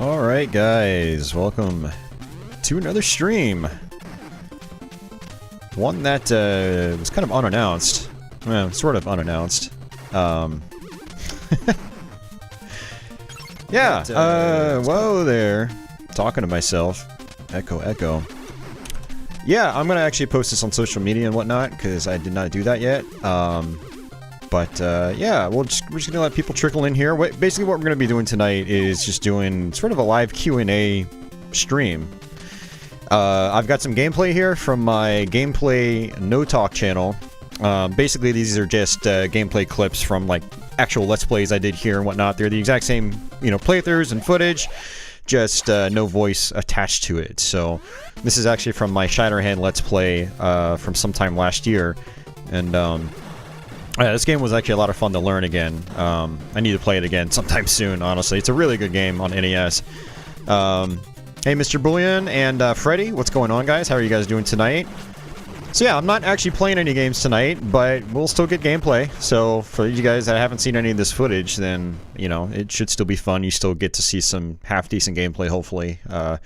Alright guys, welcome to another stream. One that was kind of unannounced. Well, sort of unannounced. Yeah, whoa there. Talking to myself. Echo, echo. Yeah, I'm gonna actually post this on social media and whatnot, because I did not do that yet. Yeah, we're just gonna let people trickle in here. Basically what we're gonna be doing tonight is just doing sort of a live Q&A stream. I've got some gameplay here from my Gameplay No Talk channel. Basically these are just gameplay clips from like actual Let's Plays I did here and whatnot. They're the exact same, you know, playthroughs and footage, just no voice attached to it. So this is actually from my Shatterhand Let's Play from sometime last year, and this game was actually a lot of fun to learn again. I need to play it again sometime soon, honestly. It's a really good game on NES. Hey, Mr. Bullion and Freddy, what's going on, guys? How are you guys doing tonight? So yeah, I'm not actually playing any games tonight, but we'll still get gameplay. So for you guys that haven't seen any of this footage, then, you know, it should still be fun. You still get to see some half-decent gameplay, hopefully. As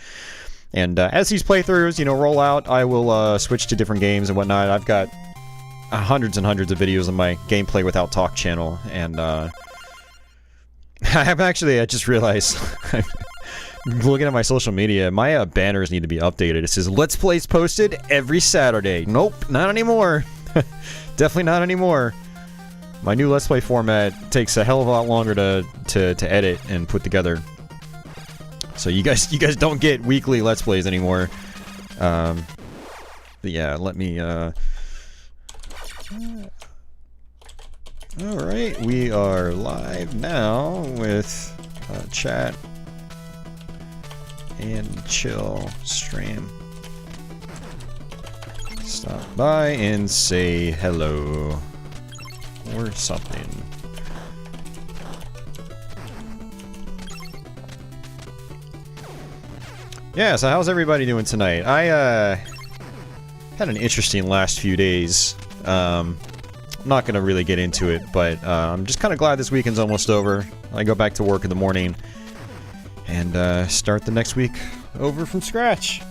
these playthroughs, you know, roll out, I will switch to different games and whatnot. I've got hundreds and hundreds of videos on my Gameplay Without Talk channel, and I just realized, looking at my social media, my banners need to be updated. It says, Let's Plays posted every Saturday. Nope, not anymore. Definitely not anymore. My new Let's Play format takes a hell of a lot longer to edit and put together. So you guys don't get weekly Let's Plays anymore. But yeah, let me, Alright, we are live now with chat and chill stream. Stop by and say hello or something. Yeah, so how's everybody doing tonight? I had an interesting last few days. I'm not gonna really get into it, but I'm just kind of glad this weekend's almost over. I go back to work in the morning and start the next week over from scratch.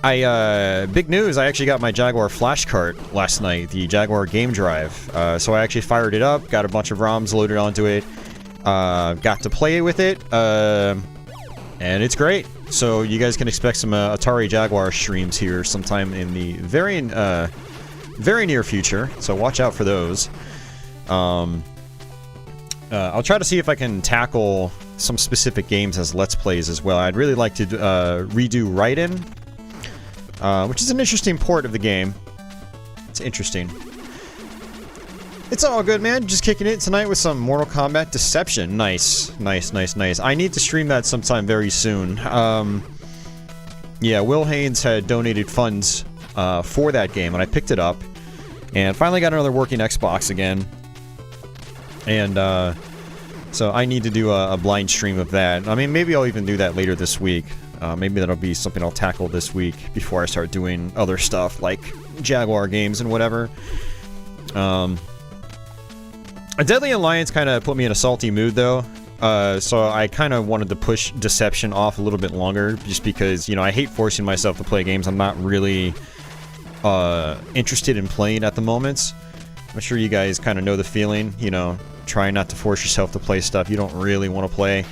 Big news, I actually got my Jaguar flash cart last night, the Jaguar Game Drive. So I actually fired it up, got a bunch of ROMs loaded onto it, got to play with it, and it's great. So you guys can expect some Atari Jaguar streams here sometime in the very near future, so watch out for those. I'll try to see if I can tackle some specific games as Let's Plays as well. I'd really like to redo Raiden, which is an interesting port of the game. It's interesting. It's all good, man. Just kicking it tonight with some Mortal Kombat Deception. Nice. Nice, nice, nice. I need to stream that sometime very soon. Yeah, Will Haynes had donated funds for that game, and I picked it up. And finally got another working Xbox again. And, so I need to do a blind stream of that. I mean, maybe I'll even do that later this week. Maybe that'll be something I'll tackle this week before I start doing other stuff, like Jaguar games and whatever. A Deadly Alliance kind of put me in a salty mood, though. So I kind of wanted to push Deception off a little bit longer, just because, you know, I hate forcing myself to play games I'm not really interested in playing at the moment. I'm sure you guys kind of know the feeling, you know, trying not to force yourself to play stuff you don't really want to play.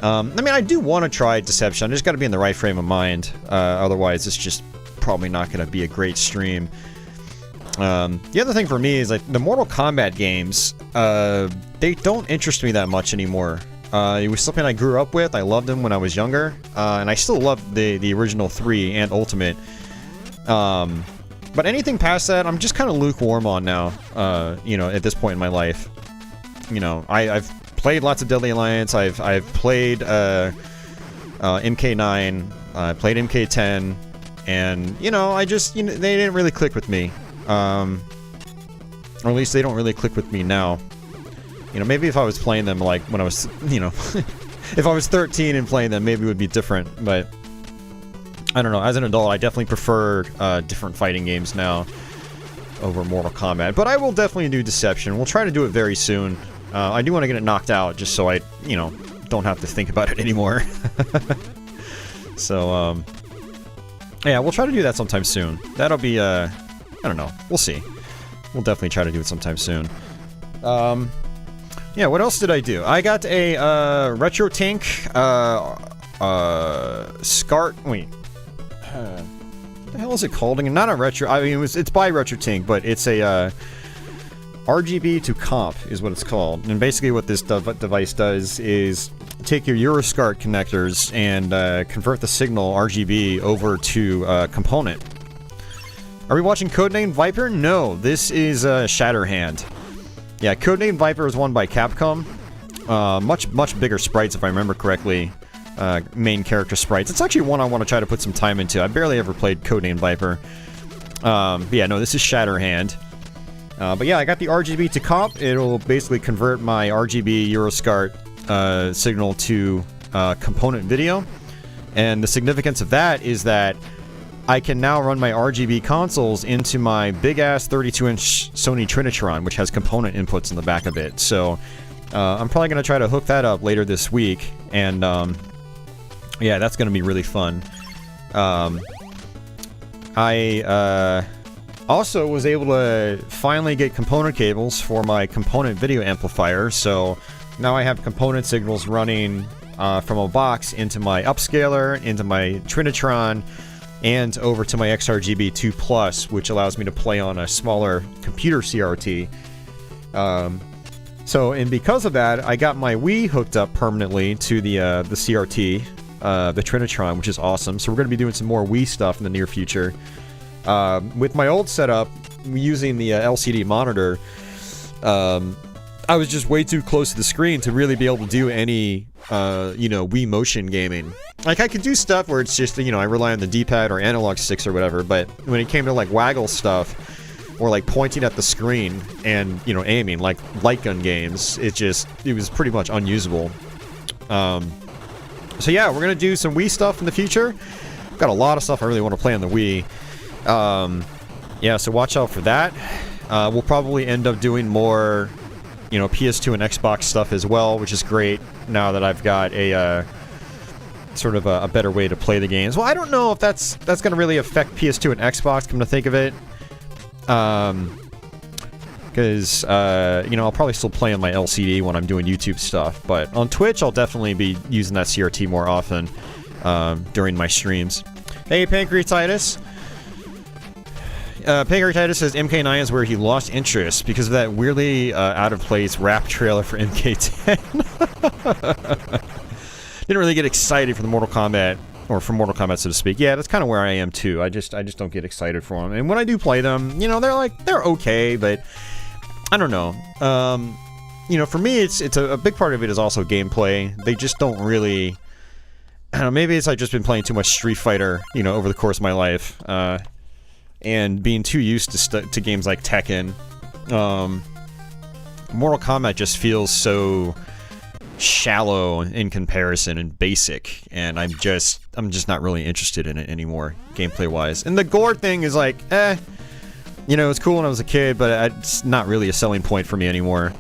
I mean, I do want to try Deception, I just got to be in the right frame of mind, otherwise it's just probably not going to be a great stream. The other thing for me is, like, the Mortal Kombat games, they don't interest me that much anymore. It was something I grew up with, I loved them when I was younger, and I still love the original 3 and Ultimate. But anything past that, I'm just kind of lukewarm on now, you know, at this point in my life. You know, I've played lots of Deadly Alliance, I've played MK9, I played MK10, and, you know, I just, you know, they didn't really click with me. Or at least they don't really click with me now. You know, maybe if I was playing them, like, when I was, you know, if I was 13 and playing them, maybe it would be different, but I don't know. As an adult, I definitely prefer different fighting games now over Mortal Kombat. But I will definitely do Deception. We'll try to do it very soon. I do want to get it knocked out just so I, you know, don't have to think about it anymore. So, yeah, we'll try to do that sometime soon. That'll be, I don't know. We'll see. We'll definitely try to do it sometime soon. Yeah, what else did I do? I got a, RetroTink, SCART, wait. What the hell is it called? Not a retro, I mean, it's by RetroTink, but it's a, RGB to comp is what it's called. And basically what this device does is take your Euroscart connectors and convert the signal RGB over to component. Are we watching Codename Viper? No, this is Shatterhand. Yeah, Codename Viper is one by Capcom. Much bigger sprites if I remember correctly. Main character sprites. It's actually one I want to try to put some time into. I barely ever played Codename Viper. But yeah, no, this is Shatterhand. But yeah, I got the RGB to comp. It'll basically convert my RGB Euroscart signal to component video. And the significance of that is that I can now run my RGB consoles into my big-ass 32-inch Sony Trinitron, which has component inputs in the back of it. So I'm probably going to try to hook that up later this week. And yeah, that's going to be really fun. I also was able to finally get component cables for my component video amplifier, so now I have component signals running from a box into my upscaler, into my Trinitron, and over to my XRGB 2 Plus, which allows me to play on a smaller computer CRT. And because of that, I got my Wii hooked up permanently to the CRT, the Trinitron, which is awesome. So we're going to be doing some more Wii stuff in the near future. With my old setup, using the LCD monitor, I was just way too close to the screen to really be able to do any, you know, Wii motion gaming. Like, I could do stuff where it's just, you know, I rely on the D-pad or analog sticks or whatever, but when it came to, like, waggle stuff, or, like, pointing at the screen and, you know, aiming, like light gun games, it was pretty much unusable. So yeah, we're gonna do some Wii stuff in the future. Got a lot of stuff I really want to play on the Wii. Yeah, so watch out for that. We'll probably end up doing more, you know, PS2 and Xbox stuff as well, which is great now that I've got a, sort of a better way to play the games. Well, I don't know if that's going to really affect PS2 and Xbox, come to think of it. Because, you know, I'll probably still play on my LCD when I'm doing YouTube stuff, but on Twitch, I'll definitely be using that CRT more often, during my streams. Hey, Pancreatitis! Pancreatitis says MK9 is where he lost interest because of that weirdly out-of-place rap trailer for MK10. Didn't really get excited for the Mortal Kombat, or for Mortal Kombat, so to speak. Yeah, that's kind of where I am too. I just don't get excited for them. And when I do play them, you know, they're okay, but I don't know. You know, for me, it's a big part of it is also gameplay. They just don't really. I don't know. Maybe it's I've just been playing too much Street Fighter, you know, over the course of my life, and being too used to games like Tekken. Mortal Kombat just feels so shallow in comparison and basic, and I'm just not really interested in it anymore, gameplay wise. And the gore thing is like, you know, it's cool when I was a kid, but it's not really a selling point for me anymore.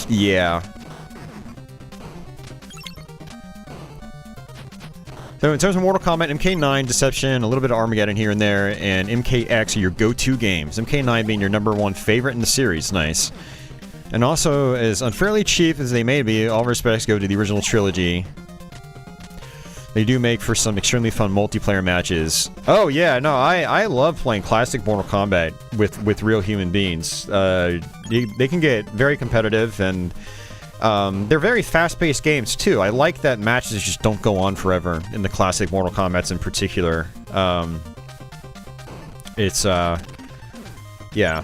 Yeah. So in terms of Mortal Kombat, MK9, Deception, a little bit of Armageddon here and there, and MKX are your go-to games. MK9 being your #1 favorite in the series. Nice. And also, as unfairly cheap as they may be, all respects go to the original trilogy. They do make for some extremely fun multiplayer matches. Oh yeah, no, I love playing classic Mortal Kombat with real human beings. They can get very competitive, and they're very fast-paced games too. I like that matches just don't go on forever in the classic Mortal Kombats in particular. It's yeah.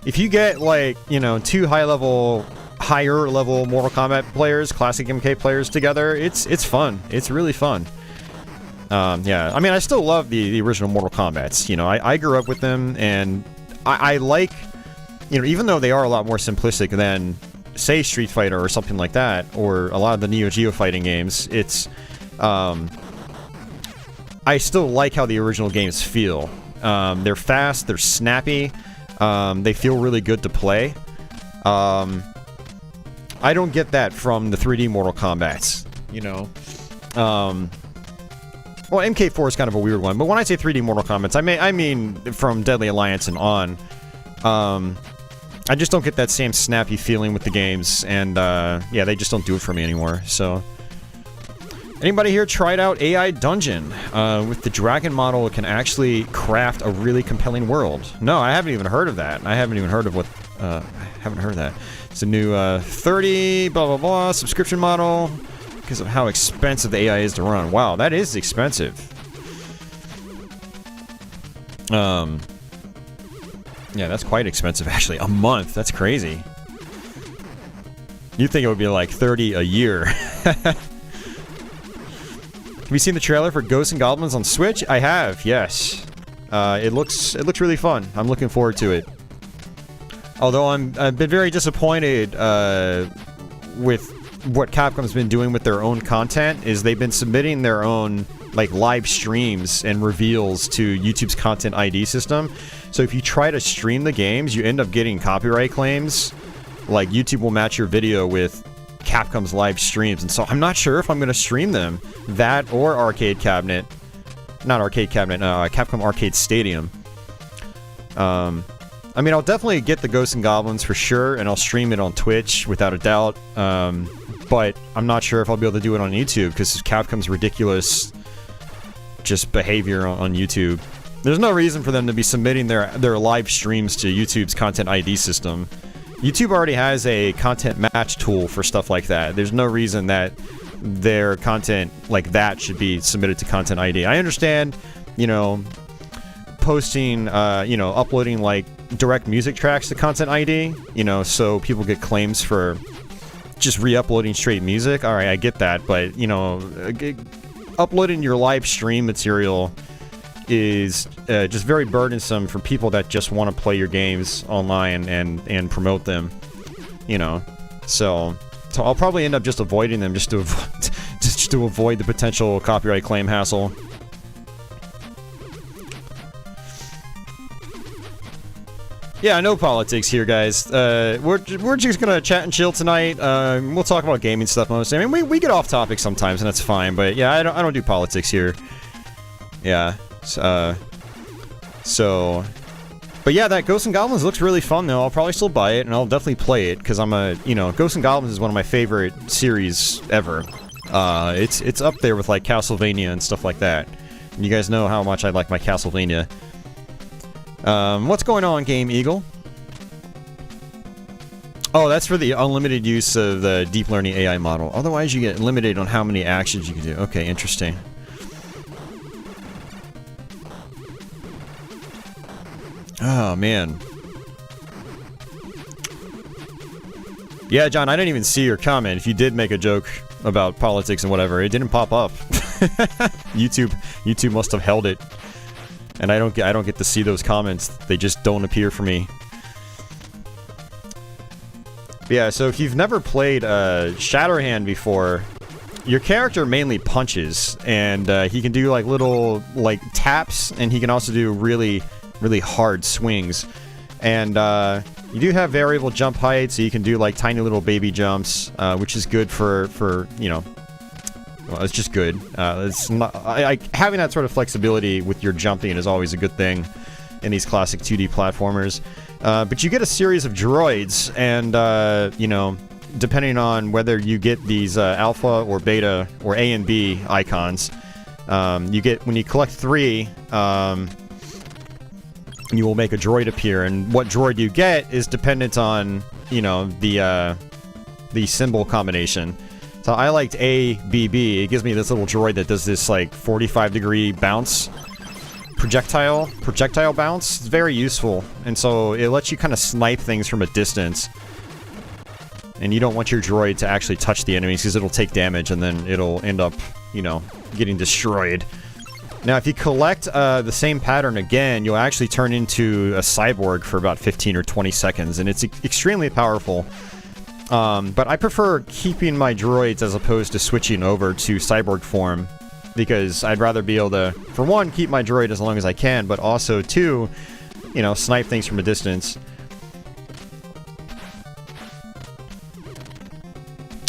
If you get, like, you know, two higher level Mortal Kombat players, classic MK players together, it's fun. It's really fun. Yeah, I mean, I still love the original Mortal Kombats. You know, I grew up with them, and I like, you know, even though they are a lot more simplistic than, say, Street Fighter or something like that, or a lot of the Neo Geo fighting games, it's, I still like how the original games feel. They're fast, they're snappy. They feel really good to play. I don't get that from the 3D Mortal Kombats, you know. Well, MK4 is kind of a weird one, but when I say 3D Mortal Kombats, I mean from Deadly Alliance and on. I just don't get that same snappy feeling with the games, and yeah, they just don't do it for me anymore, so... Anybody here tried out AI Dungeon? With the dragon model, it can actually craft a really compelling world. No, I haven't even heard of that. I haven't even heard of what... I haven't heard of that. It's a new 30 blah blah blah subscription model because of how expensive the AI is to run. Wow, that is expensive. Yeah, that's quite expensive actually. A month, that's crazy. You'd think it would be like 30 a year. Have you seen the trailer for Ghosts and Goblins on Switch? I have, yes. It looks really fun. I'm looking forward to it. Although I've been very disappointed with what Capcom's been doing with their own content, is they've been submitting their own like live streams and reveals to YouTube's Content ID system. So if you try to stream the games, you end up getting copyright claims. Like YouTube will match your video with Capcom's live streams, and so I'm not sure if I'm going to stream them. That or Arcade Cabinet. Not Arcade Cabinet, Capcom Arcade Stadium. I mean, I'll definitely get the Ghosts and Goblins for sure, and I'll stream it on Twitch without a doubt. But I'm not sure if I'll be able to do it on YouTube, because Capcom's ridiculous just behavior on YouTube. There's no reason for them to be submitting their live streams to YouTube's Content ID system. YouTube already has a content match tool for stuff like that. There's no reason that their content like that should be submitted to Content ID. I understand, you know, posting, you know, uploading like direct music tracks to Content ID, you know, so people get claims for just re-uploading straight music. Alright, I get that, but, you know, uploading your live stream material is just very burdensome for people that just want to play your games online and promote them, you know. So I'll probably end up just avoiding them just to avoid the potential copyright claim hassle. Yeah, no politics here, guys. We're just gonna chat and chill tonight. We'll talk about gaming stuff mostly. I mean, we get off topic sometimes, and that's fine. But yeah, I don't do politics here. Yeah. So, but yeah, that Ghosts and Goblins looks really fun though. I'll probably still buy it, and I'll definitely play it because I'm a, you know, Ghosts and Goblins is one of my favorite series ever. It's up there with like Castlevania and stuff like that. And you guys know how much I like my Castlevania. What's going on, Game Eagle? Oh, that's for the unlimited use of the deep learning AI model. Otherwise, you get limited on how many actions you can do. Okay, interesting. Oh, man. Yeah, John, I didn't even see your comment. If you did make a joke about politics and whatever, it didn't pop up. YouTube must have held it. And I don't get to see those comments. They just don't appear for me. But yeah, so if you've never played Shatterhand before, your character mainly punches, and he can do like little like taps, and he can also do really hard swings. And you do have variable jump height, so you can do like tiny little baby jumps, which is good for you know. Well, it's just good. It's not, having that sort of flexibility with your jumping is always a good thing in these classic 2D platformers. But you get a series of droids, and you know, depending on whether you get these alpha or beta or A and B icons, you get, when you collect 3, you will make a droid appear, and what droid you get is dependent on, you know, the symbol combination. So I liked ABB. It gives me this little droid that does this like 45-degree bounce, projectile bounce. It's very useful, and so it lets you kind of snipe things from a distance. And you don't want your droid to actually touch the enemies because it'll take damage, and then it'll end up, you know, getting destroyed. Now, if you collect the same pattern again, you'll actually turn into a cyborg for about 15 or 20 seconds, and it's extremely powerful. But I prefer keeping my droids as opposed to switching over to cyborg form, because I'd rather be able to, for one, keep my droid as long as I can, but also, two, you know, snipe things from a distance.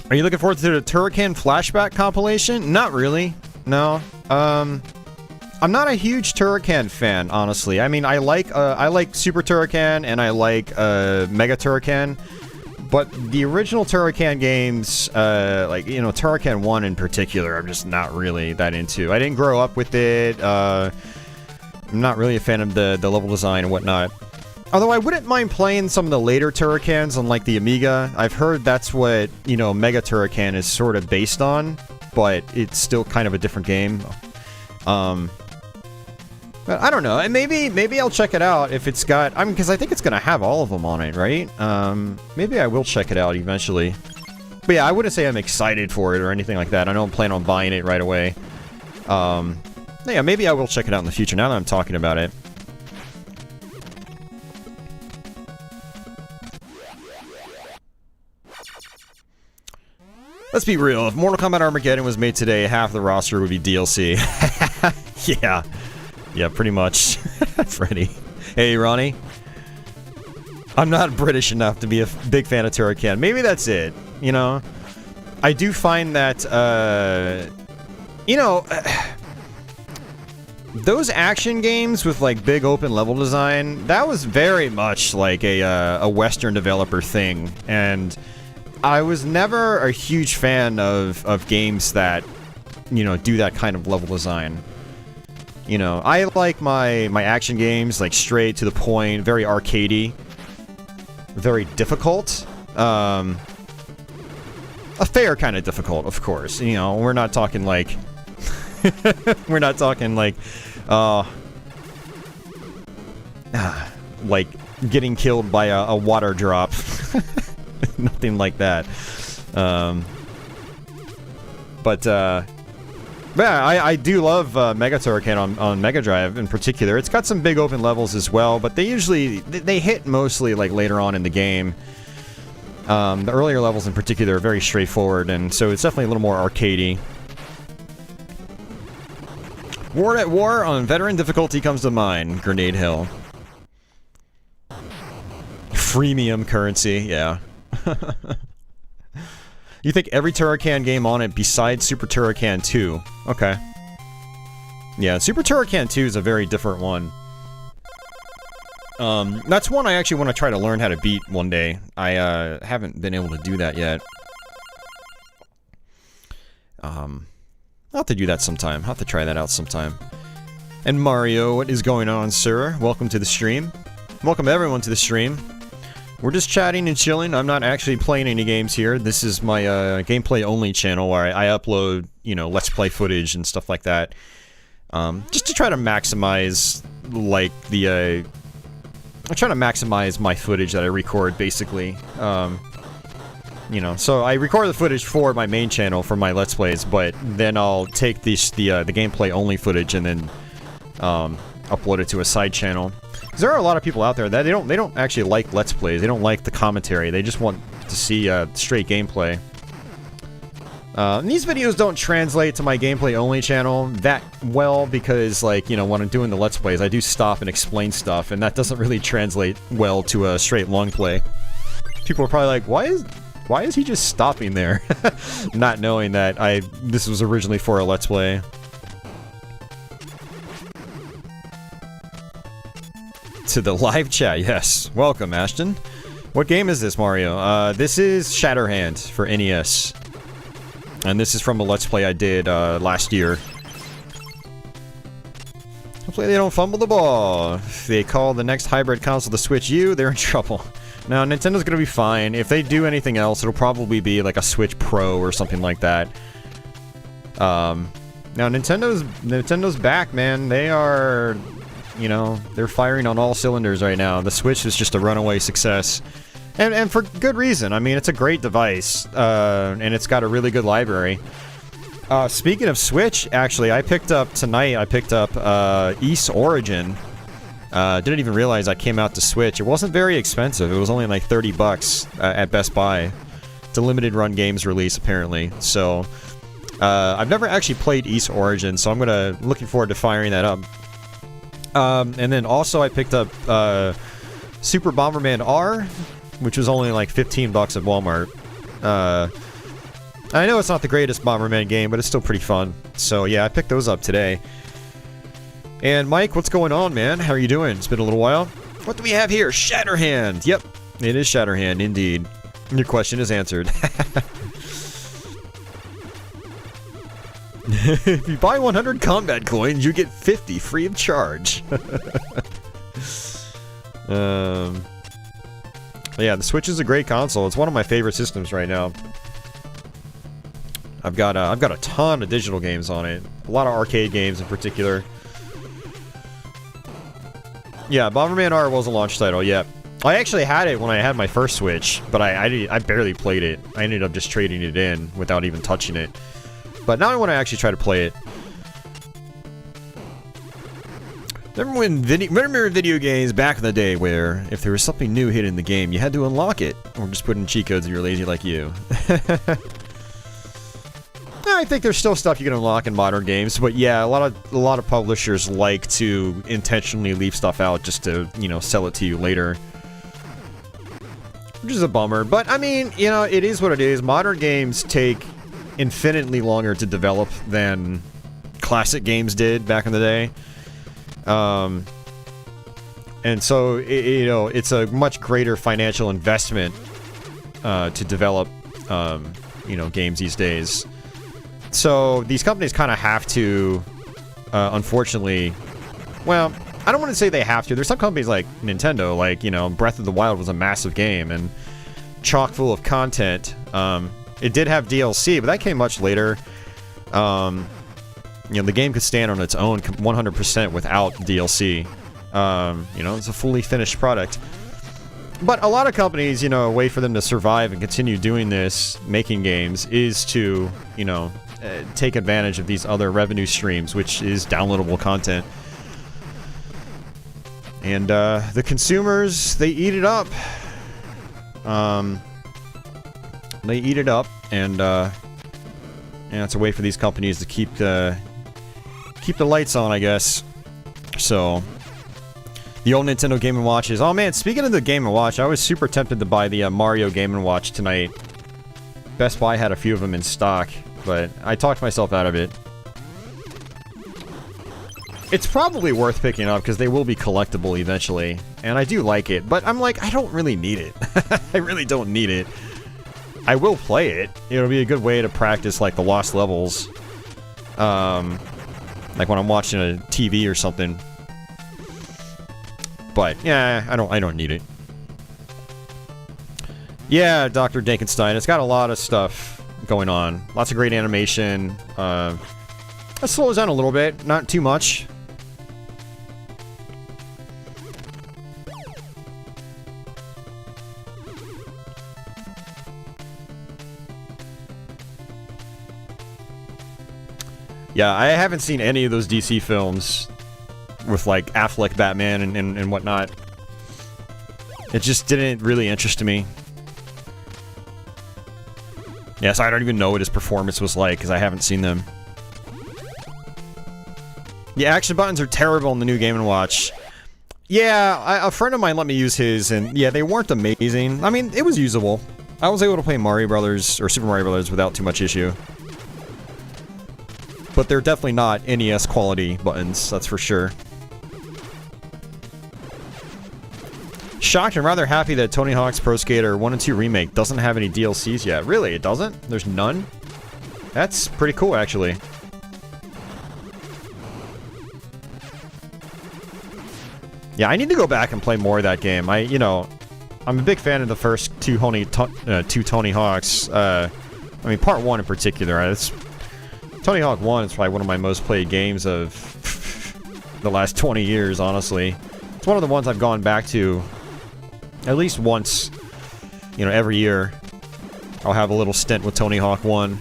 Are you looking forward to the Turrican flashback compilation? Not really. No. I'm not a huge Turrican fan, honestly. I mean, I like Super Turrican and I like Mega Turrican, but the original Turrican games, like, you know, Turrican 1 in particular, I'm just not really that into. I didn't grow up with it. I'm not really a fan of the level design and whatnot. Although I wouldn't mind playing some of the later Turricans on, like, the Amiga. I've heard that's what, you know, Mega Turrican is sort of based on, but it's still kind of a different game. But I don't know. And maybe I'll check it out if it's got... I mean, because I think it's going to have all of them on it, right? Maybe I will check it out eventually. But yeah, I wouldn't say I'm excited for it or anything like that. I don't plan on buying it right away. Yeah, maybe I will check it out in the future now that I'm talking about it. Let's be real, if Mortal Kombat Armageddon was made today, half the roster would be DLC. Yeah. Yeah, pretty much. Freddy. Hey, Ronnie. I'm not British enough to be a big fan of Turrican. Maybe that's it, you know? I do find that, you know... those action games with, like, big open level design, that was very much like a Western developer thing, and... I was never a huge fan of games that, you know, do that kind of level design. You know, I like my action games, like, straight to the point, very arcadey, very difficult. A fair kind of difficult, of course. You know, we're not talking like... we're not talking like... like, getting killed by a water drop. Nothing like that. Yeah, I do love Mega Turrican on Mega Drive in particular. It's got some big open levels as well, but they usually... They hit mostly, like, later on in the game. The earlier levels in particular are very straightforward, and so it's definitely a little more arcadey. War at War on veteran difficulty comes to mind. Grenade Hill. Freemium currency, yeah. You think every Turrican game on it besides Super Turrican 2? Okay. Yeah, Super Turrican 2 is a very different one. That's one I actually want to try to learn how to beat one day. I haven't been able to do that yet. I'll have to do that sometime. I'll have to try that out sometime. And Mario, what is going on, sir? Welcome to the stream. Welcome everyone to the stream. We're just chatting and chilling. I'm not actually playing any games here. This is my gameplay-only channel where I upload, you know, Let's Play footage and stuff like that. Just to try to maximize, like, the... I try to maximize my footage that I record, basically. You know, so I record the footage for my main channel for my Let's Plays, but then I'll take the gameplay-only footage and then upload it to a side channel. There are a lot of people out there that they don't actually like Let's Plays. They don't like the commentary. They just want to see straight gameplay. And these videos don't translate to my gameplay-only channel that well because, like, you know, when I'm doing the Let's Plays, I do stop and explain stuff, and that doesn't really translate well to a straight long play. People are probably like, why is he just stopping there? Not knowing that this was originally for a Let's Play. To the live chat, yes. Welcome, Ashton. What game is this, Mario? This is Shatterhand for NES. And this is from a Let's Play I did last year. Hopefully they don't fumble the ball. If they call the next hybrid console the Switch U, they're in trouble. Now, Nintendo's gonna be fine. If they do anything else, it'll probably be like a Switch Pro or something like that. Now, Nintendo's back, man. They are... You know, they're firing on all cylinders right now. The Switch is just a runaway success. And for good reason. I mean, it's a great device. And it's got a really good library. Speaking of Switch, actually, I picked up Ys Origin. Didn't even realize I came out to Switch. It wasn't very expensive. It was only like 30 bucks at Best Buy. It's a limited run games release, apparently. So, I've never actually played Ys Origin, so I'm looking forward to firing that up. And then also I picked up Super Bomberman R, which was only like 15 bucks at Walmart. I know it's not the greatest Bomberman game, but it's still pretty fun. So yeah, I picked those up today. And Mike, what's going on, man? How are you doing? It's been a little while. What do we have here? Shatterhand! Yep, it is Shatterhand, indeed. Your question is answered. If you buy 100 combat coins, you get 50 free of charge. Yeah, the Switch is a great console. It's one of my favorite systems right now. I've got a ton of digital games on it. A lot of arcade games in particular. Yeah, Bomberman R was a launch title, yeah. I actually had it when I had my first Switch, but I barely played it. I ended up just trading it in without even touching it. But now I want to actually try to play it. Remember video games back in the day where if there was something new hidden in the game, you had to unlock it, or just put in cheat codes if you're lazy like you. I think there's still stuff you can unlock in modern games, but yeah, a lot of publishers like to intentionally leave stuff out just to, you know, sell it to you later. Which is a bummer, but I mean, you know, it is what it is. Modern games take infinitely longer to develop than classic games did back in the day. And so, you know, it's a much greater financial investment to develop, you know, games these days. So these companies kind of have to, unfortunately, well, I don't want to say they have to. There's some companies like Nintendo, like, you know, Breath of the Wild was a massive game and chock full of content. It did have DLC, but that came much later. You know, the game could stand on its own 100% without DLC. You know, it's a fully finished product. But a lot of companies, you know, a way for them to survive and continue doing this, making games, is to, you know, take advantage of these other revenue streams, which is downloadable content. And the consumers, they eat it up. They eat it up, and yeah, it's a way for these companies to keep the lights on, I guess. So, the old Nintendo Game & Watches. Oh man, speaking of the Game & Watch, I was super tempted to buy the Mario Game & Watch tonight. Best Buy had a few of them in stock, but I talked myself out of it. It's probably worth picking up because they will be collectible eventually, and I do like it, but I'm like, I don't really need it. I really don't need it. I will play it. It'll be a good way to practice, like, the lost levels. Like when I'm watching a TV or something. But, yeah, I don't need it. Yeah, Dr. Dankenstein, it's got a lot of stuff going on. Lots of great animation. It slows down a little bit, not too much. Yeah, I haven't seen any of those DC films with, like, Affleck Batman and whatnot. It just didn't really interest me. Yeah, so I don't even know what his performance was like, because I haven't seen them. The action buttons are terrible in the new Game & Watch. Yeah, a friend of mine let me use his, and yeah, they weren't amazing. I mean, it was usable. I was able to play Mario Brothers, or Super Mario Brothers, without too much issue. But they're definitely not NES quality buttons, that's for sure. Shocked and rather happy that Tony Hawk's Pro Skater 1 and 2 Remake doesn't have any DLCs yet. Really, it doesn't? There's none? That's pretty cool, actually. Yeah, I need to go back and play more of that game. You know, I'm a big fan of the first two Tony Hawks. I mean, part 1 in particular. Tony Hawk 1 is probably one of my most played games of the last 20 years, honestly. It's one of the ones I've gone back to at least once, you know, every year. I'll have a little stint with Tony Hawk 1.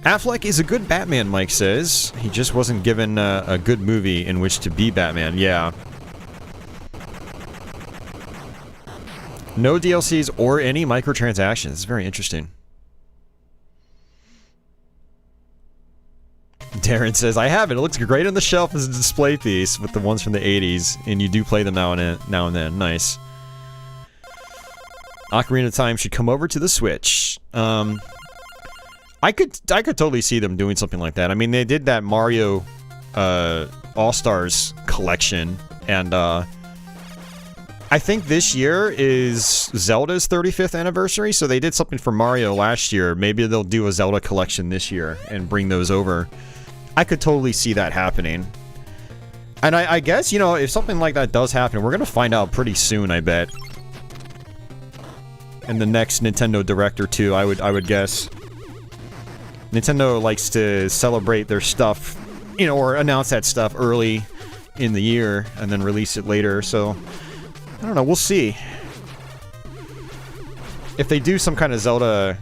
Affleck is a good Batman, Mike says. He just wasn't given a good movie in which to be Batman. Yeah. No DLCs or any microtransactions. It's very interesting. Darren says, I have it. It looks great on the shelf as a display piece with the ones from the 80s, and you do play them now and then. Nice. Ocarina of Time should come over to the Switch. I could totally see them doing something like that. I mean, they did that Mario All-Stars collection, and I think this year is Zelda's 35th anniversary, so they did something for Mario last year. Maybe they'll do a Zelda collection this year and bring those over. I could totally see that happening. And I guess, you know, if something like that does happen, we're going to find out pretty soon, I bet. In the next Nintendo Direct or two, I would guess. Nintendo likes to celebrate their stuff, you know, or announce that stuff early in the year and then release it later, so I don't know, we'll see. If they do some kind of Zelda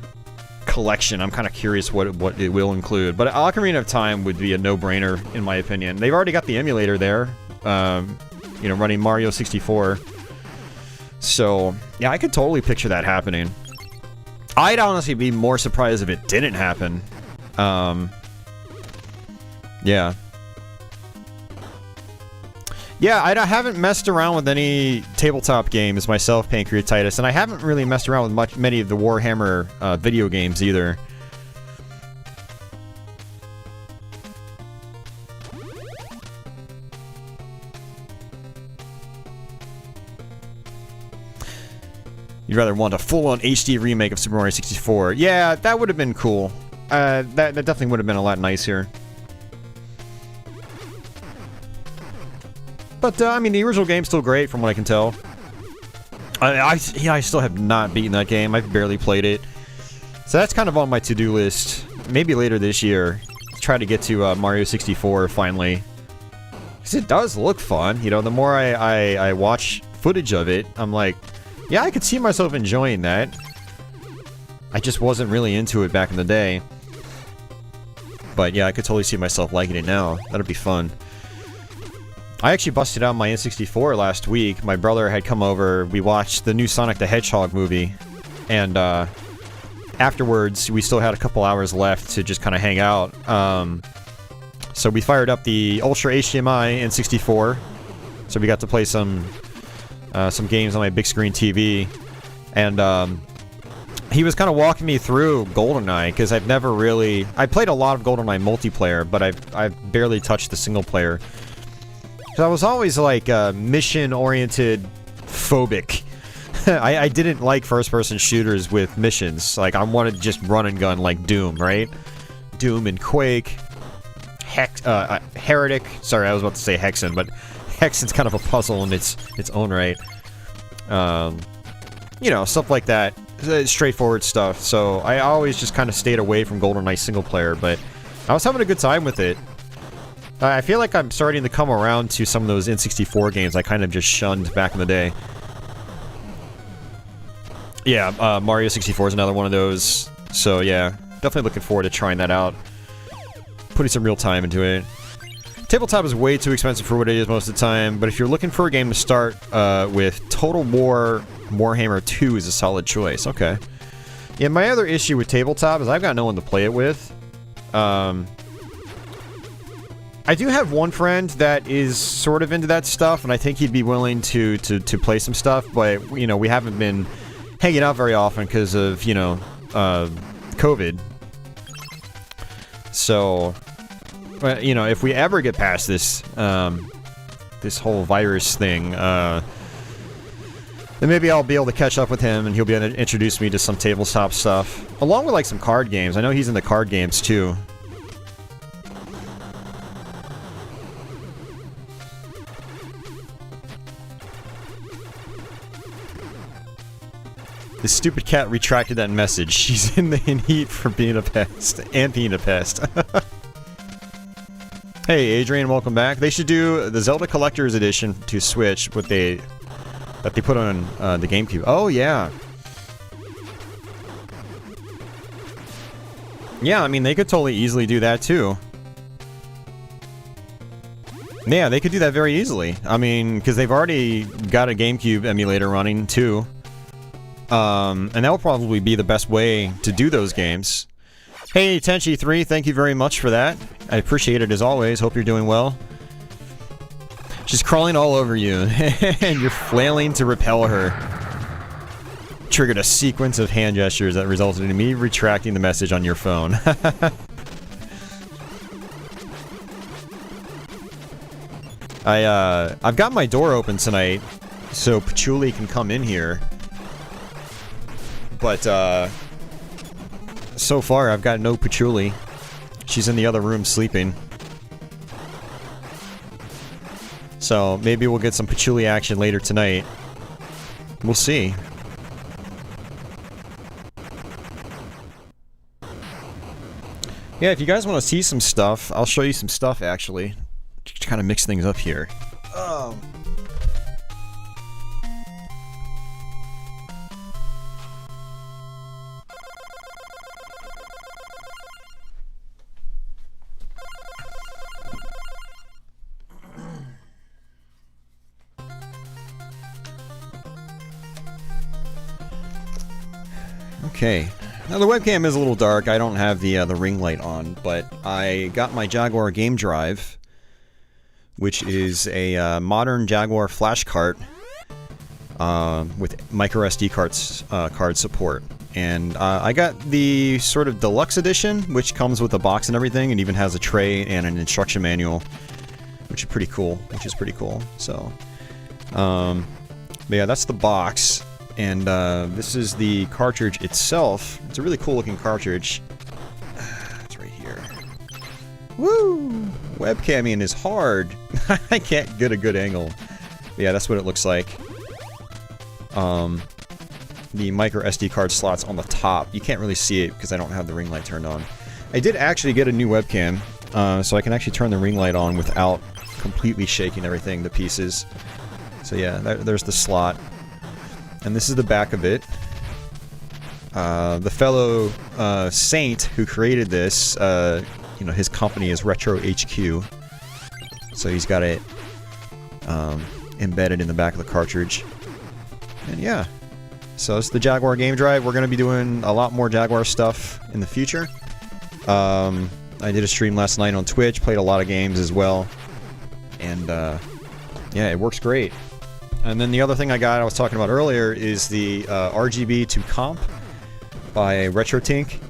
collection, I'm kind of curious what it will include. But Ocarina of Time would be a no-brainer, in my opinion. They've already got the emulator there, you know, running Mario 64. So, yeah, I could totally picture that happening. I'd honestly be more surprised if it didn't happen. Yeah. Yeah, I haven't messed around with any tabletop games myself, Pancreatitis, and I haven't really messed around with many of the Warhammer video games either. You'd rather want a full-on HD remake of Super Mario 64. Yeah, that would have been cool. That definitely would have been a lot nicer. But, I mean, the original game's still great, from what I can tell. I still have not beaten that game. I've barely played it. So that's kind of on my to-do list. Maybe later this year. Try to get to Mario 64, finally. Because it does look fun. You know, the more I watch footage of it, I'm like, yeah, I could see myself enjoying that. I just wasn't really into it back in the day. But, yeah, I could totally see myself liking it now. That'd be fun. I actually busted out my N64 last week. My brother had come over. We watched the new Sonic the Hedgehog movie. And afterwards, we still had a couple hours left to just kind of hang out. So we fired up the Ultra HDMI N64. So we got to play some games on my big screen TV. And he was kind of walking me through GoldenEye, because I've never really... I played a lot of GoldenEye multiplayer, but I've barely touched the single player. Because I was always, like, mission-oriented phobic. I didn't like first-person shooters with missions. Like, I wanted to just run and gun like Doom, right? Doom and Quake. Heretic. Sorry, I was about to say Hexen, but Hexen's kind of a puzzle in its own right. You know, stuff like that. Straightforward stuff. So, I always just kind of stayed away from GoldenEye single-player, but I was having a good time with it. I feel like I'm starting to come around to some of those N64 games I kind of just shunned back in the day. Yeah, Mario 64 is another one of those. So yeah, definitely looking forward to trying that out. Putting some real time into it. Tabletop is way too expensive for what it is most of the time, but if you're looking for a game to start with, Total War Warhammer 2 is a solid choice. Okay. Yeah, my other issue with tabletop is I've got no one to play it with. I do have one friend that is sort of into that stuff, and I think he'd be willing to play some stuff, but, you know, we haven't been hanging out very often because of, you know, COVID. So, you know, if we ever get past this, this whole virus thing, then maybe I'll be able to catch up with him, and he'll be able to introduce me to some tabletop stuff, along with, like, some card games. I know he's into card games, too. The stupid cat retracted that message. She's in heat for being a pest. And being a pest. Hey, Adrian, welcome back. They should do the Zelda Collector's Edition to Switch, that they put on the GameCube. Oh, yeah. Yeah, I mean, they could totally easily do that, too. Yeah, they could do that very easily. I mean, because they've already got a GameCube emulator running, too. And that will probably be the best way to do those games. Hey, Tenchi3, thank you very much for that. I appreciate it as always. Hope you're doing well. She's crawling all over you, and you're flailing to repel her. Triggered a sequence of hand gestures that resulted in me retracting the message on your phone. I've got my door open tonight, so Patchouli can come in here. But, so far I've got no Patchouli. She's in the other room sleeping. So, maybe we'll get some Patchouli action later tonight. We'll see. Yeah, if you guys want to see some stuff, I'll show you some stuff, actually. To kind of mix things up here. Okay. Now the webcam is a little dark. I don't have the ring light on, but I got my Jaguar game drive, which is a modern Jaguar flash cart with micro SD card support. And I got the sort of deluxe edition, which comes with a box and everything, and even has a tray and an instruction manual, which is pretty cool. So, but yeah, that's the box. And this is the cartridge itself. It's a really cool looking cartridge. It's right here. Woo! Webcamming is hard. I can't get a good angle. But yeah, that's what it looks like. The micro SD card slots on the top. You can't really see it because I don't have the ring light turned on. I did actually get a new webcam, so I can actually turn the ring light on without completely shaking everything to pieces. So yeah, there's the slot. And this is the back of it. The fellow Saint who created this, you know, his company is Retro HQ. So he's got it embedded in the back of the cartridge. And yeah. So it's the Jaguar game drive. We're going to be doing a lot more Jaguar stuff in the future. I did a stream last night on Twitch, played a lot of games as well. And yeah, it works great. And then the other thing I was talking about earlier, is the RGB to comp by RetroTink.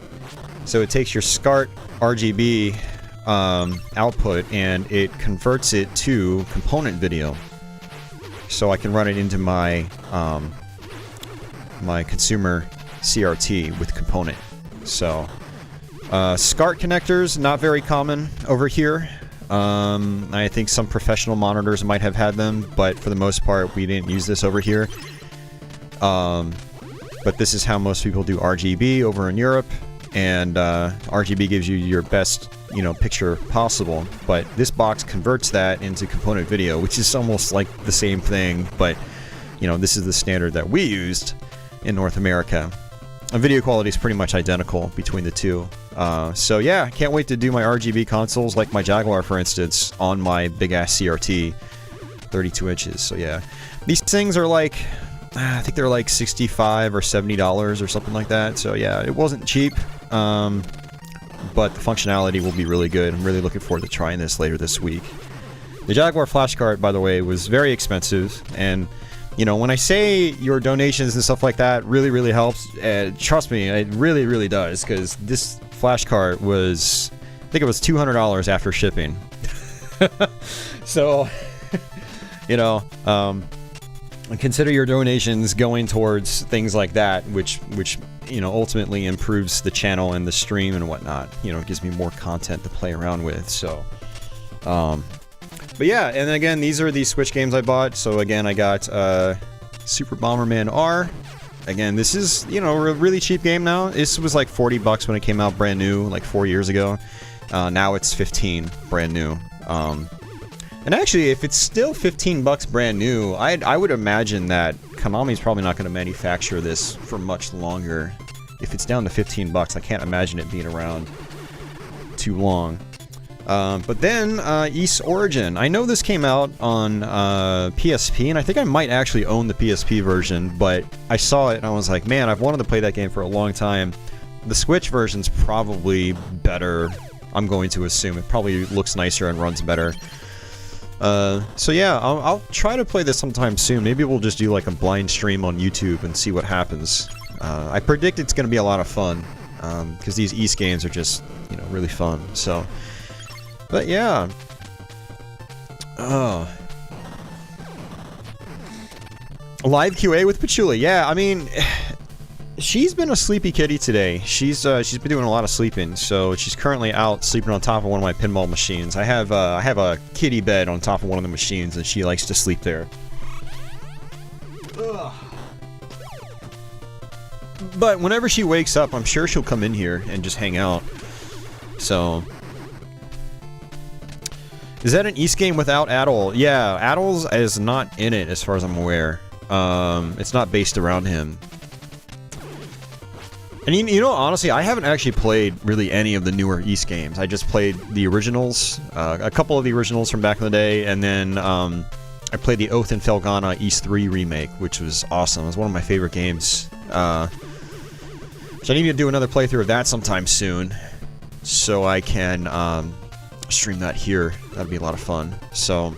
So it takes your SCART RGB output and it converts it to component video. So I can run it into my my consumer CRT with component. So SCART connectors, not very common over here. I think some professional monitors might have had them, but for the most part, we didn't use this over here. But this is how most people do RGB over in Europe, and RGB gives you your best, you know, picture possible. But this box converts that into component video, which is almost like the same thing, but you know, this is the standard that we used in North America. And video quality is pretty much identical between the two. So yeah, can't wait to do my RGB consoles, like my Jaguar, for instance, on my big-ass CRT, 32 inches. So yeah, these things are like, I think they're like $65 or $70 or something like that. So yeah, it wasn't cheap, but the functionality will be really good. I'm really looking forward to trying this later this week. The Jaguar flash cart, by the way, was very expensive, and you know, when I say your donations and stuff like that really, really helps, trust me, it really, really does, because this flash cart was, I think it was $200 after shipping. So, you know, consider your donations going towards things like that, which you know, ultimately improves the channel and the stream and whatnot. You know, it gives me more content to play around with. So, but yeah, and again, these are the Switch games I bought. So again, I got Super Bomberman R. Again, this is, you know, a really cheap game now. This was like $40 when it came out brand new, like 4 years ago. Now it's $15 brand new. And actually, if it's still $15 brand new, I would imagine that Konami's probably not going to manufacture this for much longer. If it's down to $15, I can't imagine it being around too long. But then, Ys Origin. I know this came out on PSP, and I think I might actually own the PSP version, but I saw it and I was like, man, I've wanted to play that game for a long time. The Switch version's probably better. I'm going to assume it probably looks nicer and runs better. So yeah, I'll try to play this sometime soon. Maybe we'll just do like a blind stream on YouTube and see what happens. I predict it's going to be a lot of fun, because these Ys games are just, you know, really fun. So, but yeah. Live QA with Patchouli. Yeah, I mean, she's been a sleepy kitty today. She's been doing a lot of sleeping, so she's currently out sleeping on top of one of my pinball machines. I have a kitty bed on top of one of the machines, and she likes to sleep there. Ugh. But whenever she wakes up, I'm sure she'll come in here and just hang out. So, is that an Ys game without Adol? Yeah, Adol's is not in it as far as I'm aware. It's not based around him. And you know, honestly, I haven't actually played really any of the newer Ys games. I just played the originals, a couple of the originals from back in the day, and then I played the Oath and Felghana Ys 3 remake, which was awesome. It was one of my favorite games. So I need to do another playthrough of that sometime soon, so I can stream that here. That'd be a lot of fun. So,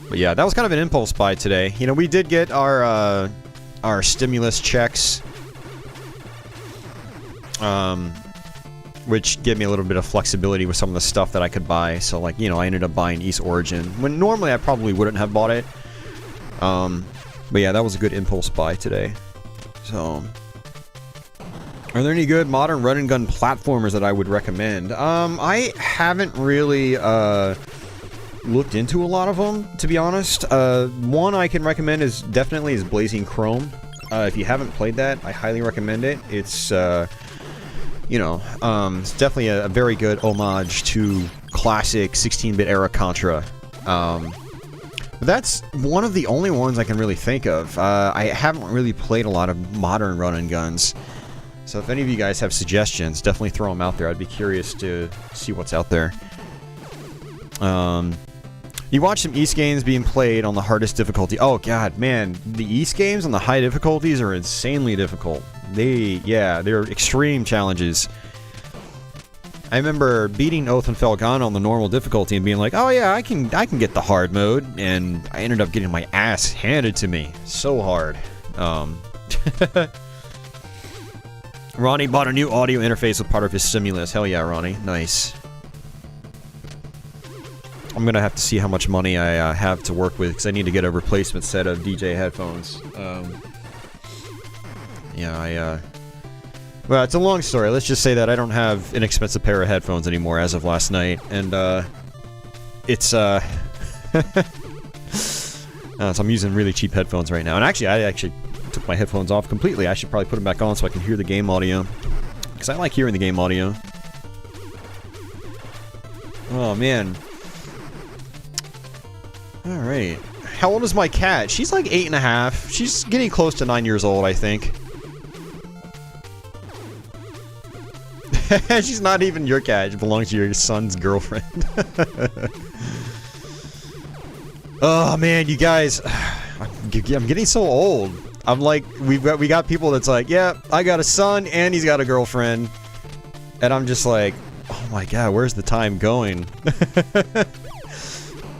but yeah, that was kind of an impulse buy today. You know, we did get our stimulus checks, which gave me a little bit of flexibility with some of the stuff that I could buy. So, like, you know, I ended up buying Ys Origin when normally I probably wouldn't have bought it. But yeah, that was a good impulse buy today. So, are there any good modern run and gun platformers that I would recommend? I haven't really looked into a lot of them, to be honest. One I can recommend is definitely Blazing Chrome. If you haven't played that, I highly recommend it. It's you know, it's definitely a very good homage to classic 16-bit era Contra. But that's one of the only ones I can really think of. I haven't really played a lot of modern run and guns. So if any of you guys have suggestions, definitely throw them out there. I'd be curious to see what's out there. You watch some Ys games being played on the hardest difficulty. Oh god, man, the Ys games on the high difficulties are insanely difficult. They're extreme challenges. I remember beating Oath and Felghana on the normal difficulty and being like, oh yeah, I can get the hard mode, and I ended up getting my ass handed to me. So hard. Ronnie bought a new audio interface with part of his stimulus. Hell yeah, Ronnie. Nice. I'm gonna have to see how much money I have to work with, because I need to get a replacement set of DJ headphones. Yeah, well, it's a long story. Let's just say that I don't have an expensive pair of headphones anymore as of last night, and it's so I'm using really cheap headphones right now. And actually, I took my headphones off completely. I should probably put them back on so I can hear the game audio, because I like hearing the game audio. Oh man. All right. How old is my cat? She's like 8.5. She's getting close to 9 years old, I think. She's not even your cat. It belongs to your son's girlfriend. Oh man, you guys, I'm getting so old. I'm like, we got people that's like, yeah, I got a son and he's got a girlfriend, and I'm just like, oh my god, where's the time going?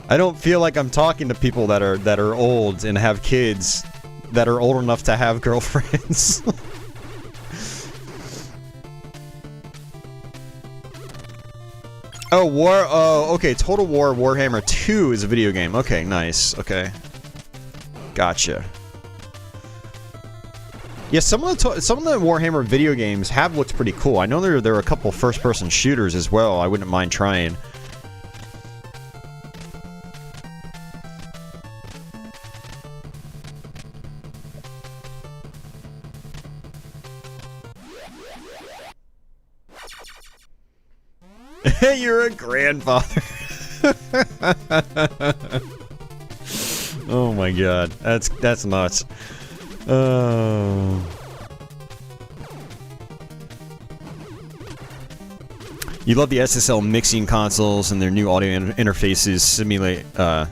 I don't feel like I'm talking to people that are old and have kids that are old enough to have girlfriends. Oh, okay, Total War Warhammer 2 is a video game. Okay, nice. Okay. Gotcha. Yeah, some of the Warhammer video games have looked pretty cool. I know there are a couple first-person shooters as well. I wouldn't mind trying. You're a grandfather. Oh my god, that's nuts. Oh. You love the SSL mixing consoles and their new audio interfaces simulate the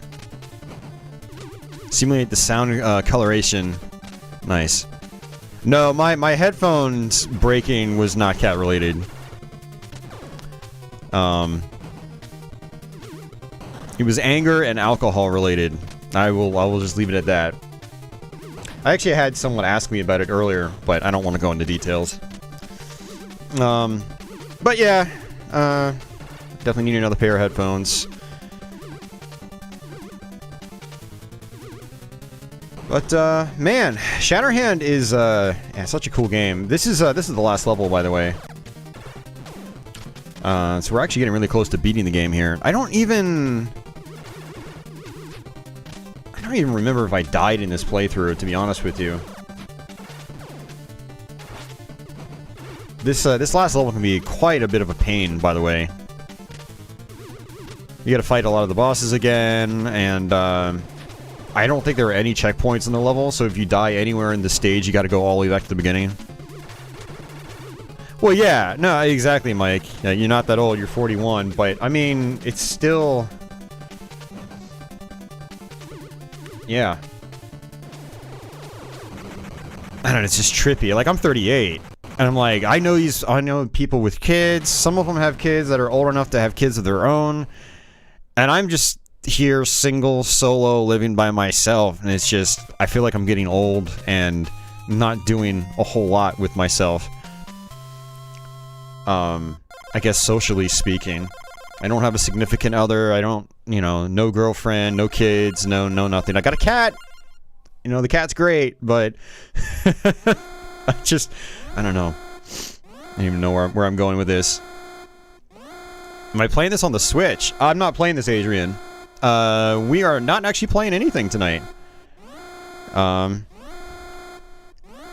sound coloration. Nice. No, my headphones breaking was not cat related. It was anger and alcohol related. I will just leave it at that. I actually had someone ask me about it earlier, but I don't want to go into details. But yeah, definitely need another pair of headphones. But man, Shatterhand is yeah, such a cool game. This is the last level, by the way. So we're actually getting really close to beating the game here. I don't even remember if I died in this playthrough, to be honest with you. This last level can be quite a bit of a pain, by the way. You gotta fight a lot of the bosses again, and I don't think there are any checkpoints in the level, so if you die anywhere in the stage, you gotta go all the way back to the beginning. Well, yeah, no, exactly, Mike. Yeah, you're not that old, you're 41, but, I mean, it's still... Yeah. I don't know, it's just trippy. Like, I'm 38, and I'm like, I know people with kids, some of them have kids that are old enough to have kids of their own, and I'm just here, single, solo, living by myself, and it's just, I feel like I'm getting old and not doing a whole lot with myself. I guess socially speaking. I don't have a significant other, I don't, you know, no girlfriend, no kids, no nothing. I got a cat! You know, the cat's great, but... I don't know. I don't even know where I'm going with this. Am I playing this on the Switch? I'm not playing this, Adrian. We are not actually playing anything tonight.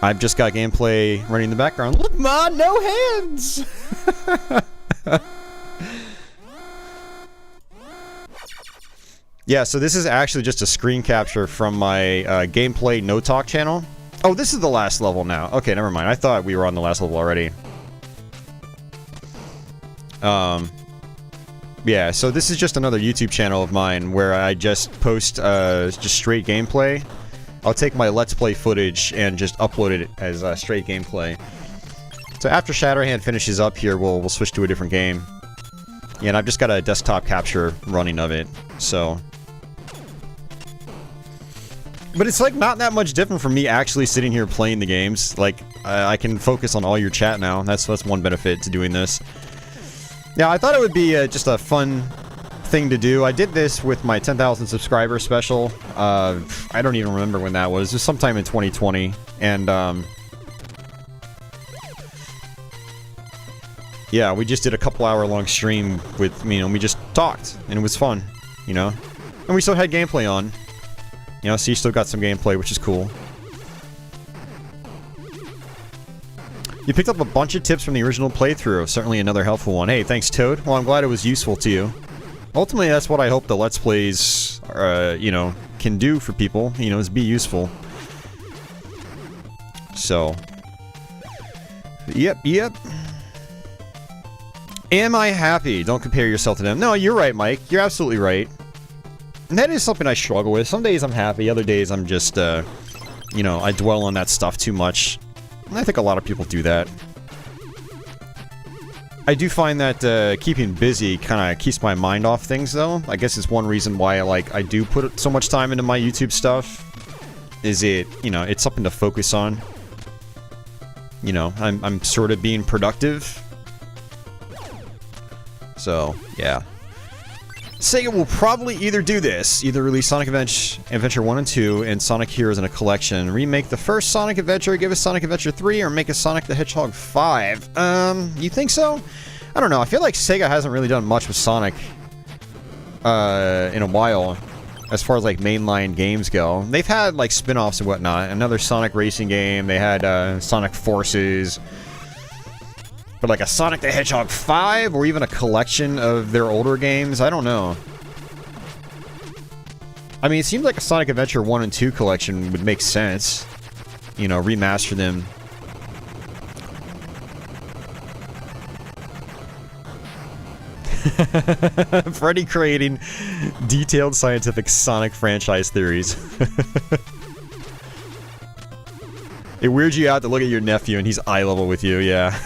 I've just got gameplay running in the background. Look, Ma, no hands! Yeah, so this is actually just a screen capture from my gameplay no talk channel. Oh, this is the last level now. Okay, never mind. I thought we were on the last level already. Yeah, so this is just another YouTube channel of mine where I just post just straight gameplay. I'll take my Let's Play footage and just upload it as straight gameplay. So after Shatterhand finishes up here, we'll switch to a different game. Yeah, and I've just got a desktop capture running of it, so... But it's like not that much different from me actually sitting here playing the games. Like, I can focus on all your chat now. That's one benefit to doing this. Yeah, I thought it would be just a fun thing to do. I did this with my 10,000 subscriber special. I don't even remember when that was. It was sometime in 2020. And, yeah, we just did a couple-hour-long stream with, you know, we just talked. And it was fun, you know? And we still had gameplay on. You know, so you still got some gameplay, which is cool. You picked up a bunch of tips from the original playthrough. Certainly another helpful one. Hey, thanks, Toad. Well, I'm glad it was useful to you. Ultimately, that's what I hope the Let's Plays, you know, can do for people. You know, is be useful. So. Yep. Am I happy? Don't compare yourself to them. No, you're right, Mike. You're absolutely right. And that is something I struggle with. Some days I'm happy, other days I'm just, you know, I dwell on that stuff too much. And I think a lot of people do that. I do find that keeping busy kind of keeps my mind off things, though. I guess it's one reason why I do put so much time into my YouTube stuff. Is it, you know, it's something to focus on. You know, I'm sort of being productive. So, yeah. Sega will probably either do this, either release Sonic Adventure 1 and 2 and Sonic Heroes in a collection, remake the first Sonic Adventure, give us Sonic Adventure 3, or make a Sonic the Hedgehog 5. You think so? I don't know, I feel like Sega hasn't really done much with Sonic, in a while, as far as, like, mainline games go. They've had, like, spin-offs and whatnot, another Sonic racing game, they had, Sonic Forces, but like a Sonic the Hedgehog 5, or even a collection of their older games, I don't know. I mean, it seems like a Sonic Adventure 1 and 2 collection would make sense. You know, remaster them. Freddy creating detailed scientific Sonic franchise theories. It weirds you out to look at your nephew and he's eye level with you, yeah.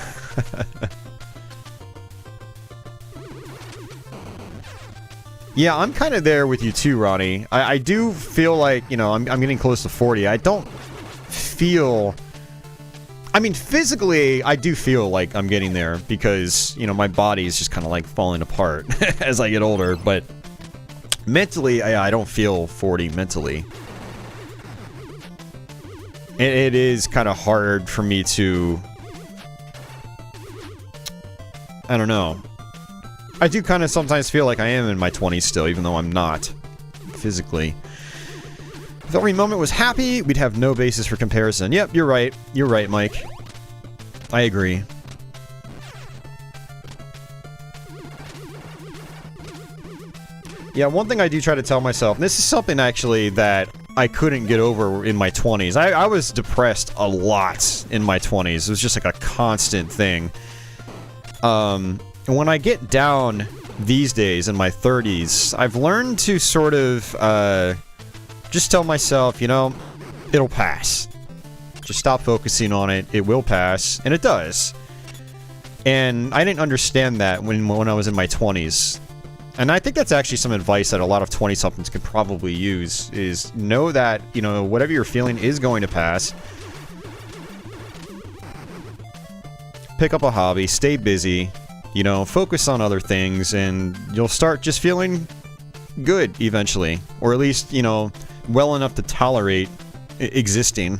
Yeah, I'm kind of there with you too, Ronnie. I do feel like, you know, I'm getting close to 40. I don't feel... I mean, physically, I do feel like I'm getting there because, you know, my body is just kind of like falling apart as I get older, but mentally, I don't feel 40 mentally. It is kind of hard for me to... I don't know. I do kind of sometimes feel like I am in my 20s still, even though I'm not physically. If every moment was happy, we'd have no basis for comparison. Yep, you're right. You're right, Mike. I agree. Yeah, one thing I do try to tell myself, and this is something actually that I couldn't get over in my 20s. I was depressed a lot in my 20s. It was just like a constant thing. And when I get down these days in my 30s, I've learned to sort of just tell myself, you know, it'll pass. Just stop focusing on it. It will pass. And it does. And I didn't understand that when I was in my 20s. And I think that's actually some advice that a lot of 20-somethings could probably use, is know that, you know, whatever you're feeling is going to pass. Pick up a hobby, stay busy, you know, focus on other things, and you'll start just feeling good eventually. Or at least, you know, well enough to tolerate existing.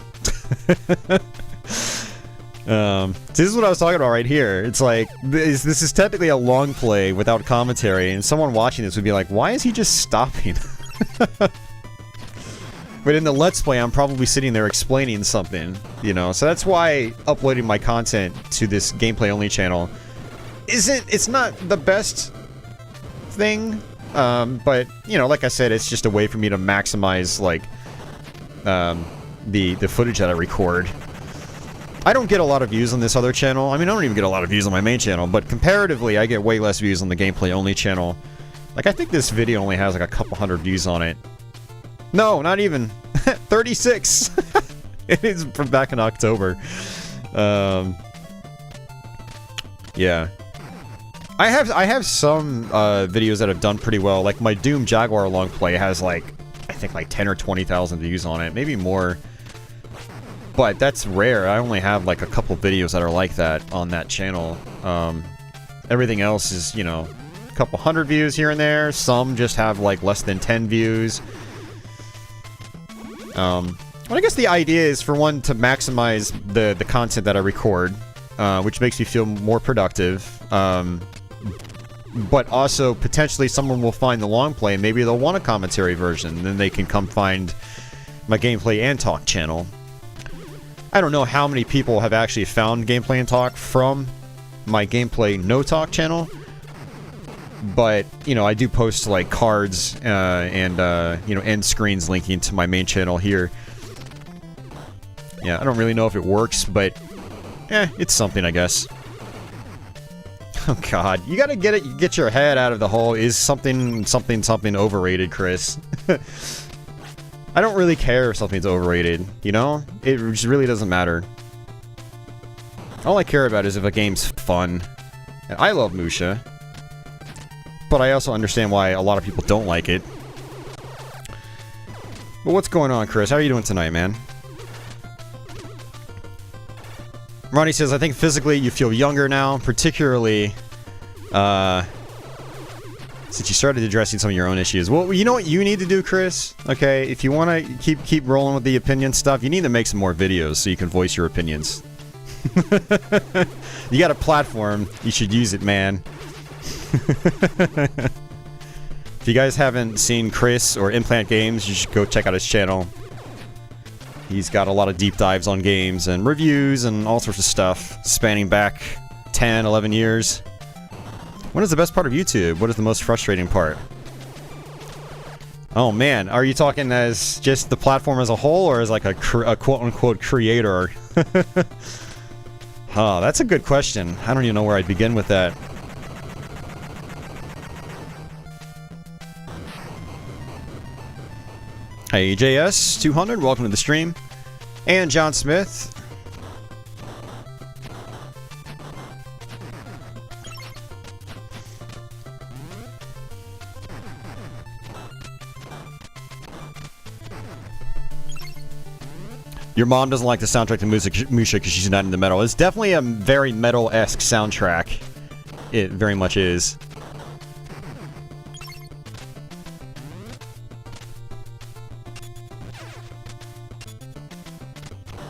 This is what I was talking about right here. It's like, this is technically a long play without commentary, and someone watching this would be like, why is he just stopping? But in the Let's Play, I'm probably sitting there explaining something, you know? So that's why uploading my content to this gameplay-only channel it's not the best thing, but, you know, like I said, it's just a way for me to maximize, like, the footage that I record. I don't get a lot of views on this other channel. I mean, I don't even get a lot of views on my main channel, but comparatively, I get way less views on the gameplay-only channel. Like, I think this video only has, like, a couple hundred views on it. No, not even. 36! It is from back in October. Yeah. I have some videos that have done pretty well. Like, my Doom Jaguar long play has, like, I think, like, 10 or 20,000 views on it. Maybe more. But that's rare. I only have, like, a couple videos that are like that on that channel. Everything else is, you know, a couple hundred views here and there. Some just have, like, less than 10 views. Well, I guess the idea is for one to maximize the content that I record, which makes me feel more productive. But also, potentially, someone will find the long play, and maybe they'll want a commentary version. Then they can come find my Gameplay and Talk channel. I don't know how many people have actually found Gameplay and Talk from my Gameplay No Talk channel. But, you know, I do post, like, cards and, you know, end screens linking to my main channel here. Yeah, I don't really know if it works, but, it's something, I guess. Oh, God. You gotta get your head out of the hole. Is something overrated, Chris? I don't really care if something's overrated, you know? It just really doesn't matter. All I care about is if a game's fun. And I love Musha. But I also understand why a lot of people don't like it. But what's going on, Chris? How are you doing tonight, man? Ronnie says, I think physically you feel younger now, particularly since you started addressing some of your own issues. Well, you know what you need to do, Chris? Okay, if you want to keep rolling with the opinion stuff, you need to make some more videos so you can voice your opinions. You got a platform, you should use it, man. If you guys haven't seen Chris or Implant Games, you should go check out his channel. He's got a lot of deep dives on games and reviews and all sorts of stuff, spanning back 10, 11 years. What is the best part of YouTube? What is the most frustrating part? Oh man, are you talking as just the platform as a whole, or as like a quote-unquote creator? Oh, that's a good question. I don't even know where I'd begin with that. Hey, JS200, welcome to the stream. And John Smith, Your mom doesn't like the soundtrack to Musha because she's not into metal. It's definitely a very metal-esque soundtrack. It very much is.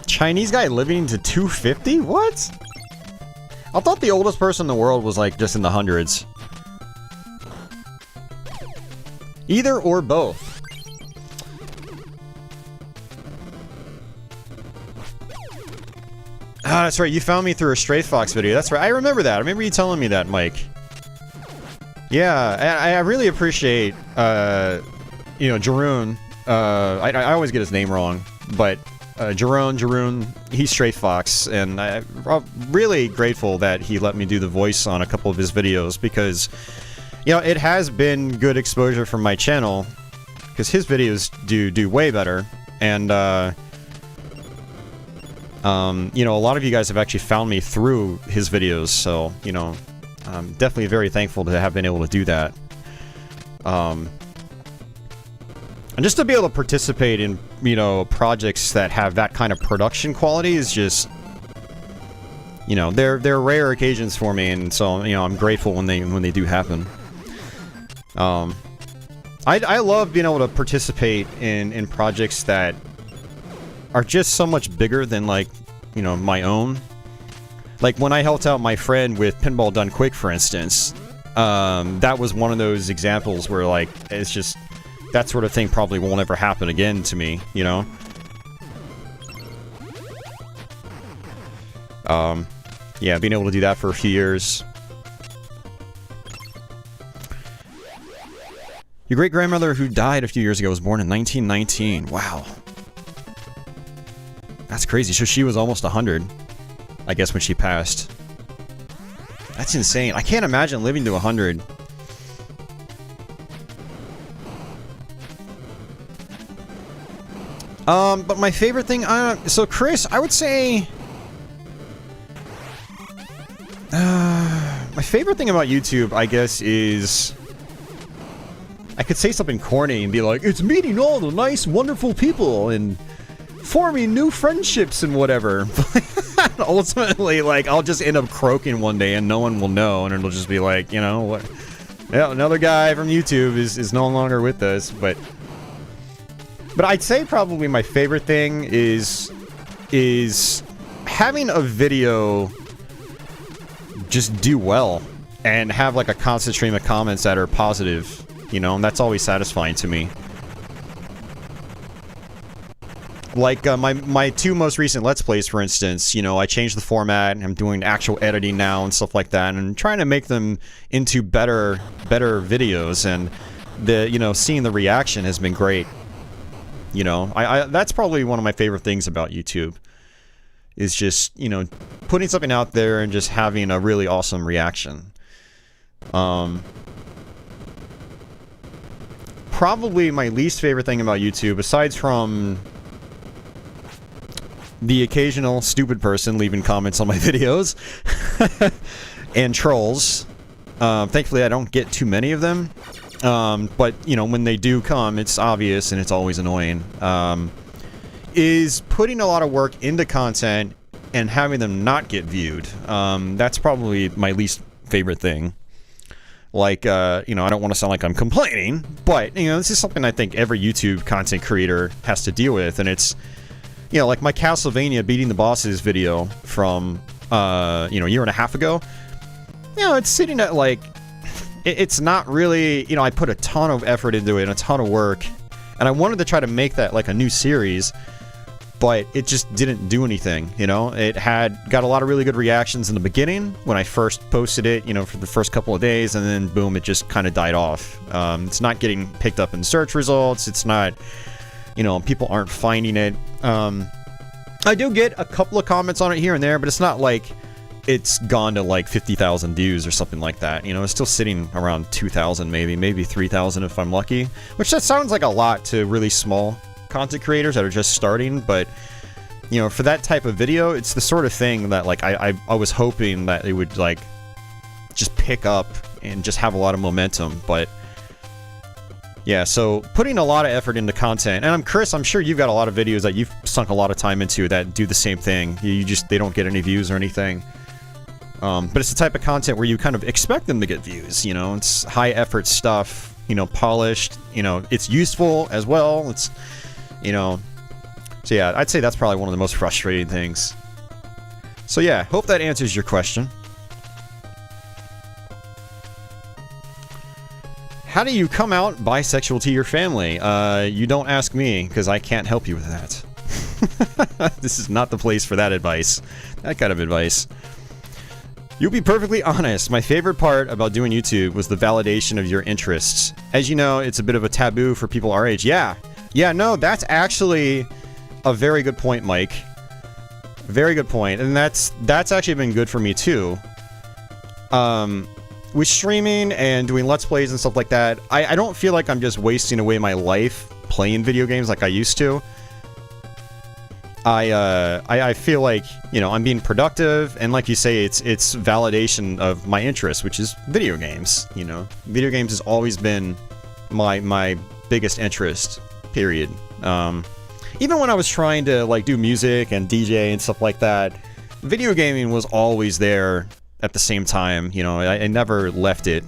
Chinese guy living to 250? What? I thought the oldest person in the world was like just in the hundreds. Either or both. Ah, that's right. You found me through a Stray Fox video. That's right. I remember that. I remember you telling me that, Mike. Yeah, I really appreciate, you know, Jeroen. I always get his name wrong, but Jeroen, he's Stray Fox, and I'm really grateful that he let me do the voice on a couple of his videos because, you know, it has been good exposure for my channel because his videos do way better, and you know, a lot of you guys have actually found me through his videos, so, you know, I'm definitely very thankful to have been able to do that. And just to be able to participate in, you know, projects that have that kind of production quality is just, you know, they're rare occasions for me, and so, you know, I'm grateful when they do happen. I love being able to participate in projects that are just so much bigger than, like, you know, my own. Like when I helped out my friend with Pinball Done Quick, for instance, that was one of those examples where, like, it's just that sort of thing probably won't ever happen again to me, you know? Yeah, being able to do that for a few years. Your great-grandmother who died a few years ago was born in 1919. Wow. That's crazy. So she was almost 100, I guess, when she passed. That's insane. I can't imagine living to 100. But my favorite thing, so Chris, I would say, my favorite thing about YouTube, I guess, is, I could say something corny and be like, it's meeting all the nice, wonderful people and forming new friendships and whatever. But ultimately, like, I'll just end up croaking one day and no one will know, and it'll just be like, you know, what? Yeah, another guy from YouTube is no longer with us, but I'd say probably my favorite thing is having a video just do well and have like a constant stream of comments that are positive, you know, and that's always satisfying to me. Like my two most recent Let's Plays, for instance, you know, I changed the format, I'm doing actual editing now and stuff like that, and trying to make them into better videos, and the, you know, seeing the reaction has been great. You know, that's probably one of my favorite things about YouTube, is just, you know, putting something out there and just having a really awesome reaction. Probably my least favorite thing about YouTube, aside from the occasional stupid person leaving comments on my videos, and trolls. Thankfully, I don't get too many of them. But, you know, when they do come, it's obvious and it's always annoying. Is putting a lot of work into content and having them not get viewed. That's probably my least favorite thing. Like, you know, I don't want to sound like I'm complaining, but, you know, this is something I think every YouTube content creator has to deal with, and it's, you know, like my Castlevania Beating the Bosses video from, you know, a year and a half ago. You know, it's sitting at, like, it's not really, you know, I put a ton of effort into it and a ton of work, and I wanted to try to make that like a new series, but it just didn't do anything, you know? It got a lot of really good reactions in the beginning when I first posted it, you know, for the first couple of days, and then boom, it just kind of died off. It's not getting picked up in search results, it's not, you know, people aren't finding it. I do get a couple of comments on it here and there, but it's not like it's gone to like 50,000 views or something like that. You know, it's still sitting around 2,000 maybe 3,000 if I'm lucky. Which that sounds like a lot to really small content creators that are just starting, but, you know, for that type of video, it's the sort of thing that, like, I was hoping that it would, like, just pick up and just have a lot of momentum, but Yeah, so putting a lot of effort into content, and Chris, I'm sure you've got a lot of videos that you've sunk a lot of time into that do the same thing. They don't get any views or anything. But it's the type of content where you kind of expect them to get views, you know? It's high effort stuff, you know, polished, you know, it's useful as well. It's, you know, so yeah, I'd say that's probably one of the most frustrating things. So yeah, hope that answers your question. How do you come out bisexual to your family? You don't ask me, because I can't help you with that. This is not the place for that advice. That kind of advice. You'll be perfectly honest, my favorite part about doing YouTube was the validation of your interests. As you know, it's a bit of a taboo for people our age. Yeah, no, that's actually a very good point, Mike. Very good point, and that's actually been good for me too. With streaming and doing Let's Plays and stuff like that, I don't feel like I'm just wasting away my life playing video games like I used to. I feel like, you know, I'm being productive, and like you say, it's validation of my interest, which is video games, you know. Video games has always been my biggest interest, period. Even when I was trying to, like, do music and DJ and stuff like that, video gaming was always there at the same time, you know. I never left it,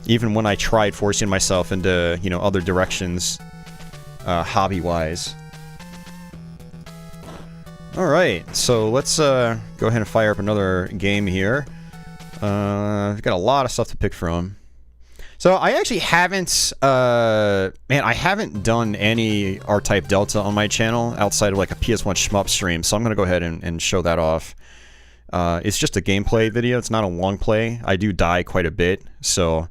even when I tried forcing myself into, you know, other directions, hobby-wise. Alright, so let's go ahead and fire up another game here. We've got a lot of stuff to pick from. So I actually haven't, man, I haven't done any R-Type Delta on my channel outside of like a PS1 shmup stream, so I'm going to go ahead and show that off. It's just a gameplay video, it's not a long play. I do die quite a bit, so...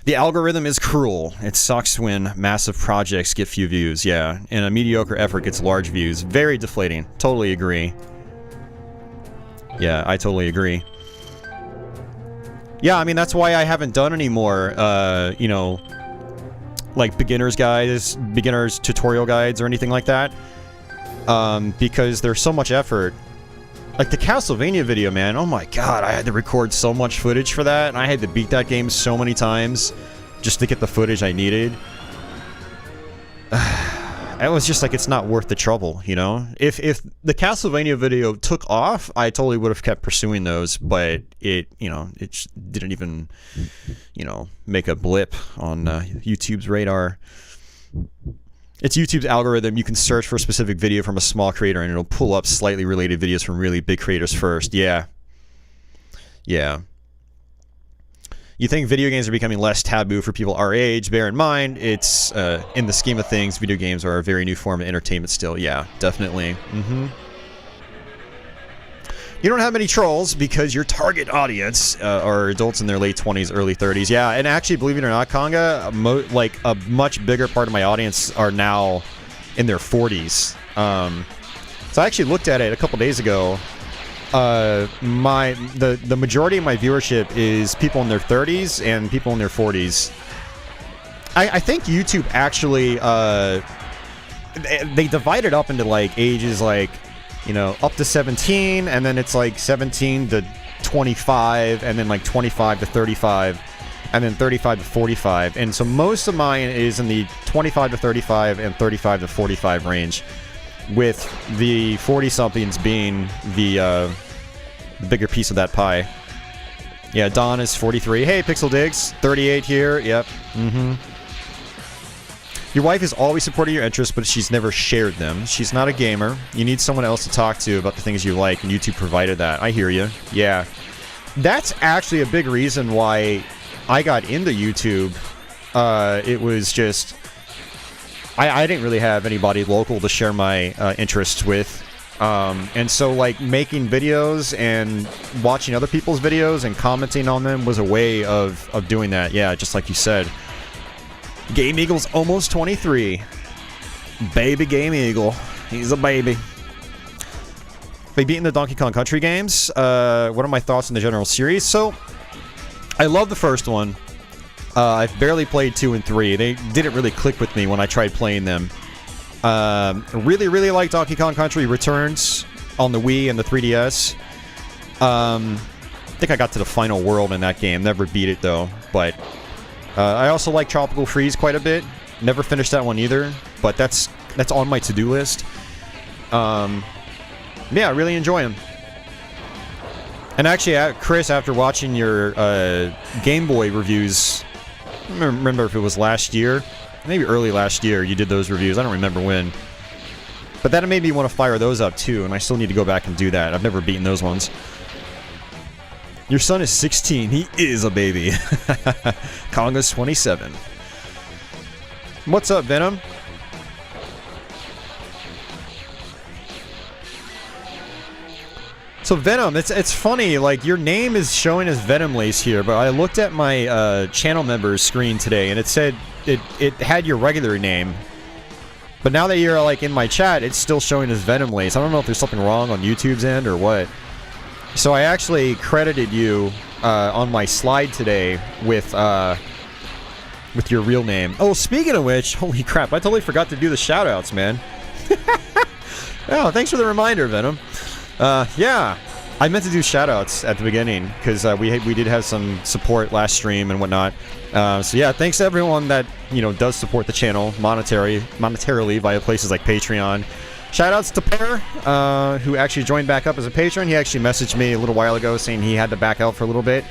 The algorithm is cruel. It sucks when massive projects get few views, yeah. And a mediocre effort gets large views. Very deflating. Totally agree. Yeah, I totally agree. Yeah, I mean, that's why I haven't done any more, you know, like beginner's guides, beginner's tutorial guides or anything like that. Because there's so much effort. Like the Castlevania video, man, oh my god, I had to record so much footage for that, and I had to beat that game so many times just to get the footage I needed. It was just like, it's not worth the trouble, you know? If the Castlevania video took off, I totally would have kept pursuing those, but it, you know, it just didn't even, you know, make a blip on YouTube's radar. It's YouTube's algorithm. You can search for a specific video from a small creator and it'll pull up slightly related videos from really big creators first. Yeah. Yeah. You think video games are becoming less taboo for people our age. Bear in mind, it's, in the scheme of things, video games are a very new form of entertainment still. Yeah, definitely. Mm-hmm. You don't have many trolls because your target audience are adults in their late 20s, early 30s. Yeah, and actually, believe it or not, Conga, like a much bigger part of my audience are now in their 40s. So I actually looked at it a couple days ago. The majority of my viewership is people in their 30s and people in their 40s. I think YouTube actually they divide it up into like ages like, you know, up to 17, and then it's like 17 to 25, and then like 25 to 35, and then 35 to 45. And so most of mine is in the 25 to 35 and 35 to 45 range, with the 40-somethings being the bigger piece of that pie. Yeah, Don is 43. Hey, Pixel Digs, 38 here. Yep. Mm-hmm. Your wife has always supported your interests, but she's never shared them. She's not a gamer. You need someone else to talk to about the things you like, and YouTube provided that. I hear you. Yeah. That's actually a big reason why I got into YouTube. It was just... I didn't really have anybody local to share my interests with. And so, like, making videos and watching other people's videos and commenting on them was a way of doing that. Yeah, just like you said. Game Eagle's almost 23. Baby Game Eagle. He's a baby. Have you beaten the Donkey Kong Country games? What are my thoughts on the general series? So, I love the first one. I've barely played 2 and 3. They didn't really click with me when I tried playing them. Really, really like Donkey Kong Country Returns on the Wii and the 3DS. I think I got to the final world in that game. Never beat it, though. But I also like Tropical Freeze quite a bit. Never finished that one either, but that's on my to-do list. Yeah, I really enjoy them. And actually, Chris, after watching your Game Boy reviews, I don't remember if it was last year, maybe early last year, you did those reviews. I don't remember when. But that made me want to fire those up too, and I still need to go back and do that. I've never beaten those ones. Your son is 16. He is a baby. Conga's 27. What's up, Venom? So Venom, it's funny, like your name is showing as Venomlace here, but I looked at my channel members screen today and it said it had your regular name. But now that you're like in my chat, it's still showing as Venomlace. I don't know if there's something wrong on YouTube's end or what. So I actually credited you on my slide today with your real name. Oh, speaking of which, holy crap, I totally forgot to do the shoutouts, man. Oh, thanks for the reminder, Venom. Yeah, I meant to do shoutouts at the beginning because we did have some support last stream and whatnot. So yeah, thanks to everyone that does support the channel monetarily via places like Patreon. Shoutouts to Pear, who actually joined back up as a patron. He actually messaged me a little while ago saying he had to back out for a little bit.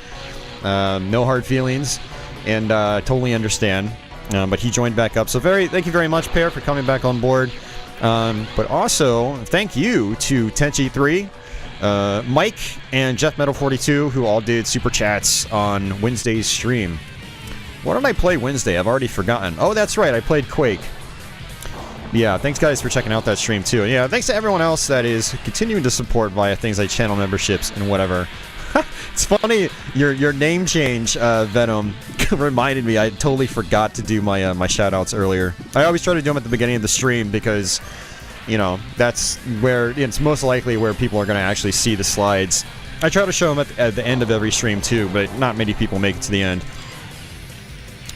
No hard feelings, and totally understand. But he joined back up. So thank you very much, Pear, for coming back on board. But also, thank you to Tenchi3, Mike, and Jeff Metal 42, who all did super chats on Wednesday's stream. What did I play Wednesday? I've already forgotten. Oh, that's right, I played Quake. Yeah, thanks guys for checking out that stream too. Yeah, thanks to everyone else that is continuing to support via things like channel memberships and whatever. It's funny, your name change, Venom, reminded me. I totally forgot to do my my shoutouts earlier. I always try to do them at the beginning of the stream because, that's where it's most likely where people are going to actually see the slides. I try to show them at the end of every stream too, but not many people make it to the end.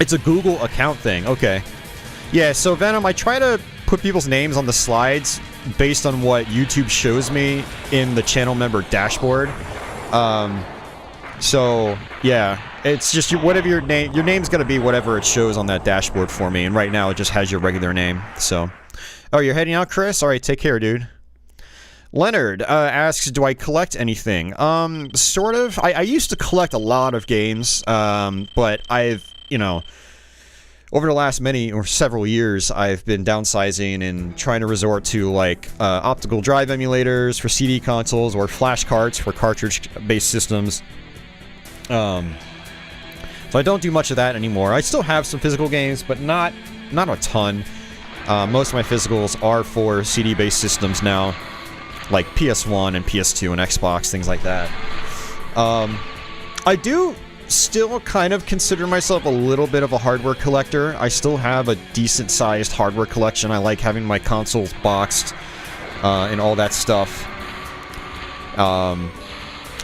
It's a Google account thing. Okay. Yeah, so Venom, I try to put people's names on the slides based on what YouTube shows me in the channel member dashboard. So yeah, it's just whatever your name's gonna be whatever it shows on that dashboard for me, and right now it just has your regular name. So, oh, you're heading out, Chris? All right, take care, dude. Leonard asks, do I collect anything? Sort of. I used to collect a lot of games, but I've, over the last several years, I've been downsizing and trying to resort to like optical drive emulators for CD consoles or flash carts for cartridge-based systems. So I don't do much of that anymore. I still have some physical games, but not a ton. Most of my physicals are for CD-based systems now, like PS1 and PS2 and Xbox, things like that. I do still kind of consider myself a little bit of a hardware collector. I still have a decent-sized hardware collection. I like having my consoles boxed and all that stuff.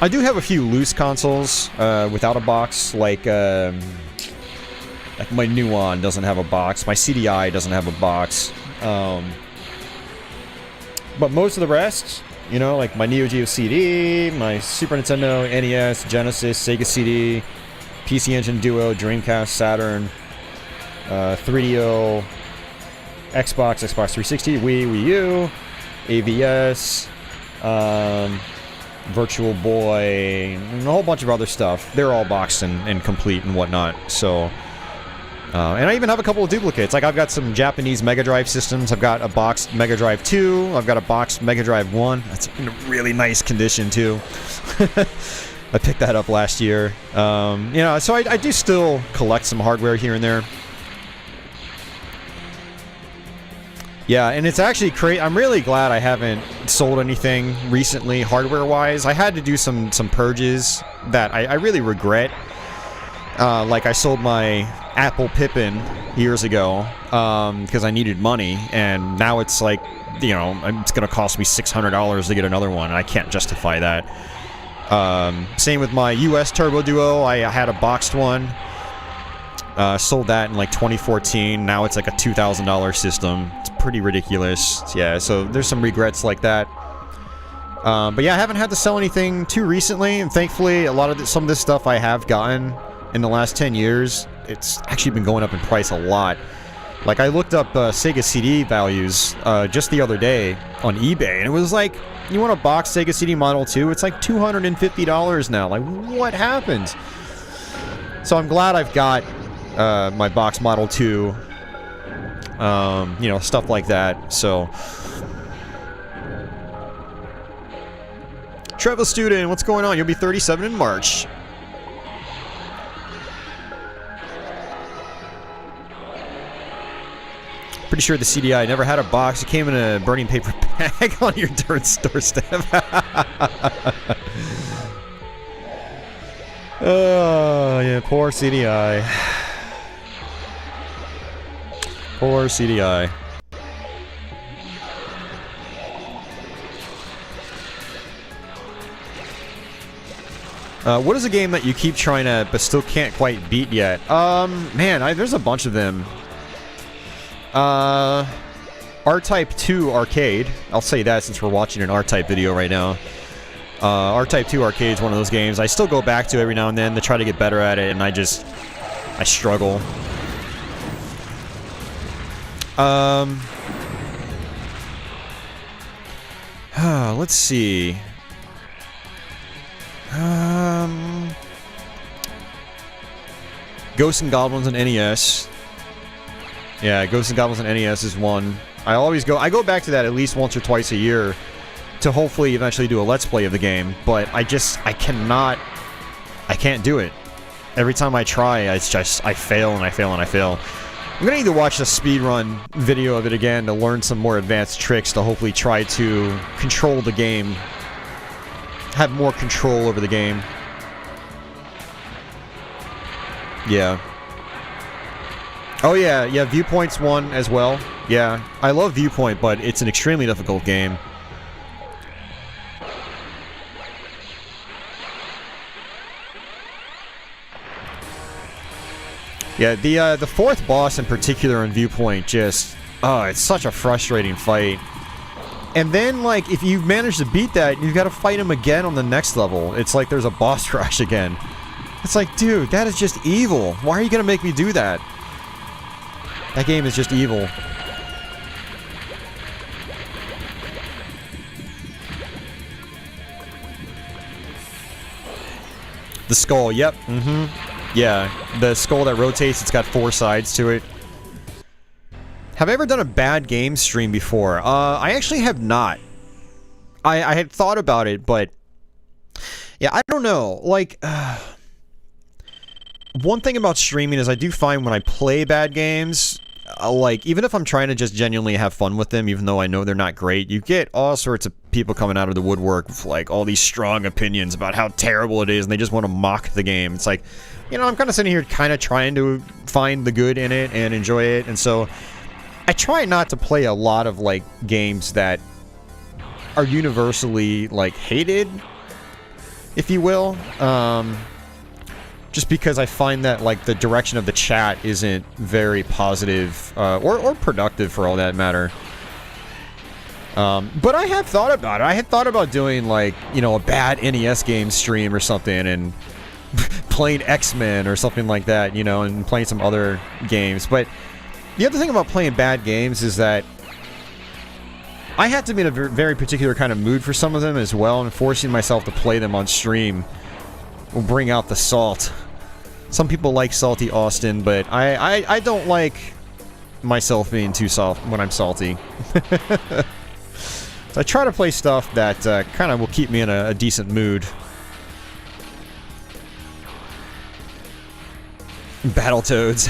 I do have a few loose consoles without a box, like my Nuon doesn't have a box, my CDI doesn't have a box. But most of the rest, like my Neo Geo CD, my Super Nintendo, NES, Genesis, Sega CD, PC Engine Duo, Dreamcast, Saturn, 3DO, Xbox 360, Wii U, AVS, Virtual Boy, and a whole bunch of other stuff. They're all boxed and complete and whatnot. So, and I even have a couple of duplicates. Like I've got some Japanese Mega Drive systems. I've got a boxed Mega Drive 2. I've got a boxed Mega Drive 1. That's in really nice condition too. I picked that up last year. So I do still collect some hardware here and there. Yeah, and it's actually crazy. I'm really glad I haven't sold anything recently, hardware-wise. I had to do some purges that I really regret. Like I sold my Apple Pippin years ago because I needed money, and now it's like, it's going to cost me $600 to get another one, and I can't justify that. Same with my US Turbo Duo. I had a boxed one. Sold that in like 2014. Now it's like a $2,000 system. It's pretty ridiculous. Yeah, so there's some regrets like that. But yeah, I haven't had to sell anything too recently, and thankfully some of this stuff I have gotten in the last 10 years. it's actually been going up in price a lot. Like, I looked up Sega CD values just the other day on eBay, and it was like, you want a box Sega CD Model 2? It's like $250 now. Like, what happened? So I'm glad I've got my box Model 2, you know, stuff like that. So, Trevor Student, what's going on? You'll be 37 in March. Pretty sure the CDI never had a box. It came in a burning paper bag on your doorstep. Oh, yeah, poor CDI. Poor CDI. What is a game that you keep trying to, but still can't quite beat yet? Man, there's a bunch of them. R-Type 2 Arcade. I'll say that since we're watching an R-Type video right now. R-Type 2 Arcade is one of those games I still go back to every now and then to try to get better at it, and I struggle. Let's see. Ghosts and Goblins on NES. Yeah, Ghosts and Goblins on NES is one. I go back to that at least once or twice a year to hopefully eventually do a Let's Play of the game, but I can't do it. Every time I try, I fail and I fail and I fail. I'm gonna need to watch a speedrun video of it again to learn some more advanced tricks to hopefully try to control the game. Have more control over the game. Yeah. Oh yeah, Viewpoint's one as well. Yeah, I love Viewpoint, but it's an extremely difficult game. Yeah, the fourth boss in particular in Viewpoint just... Oh, it's such a frustrating fight. And then, like, if you manage to beat that, you've got to fight him again on the next level. It's like there's a boss rush again. It's like, dude, that is just evil. Why are you gonna make me do that? That game is just evil. The skull, yep, yeah, the skull that rotates, it's got 4 sides to it. Have I ever done a bad game stream before? I actually have not. I had thought about it, but... Yeah, I don't know, like... One thing about streaming is I do find when I play bad games, like, even if I'm trying to just genuinely have fun with them, even though I know they're not great, you get all sorts of people coming out of the woodwork with, like, all these strong opinions about how terrible it is, and they just want to mock the game. It's like, you know, I'm kind of sitting here kind of trying to find the good in it and enjoy it, and so I try not to play a lot of, like, games that are universally, like, hated, if you will. Just because I find that, like, the direction of the chat isn't very positive, or productive for all that matter. But I have thought about it. I had thought about doing, like, you know, a bad NES game stream or something, and playing X-Men or something like that, you know, and playing some other games. But the other thing about playing bad games is that I have to be in a very particular kind of mood for some of them as well, and forcing myself to play them on stream will bring out the salt. Some people like salty Austin, but I don't like myself being too soft when I'm salty. So I try to play stuff that kind of will keep me in a decent mood. Battletoads.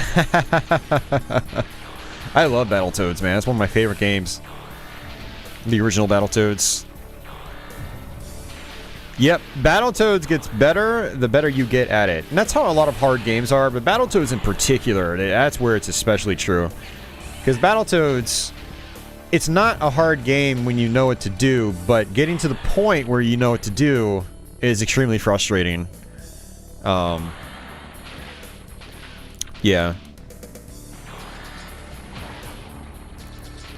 I love Battletoads, man. It's one of my favorite games. The original Battletoads. Yep, Battletoads gets better the better you get at it. And that's how a lot of hard games are, but Battletoads in particular, that's where it's especially true. Because Battletoads, it's not a hard game when you know what to do, but getting to the point where you know what to do is extremely frustrating. Yeah.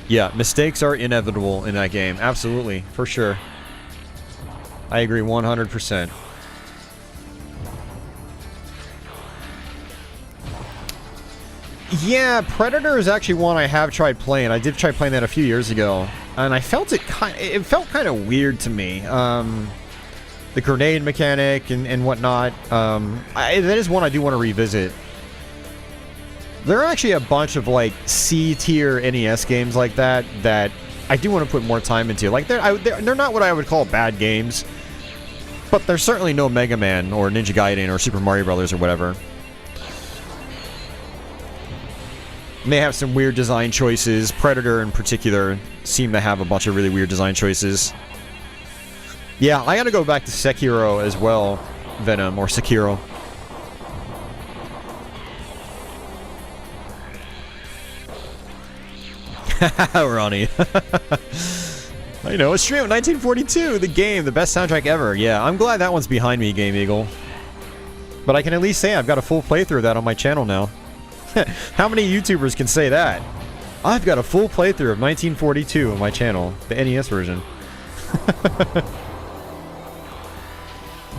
Yeah, mistakes are inevitable in that game. Absolutely, for sure. I agree 100%. Yeah, Predator is actually one I have tried playing. I did try playing that a few years ago, and I felt it felt kind of weird to me. The grenade mechanic and whatnot. That is one I do want to revisit. There are actually a bunch of like C-tier NES games like that that I do want to put more time into. Like they're not what I would call bad games, but they're certainly no Mega Man or Ninja Gaiden or Super Mario Brothers or whatever. And they have some weird design choices. Predator in particular seem to have a bunch of really weird design choices. Yeah, I gotta go back to Sekiro as well, Venom, or Sekiro. Ronnie. I know, a stream of 1942, the game, the best soundtrack ever. Yeah, I'm glad that one's behind me, Game Eagle. But I can at least say I've got a full playthrough of that on my channel now. How many YouTubers can say that? I've got a full playthrough of 1942 on my channel, the NES version.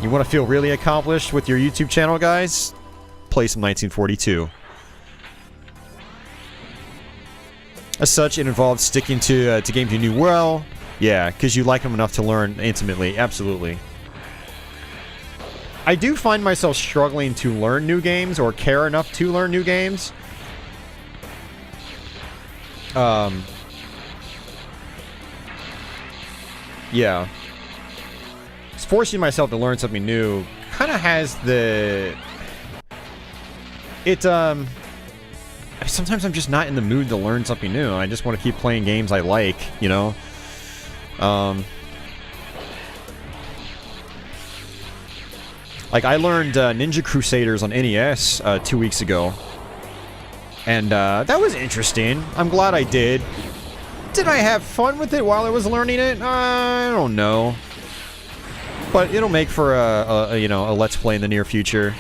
You want to feel really accomplished with your YouTube channel, guys? Play some 1942. As such, it involves sticking to games you knew well. Yeah, because you like them enough to learn intimately. Absolutely. I do find myself struggling to learn new games or care enough to learn new games. Yeah. Forcing myself to learn something new kind of has the... Sometimes I'm just not in the mood to learn something new. I just want to keep playing games I like, you know? Like, I learned Ninja Crusaders on NES 2 weeks ago. And that was interesting. I'm glad I did. Did I have fun with it while I was learning it? I don't know. But it'll make for a you know, a Let's Play in the near future.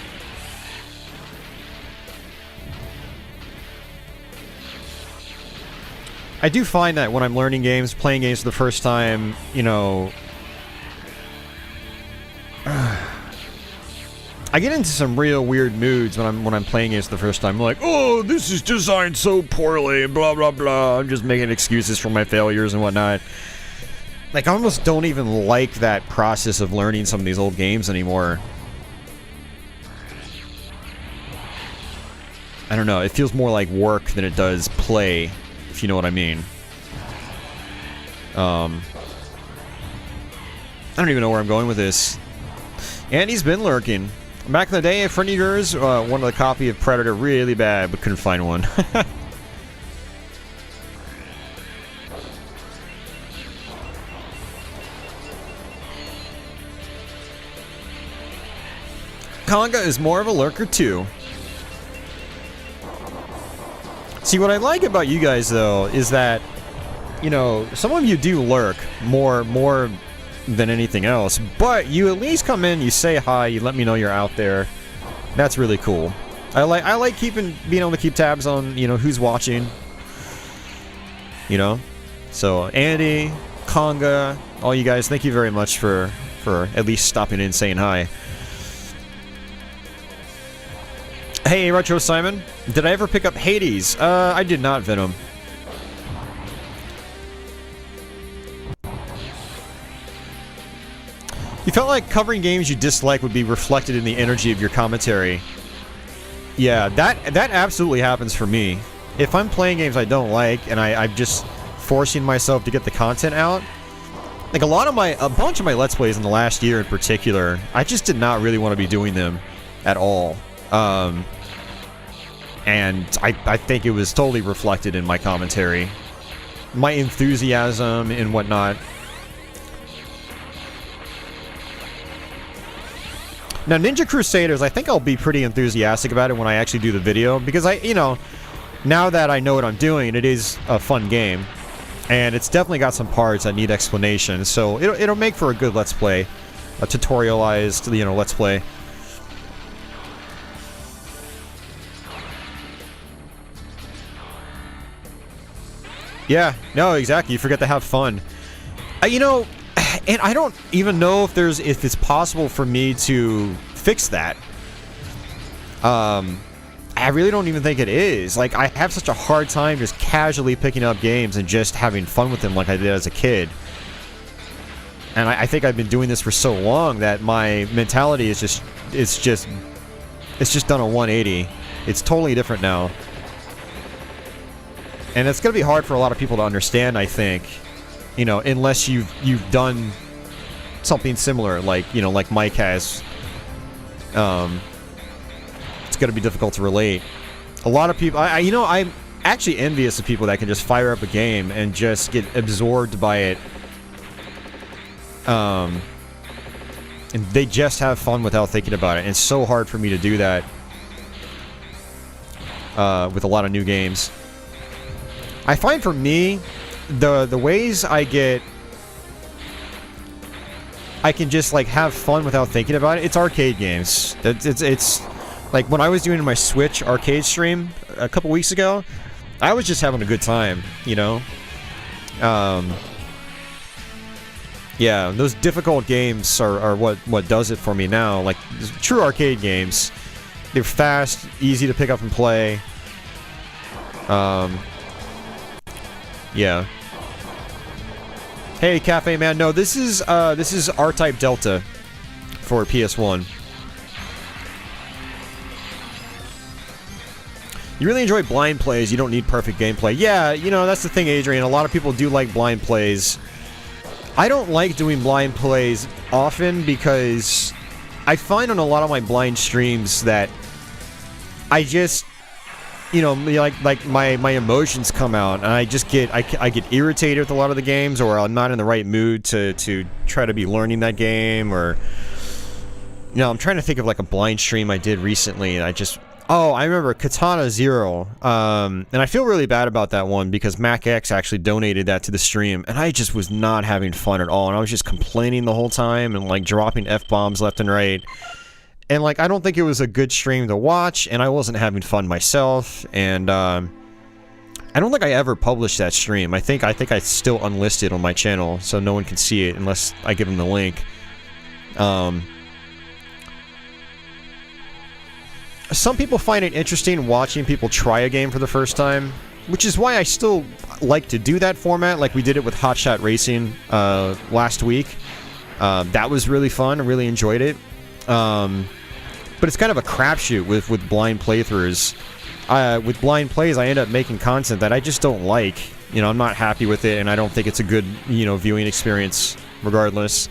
I do find that when I'm learning games, playing games for the first time, you know... I get into some real weird moods when I'm playing games for the first time. I'm like, oh, this is designed so poorly, and blah, blah, blah. I'm just making excuses for my failures and whatnot. Like, I almost don't even like that process of learning some of these old games anymore. I don't know, it feels more like work than it does play, if you know what I mean. I don't even know where I'm going with this. Andy's been lurking. Back in the day, a friend of yours wanted a copy of Predator really bad, but couldn't find one. Conga is more of a lurker too. See, what I like about you guys though is that, you know, some of you do lurk more than anything else, but you at least come in, you say hi, you let me know you're out there. That's really cool. I like being able to keep tabs on, you know, who's watching. You know? So Andy, Conga, all you guys, thank you very much for at least stopping in and saying hi. Hey, Retro Simon. Did I ever pick up Hades? I did not, Venom. You felt like covering games you dislike would be reflected in the energy of your commentary. Yeah, that absolutely happens for me. If I'm playing games I don't like, and I'm just forcing myself to get the content out, like a bunch of my Let's Plays in the last year in particular, I just did not really want to be doing them at all. And I think it was totally reflected in my commentary. My enthusiasm and whatnot. Now, Ninja Crusaders, I think I'll be pretty enthusiastic about it when I actually do the video, because you know, now that I know what I'm doing, it is a fun game. And it's definitely got some parts that need explanation, so it'll make for a good Let's Play. A tutorialized, you know, Let's Play. Yeah, no, exactly. You forget to have fun. You know, and I don't even know if it's possible for me to fix that. I really don't even think it is. Like, I have such a hard time just casually picking up games and just having fun with them like I did as a kid. And I think I've been doing this for so long that my mentality is just done a 180. It's totally different now. And it's going to be hard for a lot of people to understand, I think. You know, unless you've done something similar, like, you know, like Mike has. It's going to be difficult to relate. A lot of people, you know, I'm actually envious of people that can just fire up a game and just get absorbed by it. And they just have fun without thinking about it. And it's so hard for me to do that with a lot of new games. I find for me, the ways I can just like have fun without thinking about it. It's arcade games. It's like when I was doing my Switch arcade stream a couple weeks ago, I was just having a good time, you know. Yeah, those difficult games are what does it for me now. Like, true arcade games. They're fast, easy to pick up and play. Yeah. Hey, Cafe Man. No, this is R-Type Delta for PS1. You really enjoy blind plays, you don't need perfect gameplay. Yeah, you know, that's the thing, Adrian. A lot of people do like blind plays. I don't like doing blind plays often because I find on a lot of my blind streams that I just, you know, like my emotions come out and I just get I get irritated with a lot of the games, or I'm not in the right mood to try to be learning that game, or, you know, I'm trying to think of like a blind stream I did recently and I remember Katana Zero, and I feel really bad about that one because MacX actually donated that to the stream, and I just was not having fun at all, and I was just complaining the whole time and like dropping F-bombs left and right, and like I don't think it was a good stream to watch, and I wasn't having fun myself, and I don't think I ever published that stream. I think I still unlisted on my channel, so no one can see it unless I give them the link. Some people find it interesting watching people try a game for the first time, which is why I still like to do that format, like we did it with Hot Shot Racing last week. That was really fun. I really enjoyed it. But it's kind of a crapshoot with blind playthroughs. With blind plays, I end up making content that I just don't like. You know, I'm not happy with it, and I don't think it's a good, you know, viewing experience regardless.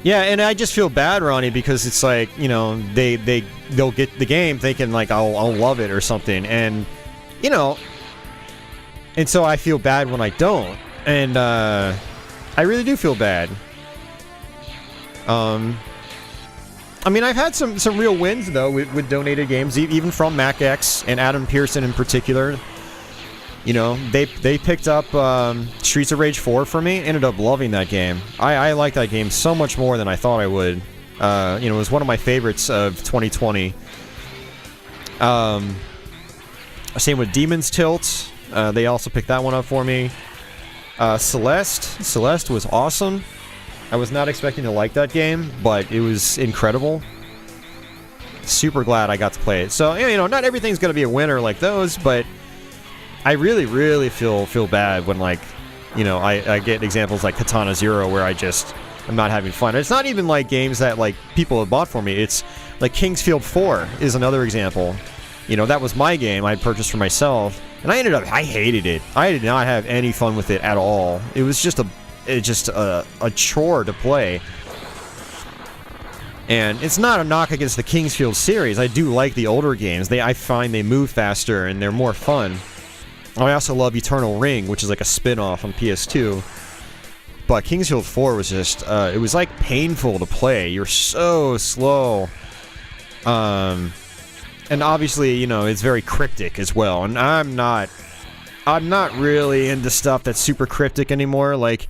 Yeah, and I just feel bad, Ronnie, because it's like, you know, they'll get the game thinking like I'll love it or something, and, you know, and so I feel bad when I don't, and I really do feel bad. I mean, I've had some real wins though with donated games, even from MacX and Adam Pearson in particular. You know, they picked up Streets of Rage 4 for me. Ended up loving that game. I like that game so much more than I thought I would. You know, it was one of my favorites of 2020. Same with Demon's Tilt. They also picked that one up for me. Celeste was awesome. I was not expecting to like that game, but it was incredible. Super glad I got to play it. So, you know, not everything's going to be a winner like those, but I really, really feel bad when, like, you know, I get examples like Katana Zero where I'm not having fun. It's not even like games that like people have bought for me. It's like Kingsfield 4 is another example. You know, that was my game I purchased for myself, and I hated it. I did not have any fun with it at all. It was just a chore to play. And it's not a knock against the Kingsfield series. I do like the older games. I find they move faster and they're more fun. I also love Eternal Ring, which is like a spin-off on PS2. But Kingsfield 4 was just, it was like painful to play. You're so slow. And obviously, you know, it's very cryptic as well. And I'm not really into stuff that's super cryptic anymore. Like,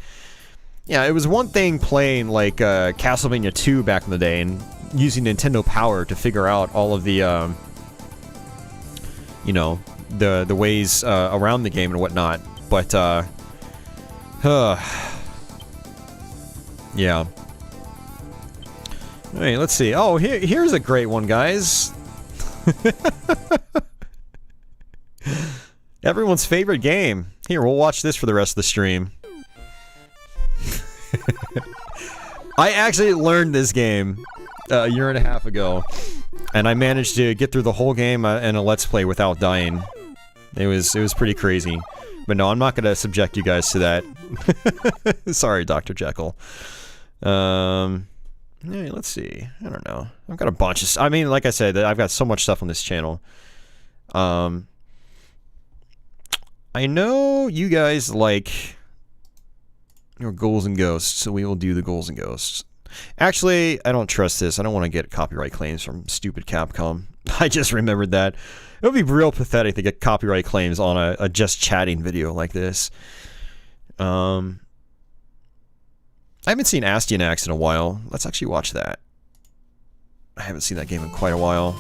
yeah, it was one thing playing like Castlevania 2 back in the day and using Nintendo Power to figure out all of the, you know, the ways around the game and whatnot, but yeah. Hey, let's see. Oh, here's a great one, guys. Everyone's favorite game. Here, we'll watch this for the rest of the stream. I actually learned this game a year and a half ago, and I managed to get through the whole game in a Let's Play without dying. It was pretty crazy. But no, I'm not going to subject you guys to that. Sorry, Dr. Jekyll. Hey, let's see. I don't know. I've got a bunch of... I mean, like I said, I've got so much stuff on this channel. I know you guys like your Ghouls and Ghosts, so we will do the Ghouls and Ghosts. Actually, I don't trust this. I don't want to get copyright claims from stupid Capcom. I just remembered that. It would be real pathetic to get copyright claims on a just chatting video like this. I haven't seen Astyanax in a while. Let's actually watch that. I haven't seen that game in quite a while.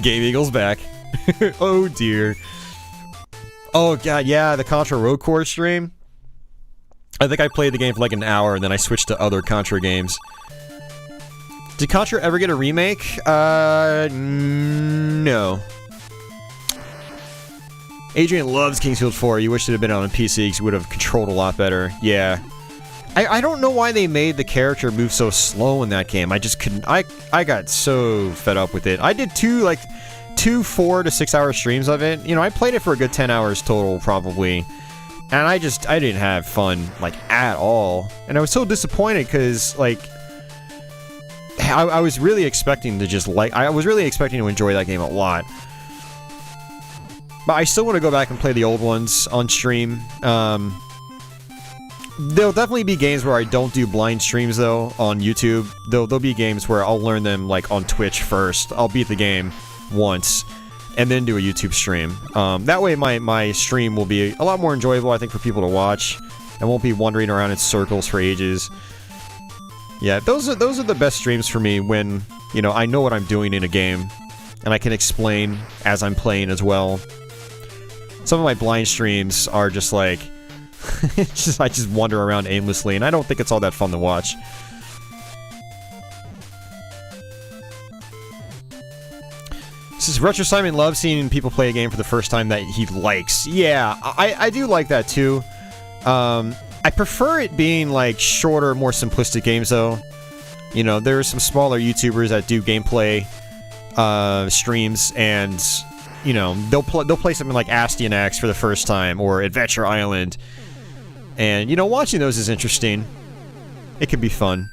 Game Eagle's back. Oh dear. Oh god, yeah, the Contra Road Corps stream. I think I played the game for like an hour and then I switched to other Contra games. Did Contra ever get a remake? No. Adrian loves Kingsfield 4. You wish it had been on a PC because you would have controlled a lot better. Yeah. I don't know why they made the character move so slow in that game. I just couldn't... I got so fed up with it. I did two 4 to 6 hour streams of it. You know, I played it for a good 10 hours total, probably. And I didn't have fun, like, at all. And I was so disappointed because, like... I was really expecting to just like... I was really expecting to enjoy that game a lot. But I still want to go back and play the old ones on stream. There'll definitely be games where I don't do blind streams, though, on YouTube. There'll be games where I'll learn them, like, on Twitch first. I'll beat the game once, and then do a YouTube stream. That way my stream will be a lot more enjoyable, I think, for people to watch. I won't be wandering around in circles for ages. Yeah, those are the best streams for me when, you know, I know what I'm doing in a game, and I can explain as I'm playing as well. Some of my blind streams are just like... I just wander around aimlessly, and I don't think it's all that fun to watch. This is Retro Simon loves seeing people play a game for the first time that he likes. Yeah, I do like that too. I prefer it being like shorter, more simplistic games though. You know, there are some smaller YouTubers that do gameplay streams, and you know, they'll play something like Astyanax for the first time or Adventure Island. And, you know, watching those is interesting. It can be fun.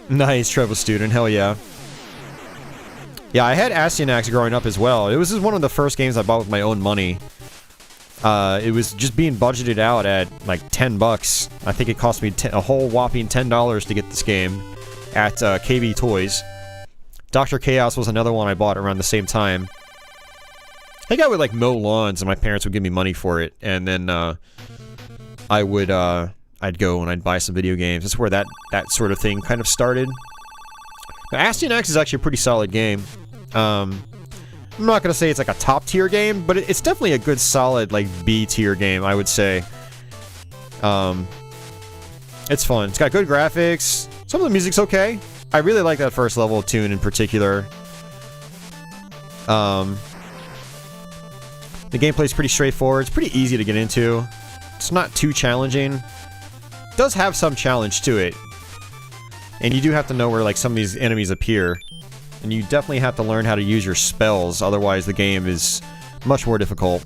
Nice, Trevo Student. Hell yeah. Yeah, I had Astyanax growing up as well. It was just one of the first games I bought with my own money. It was just being budgeted out at, like, $10. I think it cost me a whole whopping $10 to get this game at KB Toys. Dr. Chaos was another one I bought around the same time. I think I would, like, mow lawns, and my parents would give me money for it, and then, I would, I'd go and I'd buy some video games. That's where that sort of thing kind of started. Now, Astyanax is actually a pretty solid game. I'm not gonna say it's like a top-tier game, but it's definitely a good, solid, like, B-tier game, I would say. It's fun. It's got good graphics. Some of the music's okay. I really like that first level tune in particular. The gameplay's pretty straightforward. It's pretty easy to get into. It's not too challenging. It does have some challenge to it. And you do have to know where, like, some of these enemies appear. And you definitely have to learn how to use your spells, otherwise the game is much more difficult.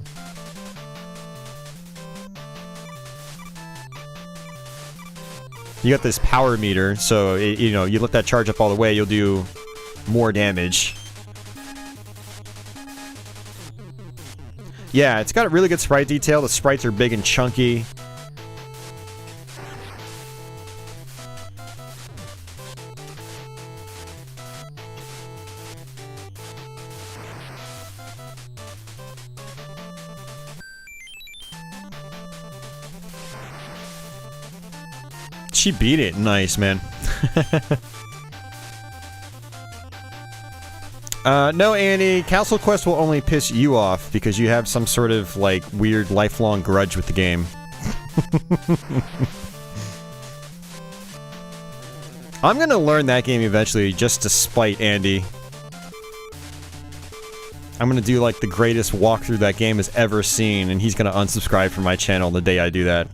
You got this power meter, so, you know, you let that charge up all the way, you'll do more damage. Yeah, it's got a really good sprite detail. The sprites are big and chunky. She beat it. Nice, man. No, Andy, Castle Quest will only piss you off because you have some sort of, like, weird lifelong grudge with the game. I'm gonna learn that game eventually just to spite Andy. I'm gonna do, like, the greatest walkthrough that game has ever seen, and he's gonna unsubscribe from my channel the day I do that.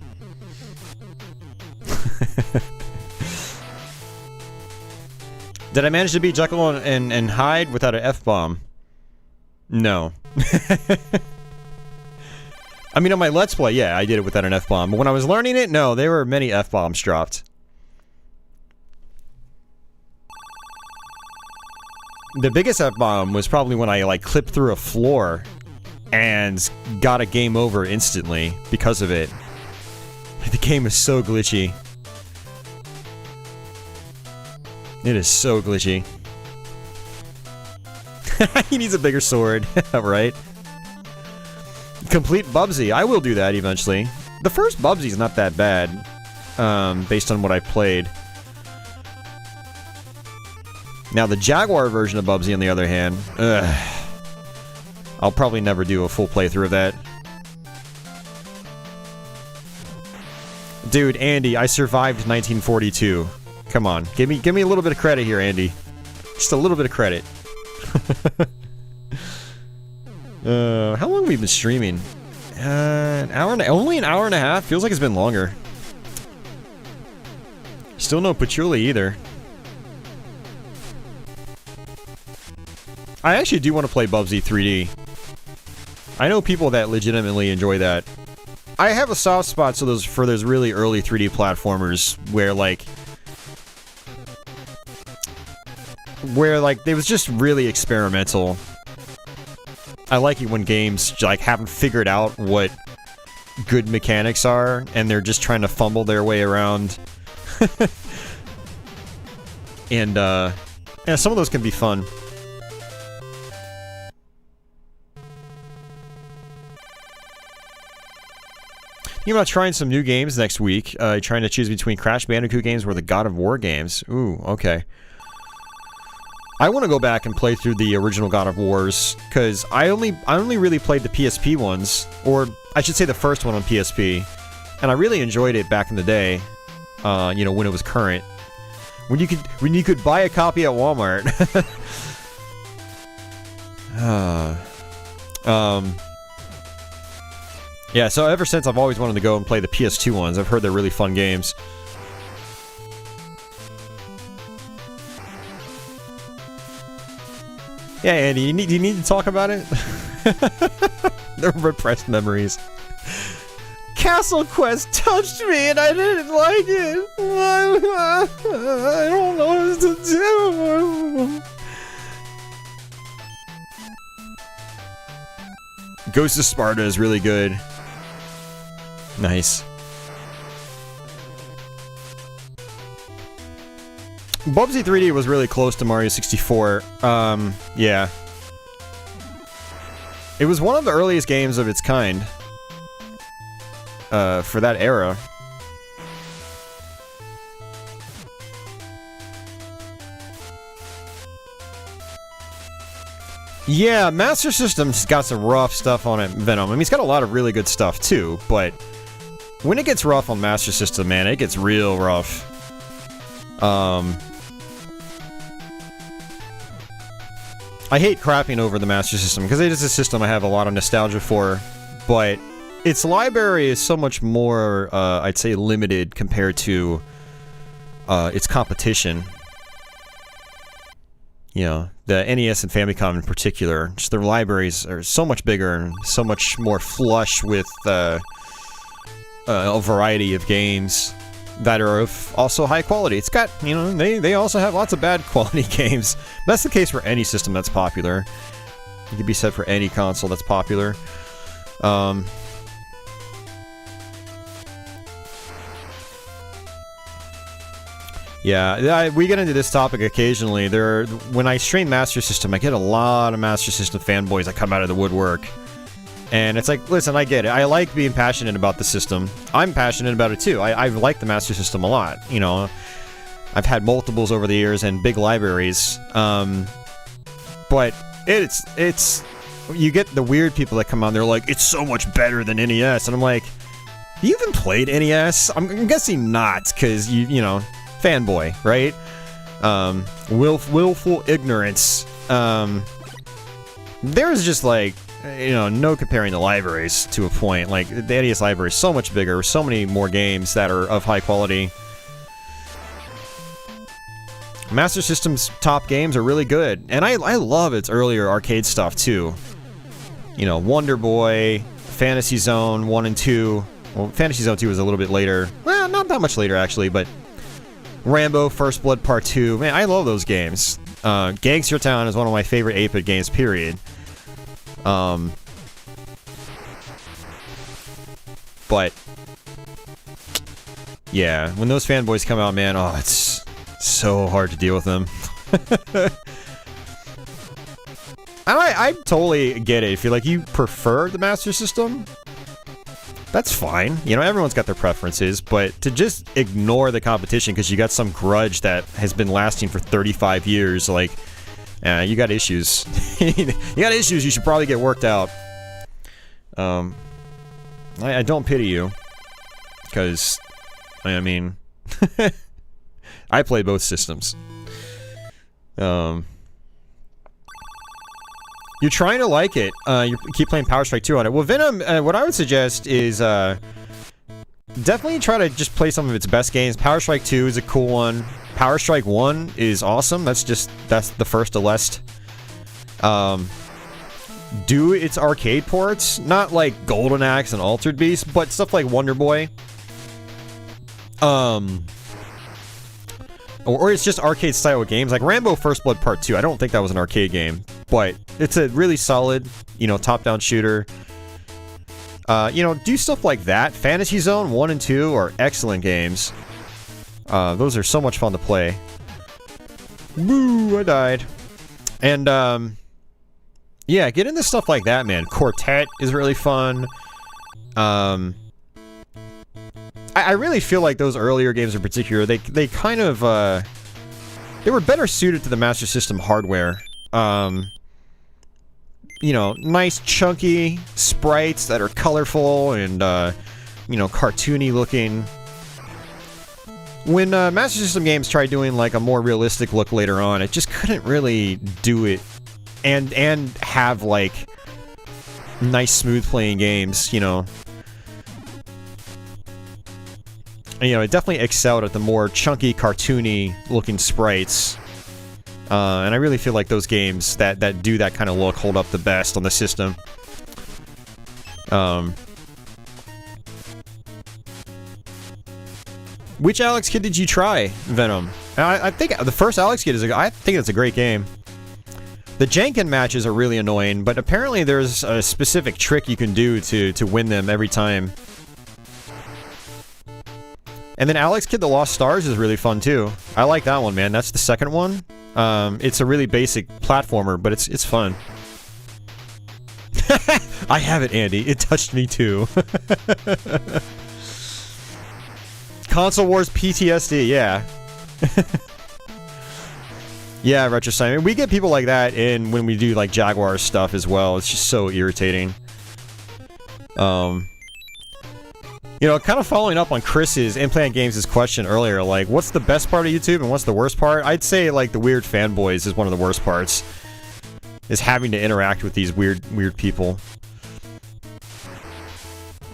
Did I manage to beat Jekyll and Hyde without an F-bomb? No. I mean, on my Let's Play, yeah, I did it without an F-bomb. But when I was learning it, no, there were many F-bombs dropped. The biggest F-bomb was probably when I, like, clipped through a floor and got a game over instantly because of it. The game is so glitchy. It is so glitchy. He needs a bigger sword, right? Complete Bubsy. I will do that eventually. The first Bubsy's not that bad, based on what I played. Now, the Jaguar version of Bubsy, on the other hand, I'll probably never do a full playthrough of that. Dude, Andy, I survived 1942. Come on, give me a little bit of credit here, Andy. Just a little bit of credit. How long have we been streaming? Only an hour and a half? Feels like it's been longer. Still no patchouli either. I actually do want to play Bubsy 3D. I know people that legitimately enjoy that. I have a soft spot for those really early 3D platformers where like it was just really experimental. I like it when games like haven't figured out what good mechanics are and they're just trying to fumble their way around. And yeah, some of those can be fun. You know, trying some new games next week. Trying to choose between Crash Bandicoot games or the God of War games. Ooh, okay. I want to go back and play through the original God of Wars, because I only really played the PSP ones, or I should say the first one on PSP, and I really enjoyed it back in the day. You know, when it was current, when you could buy a copy at Walmart. Yeah, so ever since I've always wanted to go and play the PS2 ones. I've heard they're really fun games. Yeah, Andy, do you need to talk about it? The repressed memories. Castle Quest touched me and I didn't like it. I don't know what to do. Ghost of Sparta is really good. Nice. Bubsy 3D was really close to Mario 64. Yeah. It was one of the earliest games of its kind. For that era. Yeah, Master System's got some rough stuff on it, Venom. I mean, it's got a lot of really good stuff, too, but when it gets rough on Master System, man, it gets real rough. I hate crapping over the Master System, because it is a system I have a lot of nostalgia for, but its library is so much more, I'd say, limited compared to its competition. You know, the NES and Famicom in particular, just their libraries are so much bigger and so much more flush with a variety of games that are of also high quality. It's got, you know, they also have lots of bad quality games. That's the case for any system that's popular. It could be said for any console that's popular. Yeah, we get into this topic occasionally. When I stream Master System, I get a lot of Master System fanboys that come out of the woodwork. And it's like, listen, I get it. I like being passionate about the system. I'm passionate about it too. I like the Master System a lot. You know, I've had multiples over the years and big libraries. but it's you get the weird people that come on. They're like, it's so much better than NES, and I'm like, you even played NES? I'm guessing not, because you know, fanboy, right? Willful ignorance. There's just like, you know, no comparing the libraries to a point. Like, the NES library is so much bigger, so many more games that are of high quality. Master System's top games are really good, and I love its earlier arcade stuff too. You know, Wonder Boy, Fantasy Zone 1 and 2. Well, Fantasy Zone 2 was a little bit later. Well, not that much later, actually, but Rambo, First Blood Part 2. Man, I love those games. Gangster Town is one of my favorite 8-bit games, period. But yeah, when those fanboys come out, man, oh, it's so hard to deal with them. I totally get it. If you're like, you prefer the Master System, that's fine. You know, everyone's got their preferences, but to just ignore the competition because you got some grudge that has been lasting for 35 years, like, you got issues. You got issues you should probably get worked out. I don't pity you, because, I mean, I play both systems. You're trying to like it. You keep playing Power Strike 2 on it. Well, Venom, what I would suggest is definitely try to just play some of its best games. Power Strike 2 is a cool one. Power Strike 1 is awesome. That's the first to last. Do its arcade ports. Not like Golden Axe and Altered Beast, but stuff like Wonder Boy. Or it's just arcade style games, like Rambo First Blood Part 2. I don't think that was an arcade game, but it's a really solid, you know, top-down shooter. You know, do stuff like that. Fantasy Zone 1 and 2 are excellent games. Those are so much fun to play. Woo, I died. And, yeah, get into stuff like that, man. Quartet is really fun. I really feel like those earlier games in particular, they kind of, they were better suited to the Master System hardware. You know, nice chunky sprites that are colorful and, you know, cartoony looking. When Master System games tried doing like a more realistic look later on, it just couldn't really do it and have like nice smooth playing games, you know. You know, it definitely excelled at the more chunky, cartoony looking sprites. And I really feel like those games that do that kind of look hold up the best on the system. Which Alex Kidd did you try, Venom? I think the first Alex Kidd I think it's a great game. The Janken matches are really annoying, but apparently there's a specific trick you can do to win them every time. And then Alex Kidd The Lost Stars is really fun too. I like that one, man. That's the second one. It's a really basic platformer, but it's fun. I have it, Andy. It touched me too. Console Wars PTSD, yeah. Yeah, Retro Simon. We get people like that in when we do like Jaguar stuff as well. It's just so irritating. You know, kind of following up on Chris's Implant Games' question earlier, like, what's the best part of YouTube and what's the worst part? I'd say, like, the weird fanboys is one of the worst parts. Is having to interact with these weird people.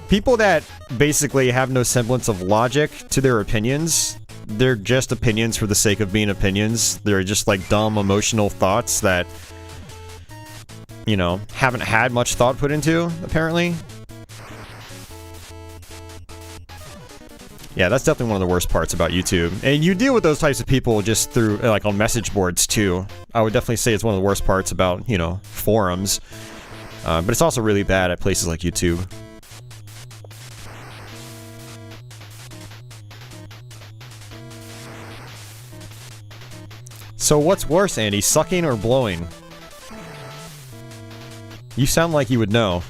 People that basically have no semblance of logic to their opinions. They're just opinions for the sake of being opinions. They're just, like, dumb, emotional thoughts that, you know, haven't had much thought put into, apparently. Yeah, that's definitely one of the worst parts about YouTube. And you deal with those types of people just through, like, on message boards, too. I would definitely say it's one of the worst parts about, you know, forums. But it's also really bad at places like YouTube. So what's worse, Andy, sucking or blowing? You sound like you would know.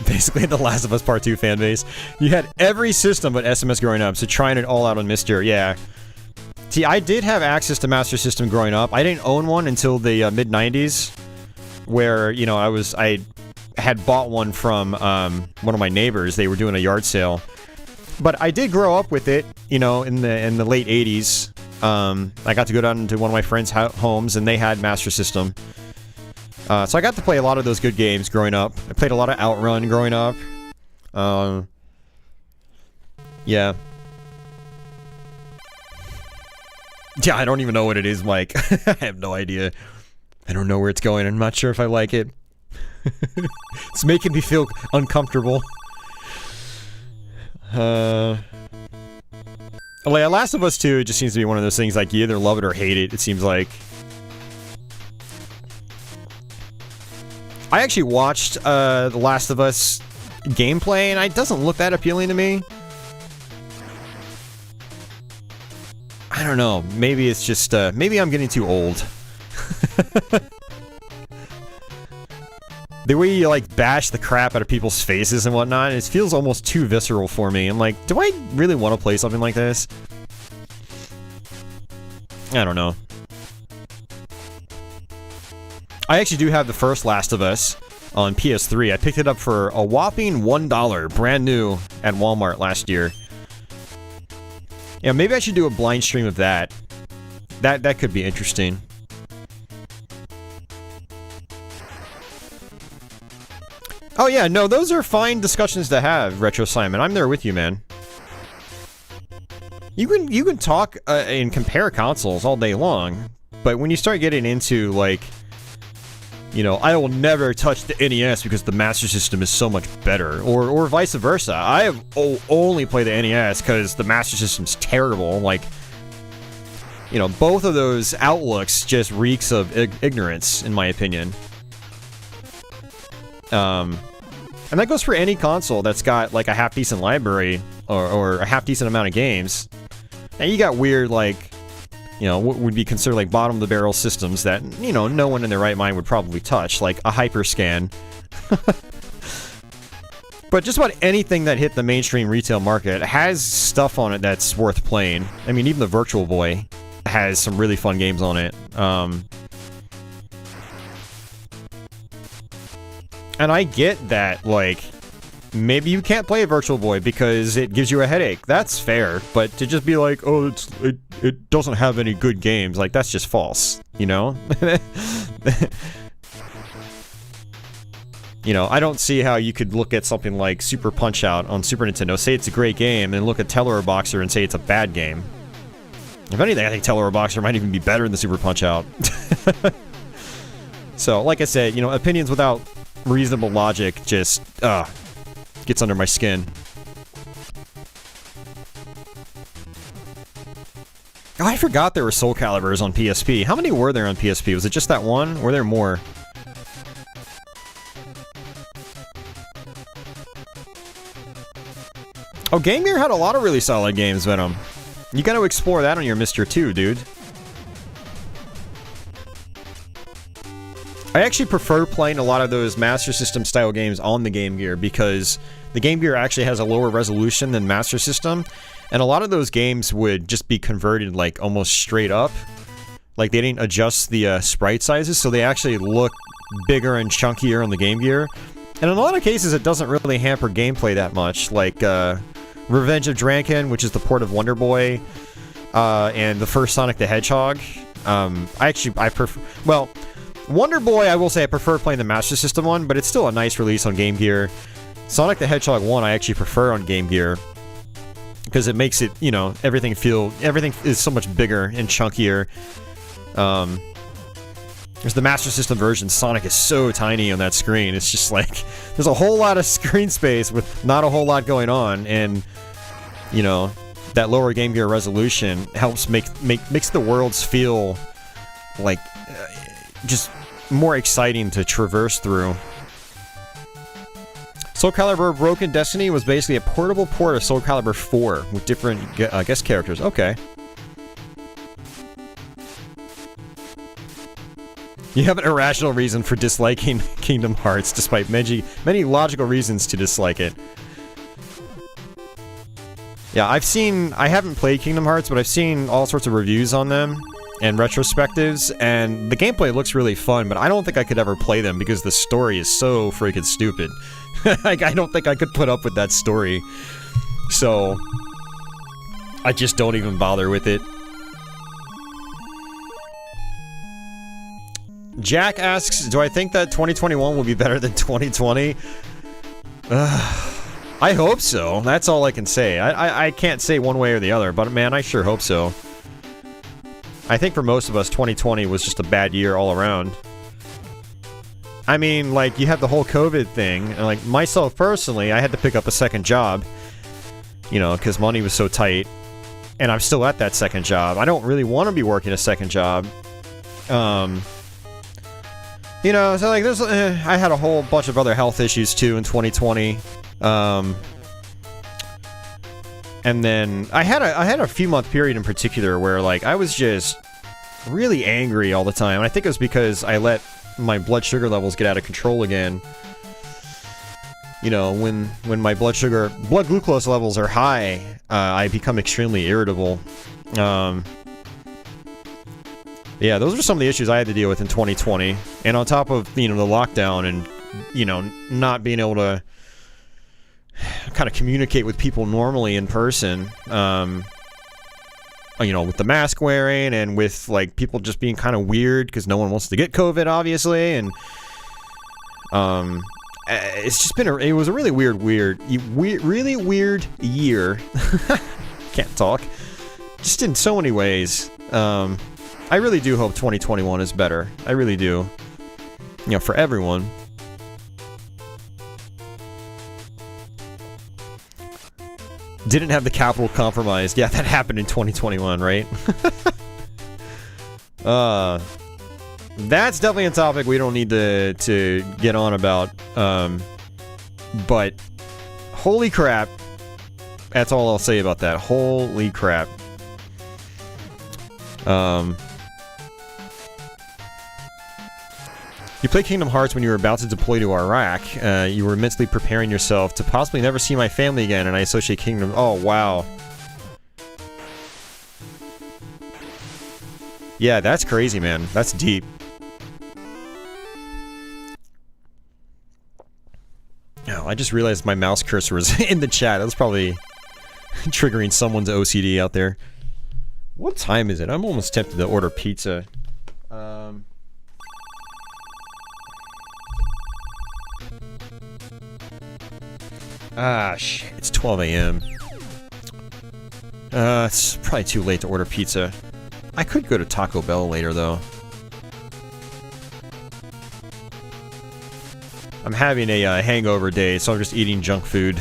Basically, the Last of Us Part 2 fanbase. You had every system but SMS growing up, so trying it all out on Mr. Yeah. See, I did have access to Master System growing up. I didn't own one until the mid-90s, where, you know, I had bought one from one of my neighbors. They were doing a yard sale. But I did grow up with it, you know, in the late 80s. I got to go down to one of my friends' homes, and they had Master System. So I got to play a lot of those good games growing up. I played a lot of Outrun growing up. Yeah. Yeah, I don't even know what it is, Mike. I have no idea. I don't know where it's going. I'm not sure if I like it. It's making me feel uncomfortable. Like, Last of Us 2, it just seems to be one of those things, like, you either love it or hate it, it seems like. I actually watched The Last of Us gameplay, and it doesn't look that appealing to me. I don't know. Maybe it's just, maybe I'm getting too old. The way you, like, bash the crap out of people's faces and whatnot, it feels almost too visceral for me. I'm like, do I really want to play something like this? I don't know. I actually do have the first Last of Us on PS3. I picked it up for a whopping $1, brand new, at Walmart last year. Yeah, maybe I should do a blind stream of that. That could be interesting. Oh yeah, no, those are fine discussions to have, Retro Simon. I'm there with you, man. You can talk and compare consoles all day long, but when you start getting into, like, you know, I will never touch the NES because the Master System is so much better, or vice versa. I have only played the NES because the Master System's terrible. Like, you know, both of those outlooks just reeks of ignorance, in my opinion. And that goes for any console that's got, like, a half-decent library, or a half-decent amount of games. And you got weird, like, you know, what would be considered, like, bottom-of-the-barrel systems that, you know, no one in their right mind would probably touch, like a Hyperscan. But just about anything that hit the mainstream retail market has stuff on it that's worth playing. I mean, even the Virtual Boy has some really fun games on it. And I get that, like, maybe you can't play a Virtual Boy because it gives you a headache. That's fair, but to just be like, oh, it doesn't have any good games, like, that's just false, you know? You know, I don't see how you could look at something like Super Punch-Out on Super Nintendo, say it's a great game, and look at Teller Boxer and say it's a bad game. If anything, I think Teller Boxer might even be better than Super Punch-Out. So, like I said, you know, opinions without reasonable logic just, gets under my skin. Oh, I forgot there were Soul Caliburs on PSP. How many were there on PSP? Was it just that one? Or were there more? Oh, Game Gear had a lot of really solid games, Venom. You gotta explore that on your Mr. 2, dude. I actually prefer playing a lot of those Master System style games on the Game Gear because the Game Gear actually has a lower resolution than Master System, and a lot of those games would just be converted, like, almost straight up. Like, they didn't adjust the sprite sizes, so they actually look bigger and chunkier on the Game Gear. And in a lot of cases, it doesn't really hamper gameplay that much, like Revenge of Dranken, which is the port of Wonder Boy, and the first Sonic the Hedgehog. I prefer... Well... Wonder Boy, I will say I prefer playing the Master System one, but it's still a nice release on Game Gear. Sonic the Hedgehog 1 I actually prefer on Game Gear, because it makes it, you know, everything is so much bigger and chunkier. There's the Master System version, Sonic is so tiny on that screen, it's just like, there's a whole lot of screen space with not a whole lot going on, and, you know, that lower Game Gear resolution helps makes the worlds feel like just more exciting to traverse through. Soul Calibur Broken Destiny was basically a portable port of Soul Calibur 4 with different guest characters. Okay. You have an irrational reason for disliking Kingdom Hearts, despite many logical reasons to dislike it. Yeah, I haven't played Kingdom Hearts, but I've seen all sorts of reviews on them and retrospectives, and the gameplay looks really fun, but I don't think I could ever play them because the story is so freaking stupid. Like, I don't think I could put up with that story. So, I just don't even bother with it. Jack asks, do I think that 2021 will be better than 2020? I hope so. That's all I can say. I can't say one way or the other, but man, I sure hope so. I think for most of us, 2020 was just a bad year all around. I mean, like, you have the whole COVID thing, and like, myself personally, I had to pick up a second job, you know, because money was so tight, and I'm still at that second job. I don't really want to be working a second job. You know, so like, I had a whole bunch of other health issues too in 2020. And then I had a few month period in particular where like I was just really angry all the time. And I think it was because I let my blood sugar levels get out of control again. You know, when my blood glucose levels are high, I become extremely irritable. Yeah, those are some of the issues I had to deal with in 2020. And on top of, you know, the lockdown and, you know, not being able to kind of communicate with people normally in person, you know, with the mask wearing and with, like, people just being kind of weird because no one wants to get COVID, obviously, and, it's just been it was a really really weird year. Can't talk. Just in so many ways. I really do hope 2021 is better. I really do. You know, for everyone. Didn't have the Capitol compromised. Yeah, that happened in 2021, right? That's definitely a topic we don't need to get on about. But holy crap. That's all I'll say about that. Holy crap. You played Kingdom Hearts when you were about to deploy to Iraq. You were mentally preparing yourself to possibly never see my family again, and I associate Kingdom... Oh, wow. Yeah, that's crazy, man. That's deep. Oh, I just realized my mouse cursor was in the chat. That was probably triggering someone's OCD out there. What time is it? I'm almost tempted to order pizza. Shit. It's 12 a.m. It's probably too late to order pizza. I could go to Taco Bell later, though. I'm having a hangover day, so I'm just eating junk food.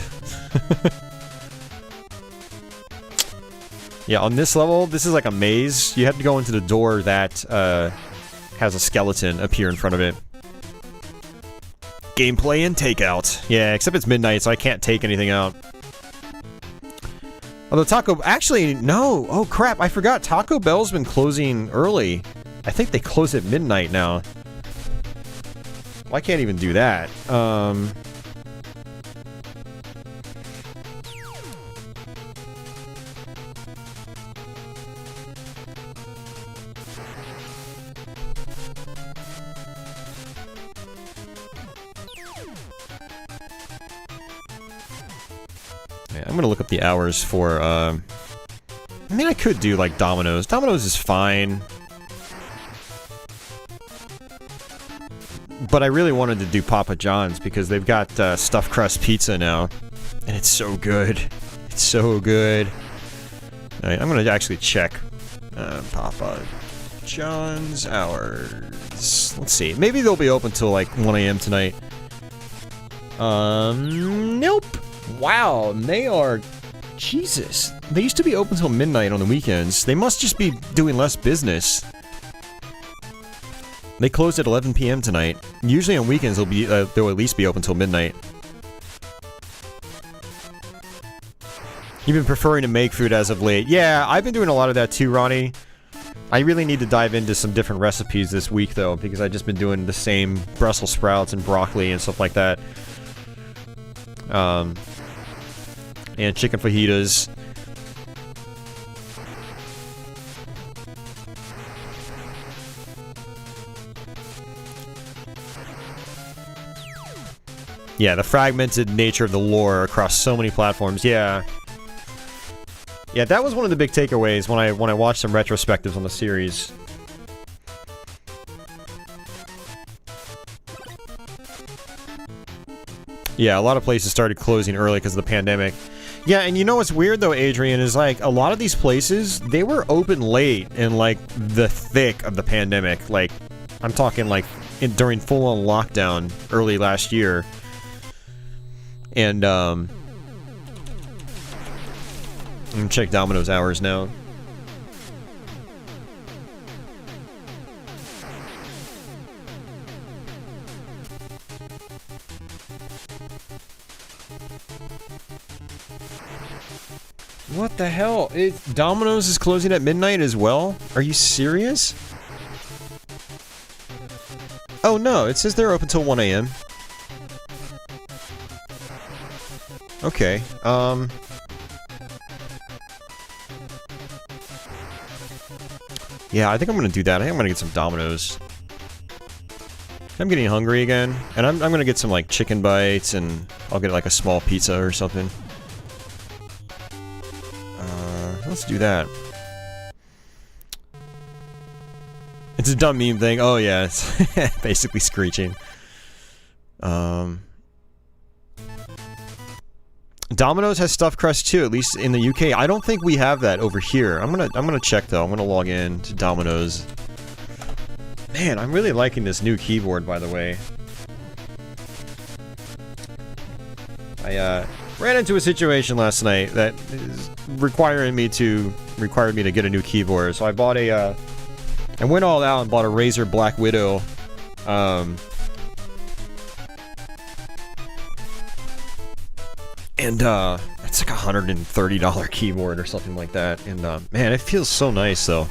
Yeah, on this level, this is like a maze. You have to go into the door that has a skeleton appear in front of it. Gameplay and takeout. Yeah, except it's midnight, so I can't take anything out. Although Taco... Actually, no! Oh, crap, I forgot. Taco Bell's been closing early. I think they close at midnight now. Well, I can't even do that. I'm gonna look up the hours for, I mean, I could do, like, Domino's. Domino's is fine. But I really wanted to do Papa John's because they've got, stuffed crust pizza now. And it's so good. It's so good. Alright, I'm gonna actually check, Papa John's hours. Let's see. Maybe they'll be open till, like, 1 a.m. tonight. Nope. Wow, they are... Jesus. They used to be open till midnight on the weekends. They must just be doing less business. They closed at 11 p.m. tonight. Usually on weekends they'll at least be open till midnight. You've been preferring to make food as of late. Yeah, I've been doing a lot of that too, Ronnie. I really need to dive into some different recipes this week, though, because I've just been doing the same Brussels sprouts and broccoli and stuff like that. And chicken fajitas. Yeah, the fragmented nature of the lore across so many platforms. Yeah. Yeah, that was one of the big takeaways when I watched some retrospectives on the series. Yeah, a lot of places started closing early because of the pandemic. Yeah, and you know what's weird though, Adrian, is like a lot of these places, they were open late in like the thick of the pandemic. Like, I'm talking like during full-on lockdown early last year. And I'm gonna check Domino's hours now. What the hell? Domino's is closing at midnight as well? Are you serious? Oh no, it says they're open till 1 a.m. Okay, yeah, I think I'm gonna do that. I think I'm gonna get some Domino's. I'm getting hungry again, and I'm gonna get some, like, chicken bites, and I'll get, like, a small pizza or something. Let's do that. It's a dumb meme thing. Oh, yeah, it's basically screeching. Domino's has stuffed crust too, at least in the UK. I don't think we have that over here. I'm gonna check though. I'm gonna log in to Domino's. Man, I'm really liking this new keyboard, by the way. I ran into a situation last night that is required me to get a new keyboard. So I bought I went all out and bought a Razer Black Widow. And it's like a $130 keyboard or something like that. And man, it feels so nice though.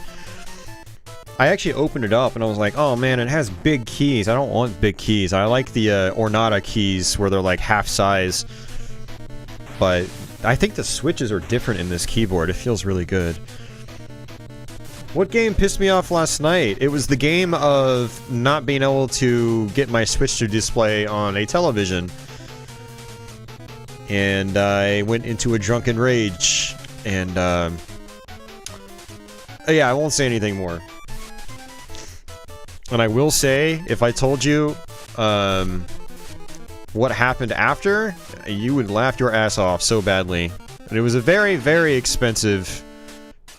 I actually opened it up and I was like, oh man, it has big keys. I don't want big keys. I like the Ornata keys where they're like half size. But I think the switches are different in this keyboard. It feels really good. What game pissed me off last night? It was the game of not being able to get my Switch to display on a television. And I went into a drunken rage. And, yeah, I won't say anything more. And I will say, if I told you, what happened after, you would laugh your ass off so badly. And it was a very, very expensive,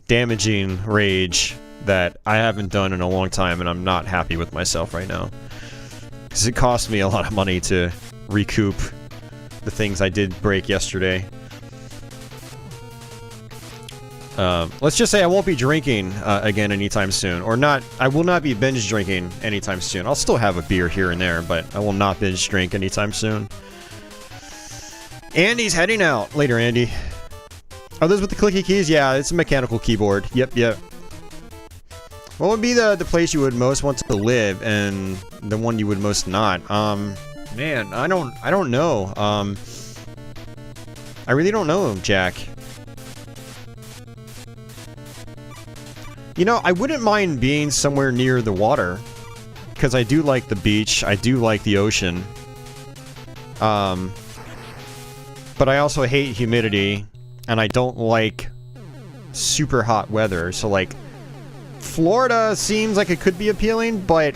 damaging rage that I haven't done in a long time, and I'm not happy with myself right now. Because it cost me a lot of money to recoup the things I did break yesterday. Let's just say I won't be drinking again anytime soon. Or not, I will not be binge drinking anytime soon. I'll still have a beer here and there, but I will not binge drink anytime soon. Andy's heading out. Later, Andy. Are those with the clicky keys? Yeah, it's a mechanical keyboard. Yep, yep. What would be the place you would most want to live and the one you would most not? Man, I don't know. I really don't know, Jack. You know, I wouldn't mind being somewhere near the water, because I do like the beach, I do like the ocean. But I also hate humidity, and I don't like super hot weather, so like, Florida seems like it could be appealing, but,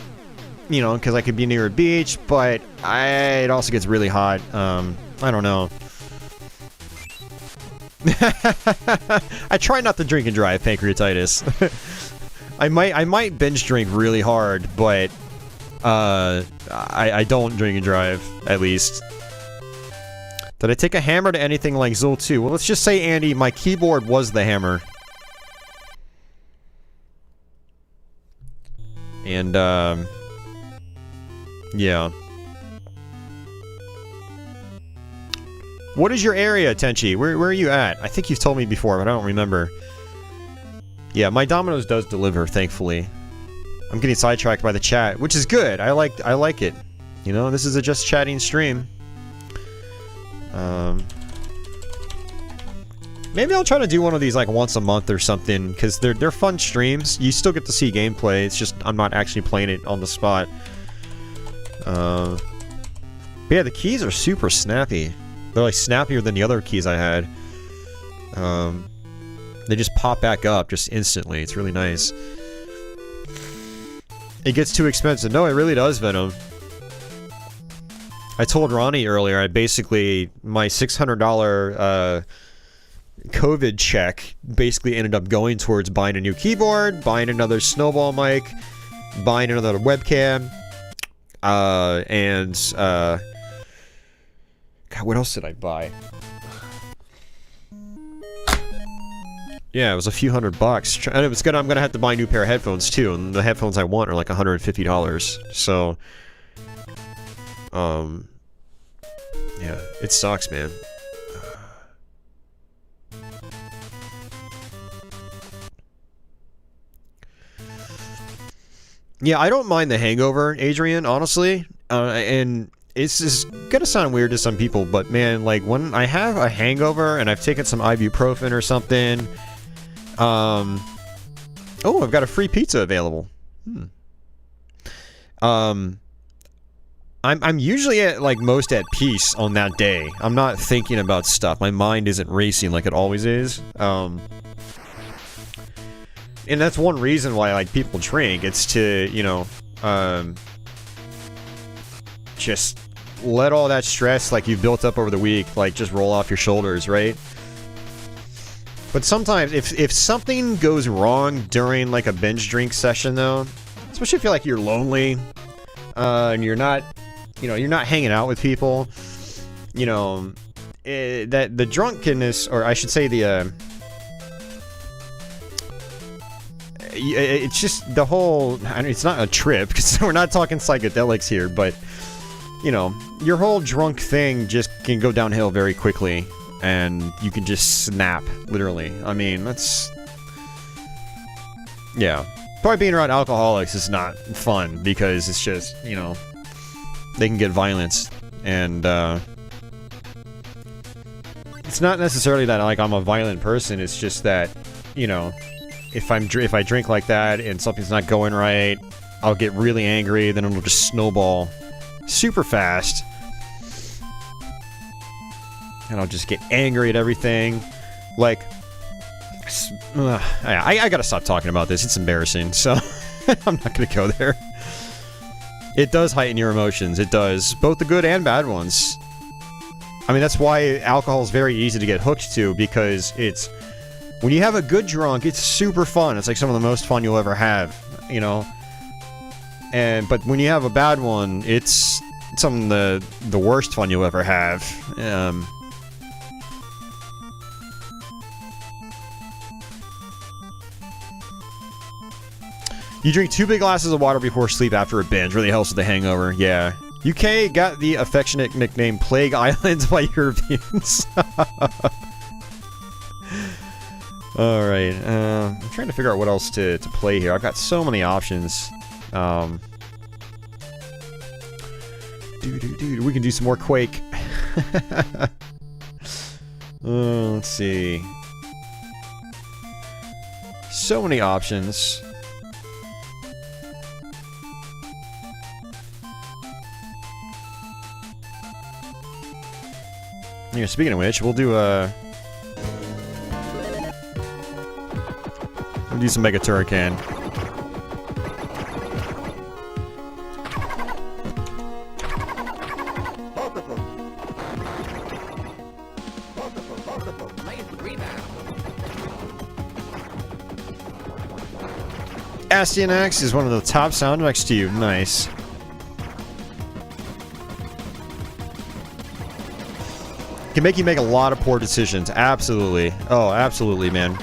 you know, because I could be near a beach, but it also gets really hot. I don't know. I try not to drink and drive, pancreatitis. I might binge drink really hard, but I don't drink and drive, at least. Did I take a hammer to anything like Zool 2? Well, let's just say, Andy, my keyboard was the hammer. And, yeah. What is your area, Tenchi? Where are you at? I think you've told me before, but I don't remember. Yeah, my Domino's does deliver, thankfully. I'm getting sidetracked by the chat, which is good. I like it. You know, this is a just chatting stream. Maybe I'll try to do one of these like once a month or something, because they're fun streams. You still get to see gameplay. It's just I'm not actually playing it on the spot. But yeah, the keys are super snappy. They're like snappier than the other keys I had. They just pop back up just instantly. It's really nice. It gets too expensive. No, it really does, Venom. I told Ronnie earlier, my $600 COVID check basically ended up going towards buying a new keyboard, buying another Snowball mic, buying another webcam, God, what else did I buy? Yeah, it was a few $100. And it's gonna, I'm gonna have to buy a new pair of headphones too, and the headphones I want are like $150. So, yeah, it sucks, man. Yeah, I don't mind the hangover, Adrian, honestly. And it's just gonna sound weird to some people, but man, like when I have a hangover and I've taken some ibuprofen or something, oh, I've got a free pizza available. I'm usually at like most at peace on that day. I'm not thinking about stuff. My mind isn't racing like it always is. And that's one reason why like people drink. It's to, you know, just let all that stress like you've built up over the week like just roll off your shoulders, right? But sometimes if something goes wrong during like a binge drink session though, especially if you're like you're lonely, and you're not, you know, you're not hanging out with people, you know, that the drunkenness, or I should say the it's just the whole, I mean, it's not a trip because we're not talking psychedelics here, but you know, your whole drunk thing just can go downhill very quickly and you can just snap, literally. I mean, that's, yeah, probably being around alcoholics is not fun because it's just, you know, they can get violent, and it's not necessarily that like I'm a violent person, it's just that, you know, if I drink like that and something's not going right, I'll get really angry, then it'll just snowball super fast. And I'll just get angry at everything. Like, I gotta stop talking about this, it's embarrassing, so I'm not gonna go there. It does heighten your emotions, it does. Both the good and bad ones. I mean, that's why alcohol is very easy to get hooked to, because it's, when you have a good drunk, it's super fun. It's like some of the most fun you'll ever have, you know? But when you have a bad one, it's some of the worst fun you'll ever have. You drink 2 big glasses of water before sleep after a binge. Really helps with the hangover. Yeah. UK got the affectionate nickname Plague Island by Europeans. Alright, I'm trying to figure out what else to play here. I've got so many options. Dude, we can do some more Quake. Let's see. So many options. Yeah, speaking of which, we'll do some Mega Turrican. Astyanax is one of the top sound next to you. Nice. Can make you make a lot of poor decisions. Absolutely. Oh, absolutely, man.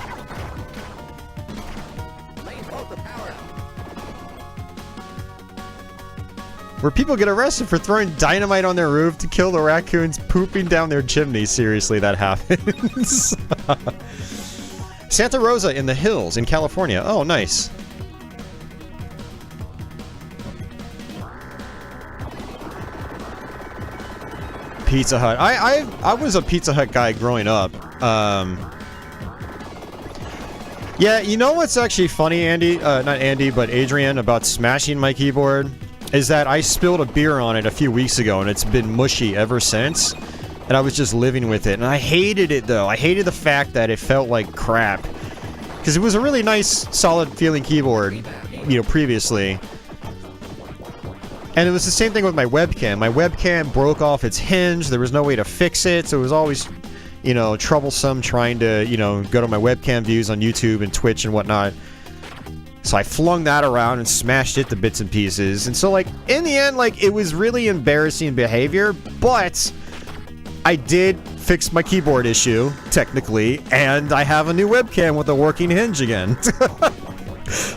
Where people get arrested for throwing dynamite on their roof to kill the raccoons pooping down their chimney. Seriously, that happens. Santa Rosa in the hills in California. Oh, nice. Pizza Hut. I was a Pizza Hut guy growing up. Yeah, you know what's actually funny, Andy? Not Andy, but Adrian, about smashing my keyboard? is that I spilled a beer on it a few weeks ago, and it's been mushy ever since. And I was just living with it, and I hated it, though. I hated the fact that it felt like crap. Because it was a really nice, solid-feeling keyboard, you know, previously. And it was the same thing with my webcam. My webcam broke off its hinge. There was no way to fix it, so it was always, you know, troublesome trying to, you know, go to my webcam views on YouTube and Twitch and whatnot. So I flung that around and smashed it to bits and pieces. And so, like, in the end, like, it was really embarrassing behavior, but I did fix my keyboard issue, technically, and I have a new webcam with a working hinge again.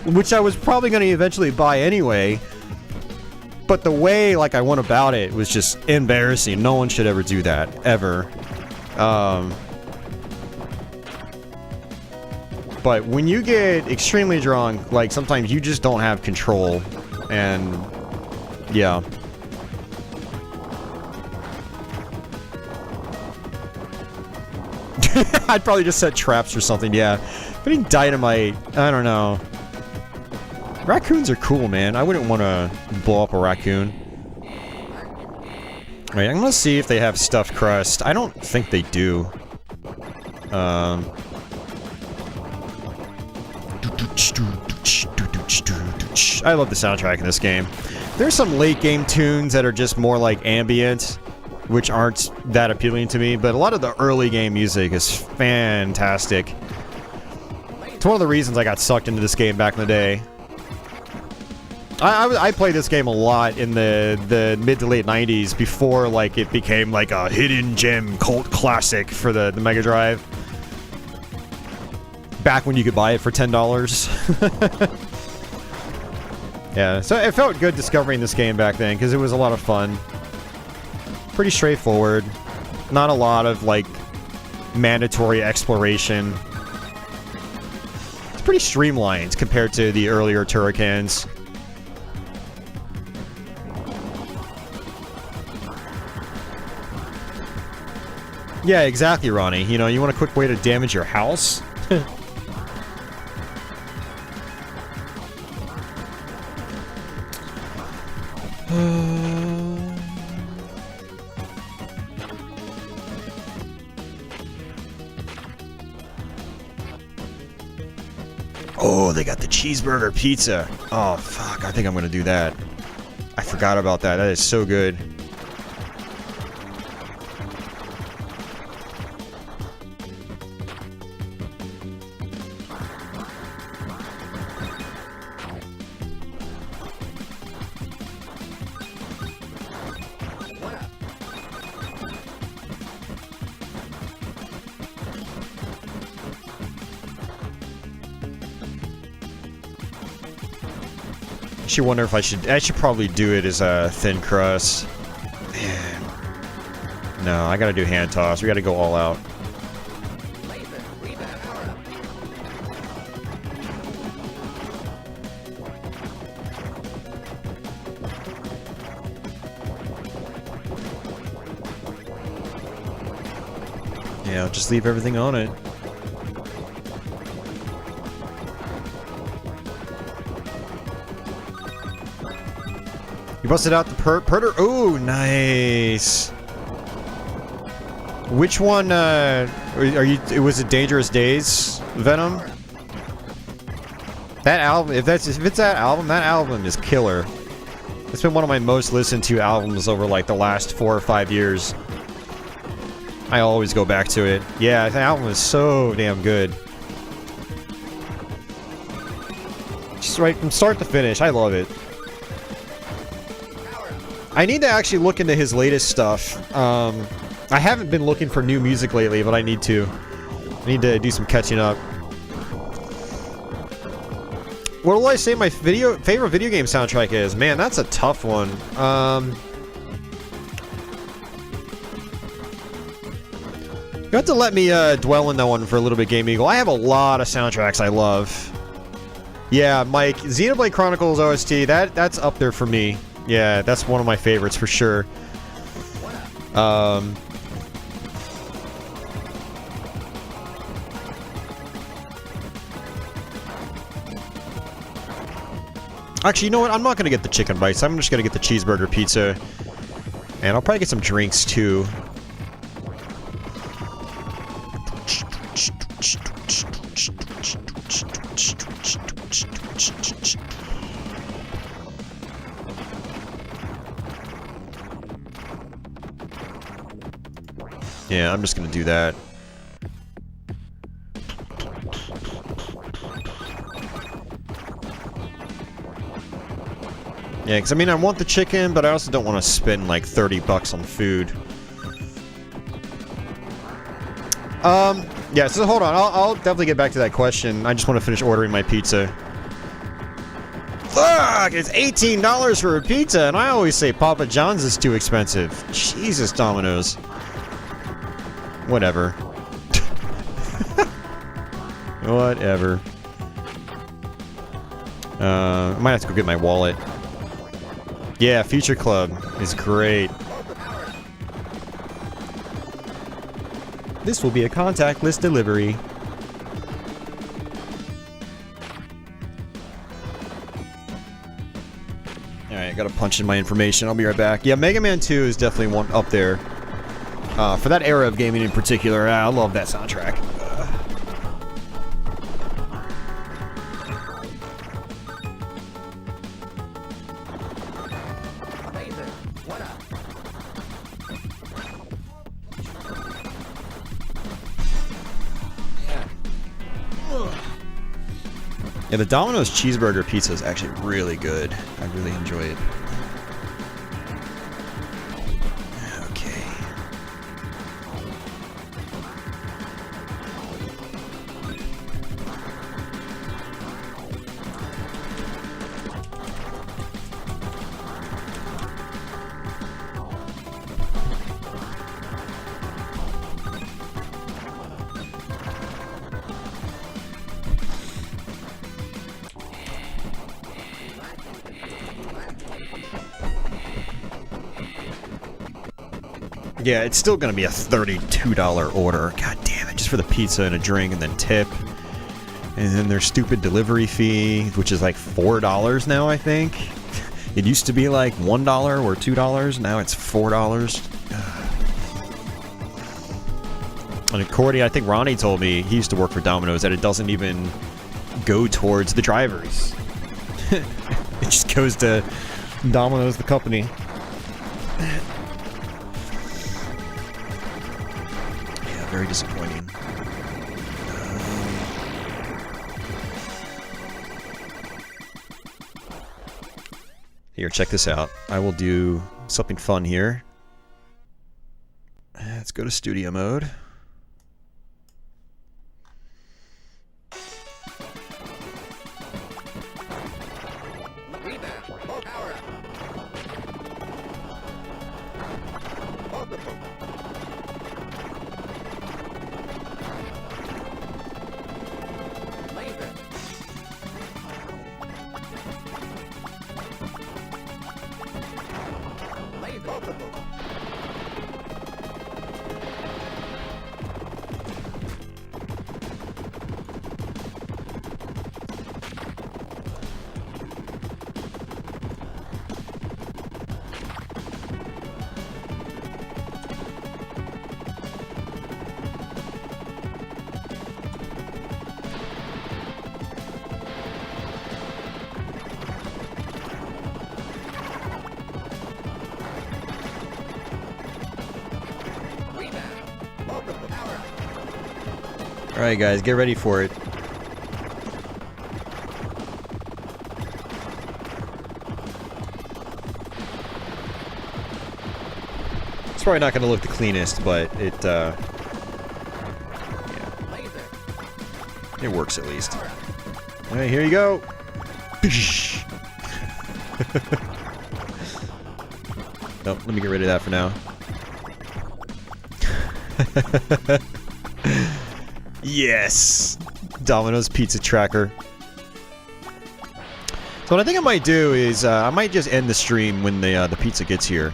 Which I was probably going to eventually buy anyway. But the way, like, I went about it was just embarrassing. No one should ever do that. Ever. But when you get extremely drunk, like, sometimes you just don't have control. And, yeah. I'd probably just set traps or something, yeah. Putting dynamite, I don't know. Raccoons are cool, man. I wouldn't want to blow up a raccoon. Wait, I'm gonna see if they have stuffed crust. I don't think they do. I love the soundtrack in this game. There's some late game tunes that are just more like ambient, which aren't that appealing to me, but a lot of the early game music is fantastic. It's one of the reasons I got sucked into this game back in the day. I played this game a lot in the mid to late 90s before, like, it became like a hidden gem cult classic for the Mega Drive. Back when you could buy it for $10. Yeah, so it felt good discovering this game back then because it was a lot of fun. Pretty straightforward. Not a lot of, like, mandatory exploration. It's pretty streamlined compared to the earlier Turricans. Yeah, exactly, Ronnie. You know, you want a quick way to damage your house? Oh, they got the cheeseburger pizza. Oh, fuck. I think I'm gonna do that. I forgot about that. That is so good. I wonder if I should probably do it as a thin crust. Man. No, I gotta do hand toss. We gotta go all out. Yeah, I'll just leave everything on it. You busted out the Perter. Ooh, nice. Which one, are you, was it Dangerous Days, Venom? That album, if it's that album is killer. It's been one of my most listened to albums over, like, the last 4 or 5 years. I always go back to it. Yeah, that album is so damn good. Just right from start to finish, I love it. I need to actually look into his latest stuff. I haven't been looking for new music lately, but I need to. I need to do some catching up. What will I say my favorite video game soundtrack is? Man, that's a tough one. You have to let me dwell in that one for a little bit, Game Eagle. I have a lot of soundtracks I love. Yeah, Mike, Xenoblade Chronicles OST, that's up there for me. Yeah, that's one of my favorites for sure. Actually, you know what? I'm not gonna get the chicken bites. I'm just gonna get the cheeseburger pizza. And I'll probably get some drinks, too. Yeah, I'm just gonna do that. Yeah, because I mean, I want the chicken, but I also don't want to spend like 30 bucks on food. Yeah, so hold on. I'll definitely get back to that question. I just want to finish ordering my pizza. Fuck! It's $18 for a pizza, and I always say Papa John's is too expensive. Jesus, Domino's. Whatever. Whatever. I might have to go get my wallet. Yeah, Future Club is great. This will be a contactless delivery. Alright, I gotta punch in my information. I'll be right back. Yeah, Mega Man 2 is definitely one up there. For that era of gaming in particular, I love that soundtrack. Yeah, the Domino's cheeseburger pizza is actually really good. I really enjoy it. Okay. Yeah, it's still gonna be a $32 order. God damn it, just for the pizza and a drink and then tip. And then their stupid delivery fee, which is like $4 now, I think. It used to be like $1 or $2, now it's $4. And according, I think Ronnie told me, he used to work for Domino's, that it doesn't even go towards the drivers. It just goes to Domino's, the company. Very disappointing. Here, check this out. I will do something fun here. Let's go to studio mode. Alright guys, get ready for it. It's probably not going to look the cleanest, but it, yeah. It works at least. Alright, here you go! Nope, let me get rid of that for now. Yes! Domino's Pizza Tracker. So what I think I might do is, I might just end the stream when the pizza gets here.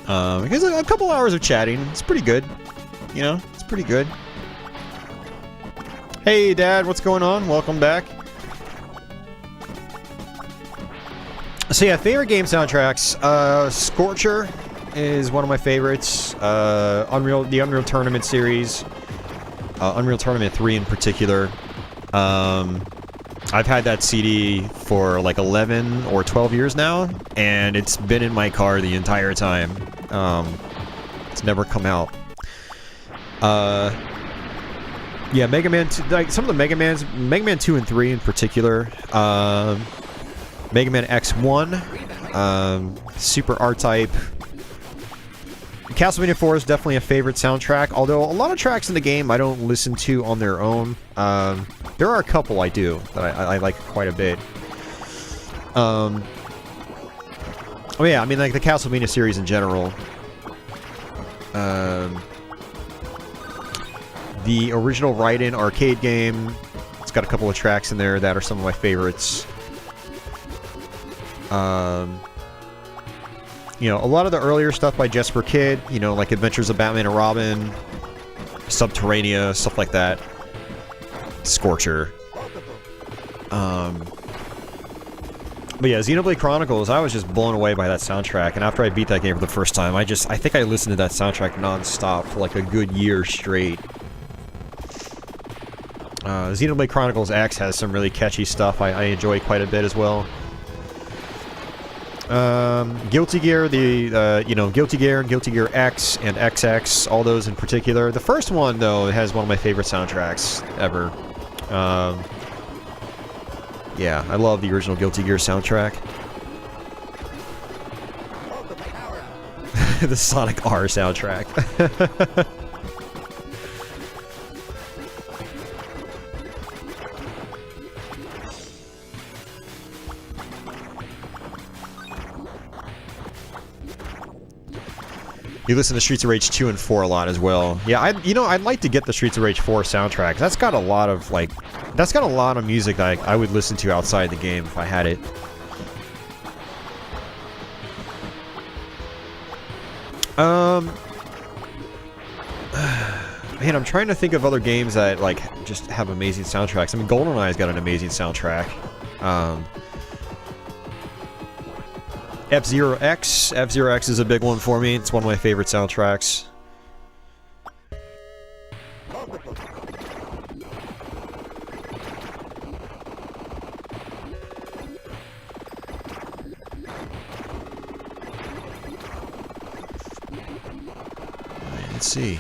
Because a couple hours of chatting, it's pretty good. You know, it's pretty good. Hey Dad, what's going on? Welcome back. So yeah, favorite game soundtracks. Scorcher is one of my favorites. The Unreal Tournament series. Unreal Tournament 3 in particular. I've had that CD for like 11 or 12 years now, and it's been in my car the entire time. It's never come out. Yeah, Mega Man 2, like some of the Mega Man 2 and 3 in particular. Mega Man X1, Super R-Type. Castlevania 4 is definitely a favorite soundtrack, although a lot of tracks in the game I don't listen to on their own. There are a couple I do that I like quite a bit. Oh yeah, I mean like the Castlevania series in general. The original Raiden arcade game, it's got a couple of tracks in there that are some of my favorites. You know, a lot of the earlier stuff by Jesper Kid, you know, like Adventures of Batman and Robin, Subterranea, stuff like that. Scorcher. But yeah, Xenoblade Chronicles, I was just blown away by that soundtrack, and after I beat that game for the first time, I think I listened to that soundtrack non-stop for like a good year straight. Xenoblade Chronicles X has some really catchy stuff I enjoy quite a bit as well. Guilty Gear, Guilty Gear and Guilty Gear X and XX, all those in particular. The first one, though, has one of my favorite soundtracks ever. Yeah, I love the original Guilty Gear soundtrack. The Sonic R soundtrack. You listen to Streets of Rage 2 and 4 a lot as well. Yeah, I'd like to get the Streets of Rage 4 soundtrack. That's got a lot of music that I would listen to outside the game if I had it. Man, I'm trying to think of other games that like just have amazing soundtracks. I mean, GoldenEye's got an amazing soundtrack. F-Zero X is a big one for me. It's one of my favorite soundtracks. Let's see.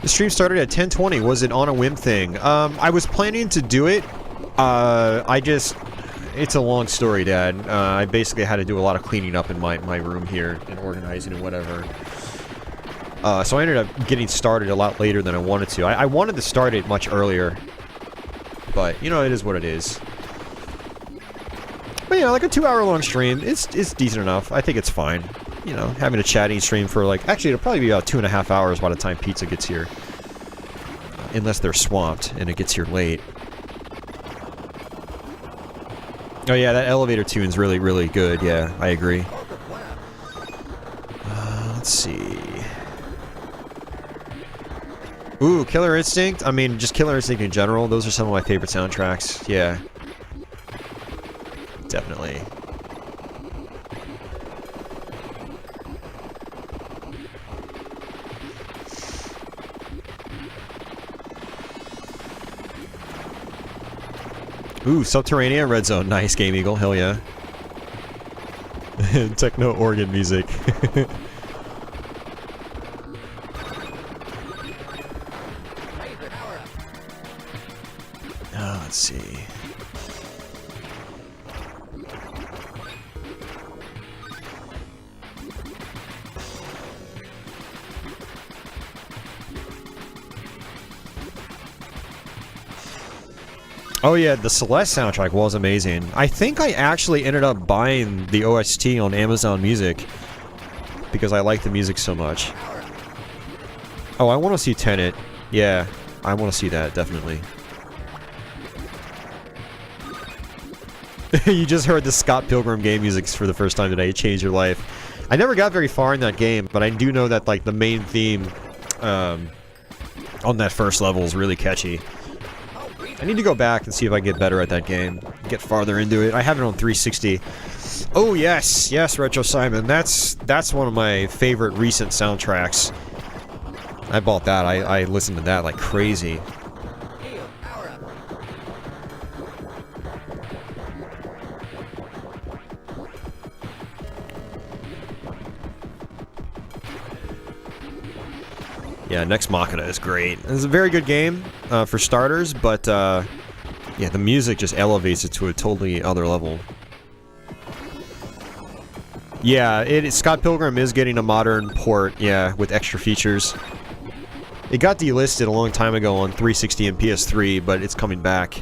The stream started at 10:20. Was it on a whim thing? I was planning to do it. It's a long story, Dad. I basically had to do a lot of cleaning up in my room here and organizing and whatever. So I ended up getting started a lot later than I wanted to. I wanted to start it much earlier. But, you know, it is what it is. But, you know, like a 2-hour-long stream, it's decent enough. I think it's fine. You know, having a chatting stream for like... Actually, it'll probably be about 2.5 hours by the time pizza gets here. Unless they're swamped and it gets here late. Oh yeah, that elevator tune's really, really good. Yeah, I agree. Let's see. Ooh, Killer Instinct. I mean, just Killer Instinct in general. Those are some of my favorite soundtracks. Yeah. Definitely. Ooh, Subterranea, Red Zone. Nice, Game Eagle. Hell yeah. Techno organ music. Let's see. Oh yeah, the Celeste soundtrack was amazing. I think I actually ended up buying the OST on Amazon Music because I like the music so much. Oh, I want to see Tenet. Yeah, I want to see that, definitely. You just heard the Scott Pilgrim game music for the first time today. It changed your life. I never got very far in that game, but I do know that like the main theme on that first level is really catchy. I need to go back and see if I get better at that game. Get farther into it. I have it on 360. Oh yes, yes, Retro Simon. That's one of my favorite recent soundtracks. I bought that. I listened to that like crazy. Yeah, Nex Machina is great. It's a very good game for starters, but yeah, the music just elevates it to a totally other level. Yeah, Scott Pilgrim is getting a modern port, yeah, with extra features. It got delisted a long time ago on 360 and PS3, but it's coming back.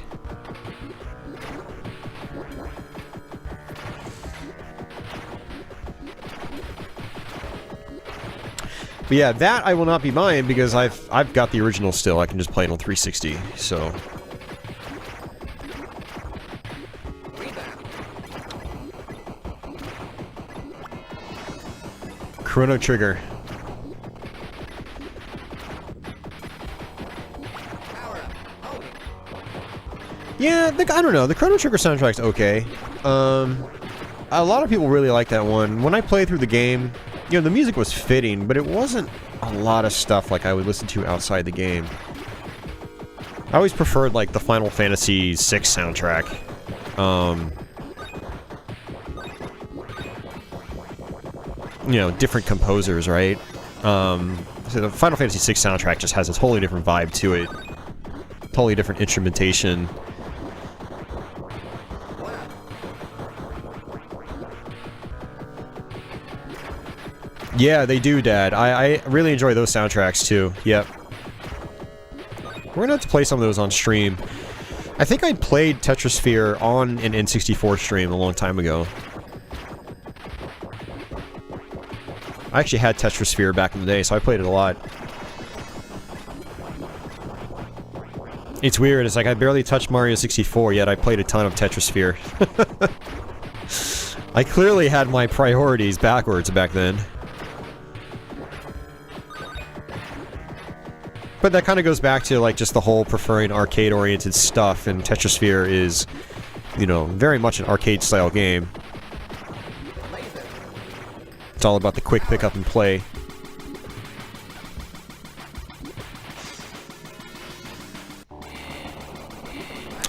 But yeah, that I will not be buying because I've got the original still. I can just play it on 360. So Chrono Trigger. Yeah, I don't know. The Chrono Trigger soundtrack's okay. A lot of people really like that one. When I played through the game, you know, the music was fitting, but it wasn't a lot of stuff like I would listen to outside the game. I always preferred, like, the Final Fantasy VI soundtrack. You know, different composers, right? So the Final Fantasy VI soundtrack just has a totally different vibe to it. Totally different instrumentation. Yeah, they do, Dad. I really enjoy those soundtracks, too. Yep. We're gonna have to play some of those on stream. I think I played Tetrasphere on an N64 stream a long time ago. I actually had Tetrasphere back in the day, so I played it a lot. It's weird, it's like I barely touched Mario 64, yet I played a ton of Tetrasphere. I clearly had my priorities backwards back then. But that kind of goes back to, like, just the whole preferring arcade-oriented stuff, and Tetrasphere is, you know, very much an arcade-style game. It's all about the quick pick-up and play.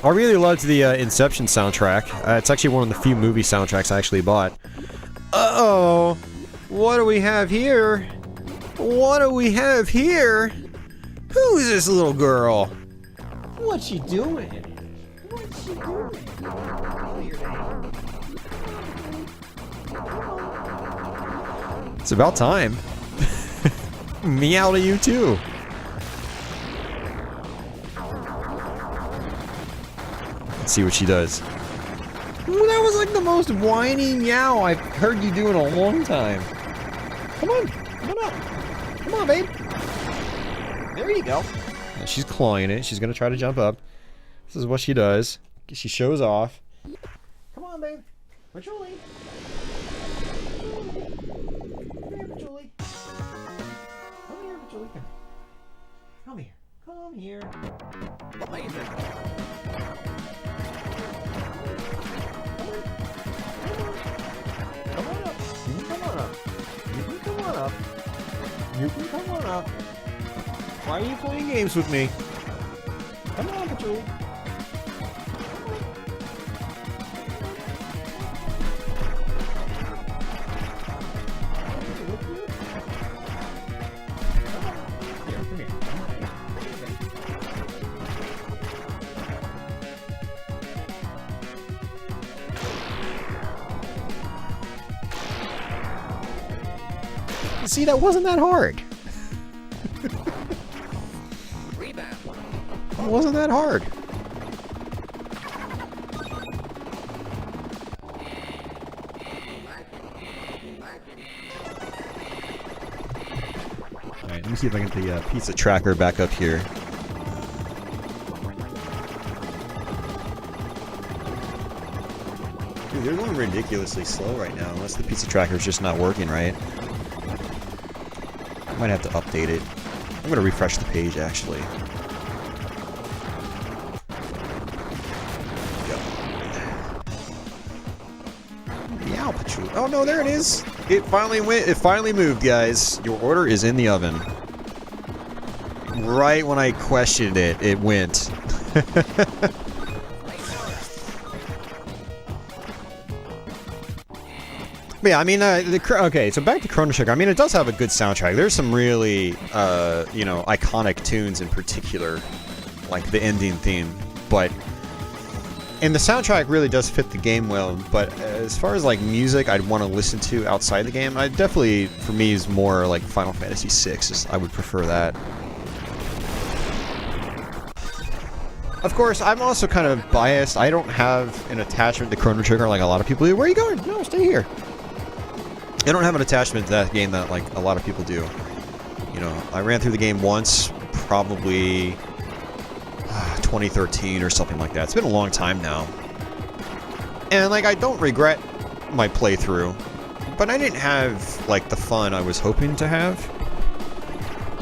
I really loved the Inception soundtrack. It's actually one of the few movie soundtracks I actually bought. Uh-oh! What do we have here? What do we have here? Who's this little girl? What's she doing? What's she doing? It's about time. Meow to you too. Let's see what she does. Ooh, that was like the most whiny meow I've heard you do in a long time. Come on, come on up. Come on, babe. There you go. And she's clawing it. She's gonna try to jump up. This is what she does. She shows off. Come on, babe. Patchouli. Come here, Patchouli. Come here, Patchouli. Come here. Come here. Come here. Come on up. You can come on up. You can come on up. You can come on up. Why are you playing games with me? Come on, Patchouli. See, that wasn't that hard. It wasn't that hard. Alright, let me see if I can get the pizza tracker back up here. Dude, they're going ridiculously slow right now, unless the pizza tracker is just not working right. I might have to update it. I'm gonna refresh the page, actually. Oh no, there it is. It finally went. It finally moved, guys. Your order is in the oven. Right when I questioned it, it went. But yeah, I mean, okay, so back to Chrono Trigger. I mean, it does have a good soundtrack. There's some really, you know, iconic tunes in particular, like the ending theme. But, and the soundtrack really does fit the game well. But as far as like music I'd want to listen to outside the game, I definitely, for me, is more like Final Fantasy VI. I would prefer that. Of course, I'm also kind of biased. I don't have an attachment to Chrono Trigger like a lot of people do. Where are you going? No, stay here. I don't have an attachment to that game that like a lot of people do. You know, I ran through the game once, probably 2013 or something like that. It's been a long time now. And like, I don't regret my playthrough, but I didn't have like the fun I was hoping to have.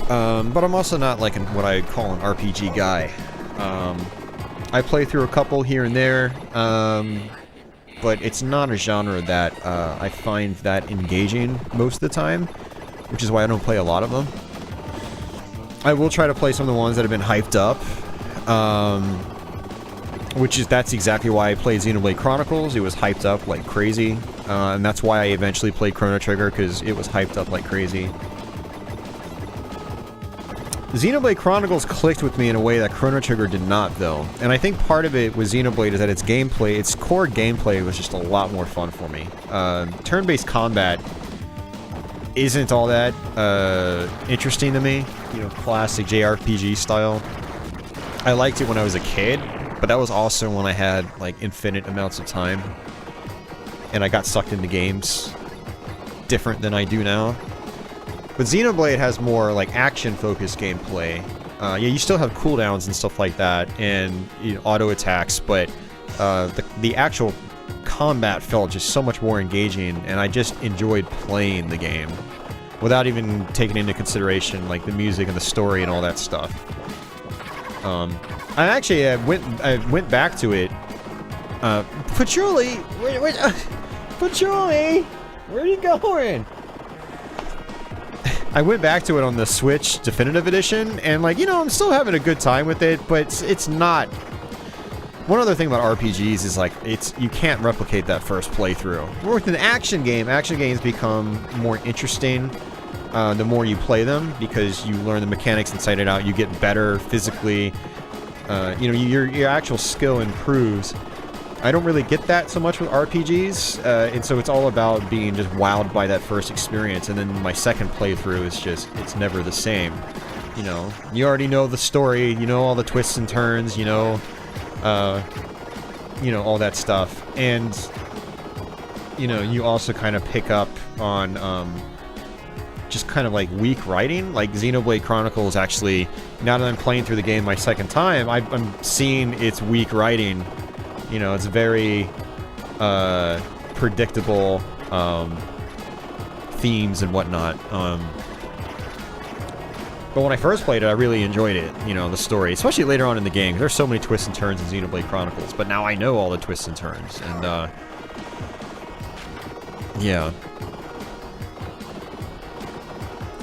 But I'm also not like what I call an RPG guy. I play through a couple here and there, but it's not a genre that I find that engaging most of the time, which is why I don't play a lot of them. I will try to play some of the ones that have been hyped up, that's exactly why I played Xenoblade Chronicles. It was hyped up like crazy, and that's why I eventually played Chrono Trigger, because it was hyped up like crazy. Xenoblade Chronicles clicked with me in a way that Chrono Trigger did not, though. And I think part of it with Xenoblade is that its gameplay, its core gameplay was just a lot more fun for me. Turn-based combat isn't all that interesting to me. You know, classic JRPG style. I liked it when I was a kid, but that was also when I had, like, infinite amounts of time. And I got sucked into games different than I do now. But Xenoblade has more, like, action-focused gameplay. Yeah, you still have cooldowns and stuff like that, and you know, auto-attacks, but the actual combat felt just so much more engaging, and I just enjoyed playing the game without even taking into consideration, like, the music and the story and all that stuff. I actually went back to it. Patchouli! Patchouli! Where are you going? I went back to it on the Switch Definitive Edition, and like, you know, I'm still having a good time with it, but it's not... One other thing about RPGs is like, you can't replicate that first playthrough. With an action games become more interesting the more you play them, because you learn the mechanics inside and out, you get better physically, you know, your actual skill improves. I don't really get that so much with RPGs, and so it's all about being just wowed by that first experience, and then my second playthrough is just, it's never the same. You know, you already know the story, you know all the twists and turns, you know all that stuff, and, you know, you also kind of pick up on, just kind of like weak writing. Like Xenoblade Chronicles actually, now that I'm playing through the game my second time, I'm seeing its weak writing. You know, it's very predictable themes and whatnot. But when I first played it, I really enjoyed it. You know, the story, especially later on in the game. There's so many twists and turns in Xenoblade Chronicles, but now I know all the twists and turns, and yeah.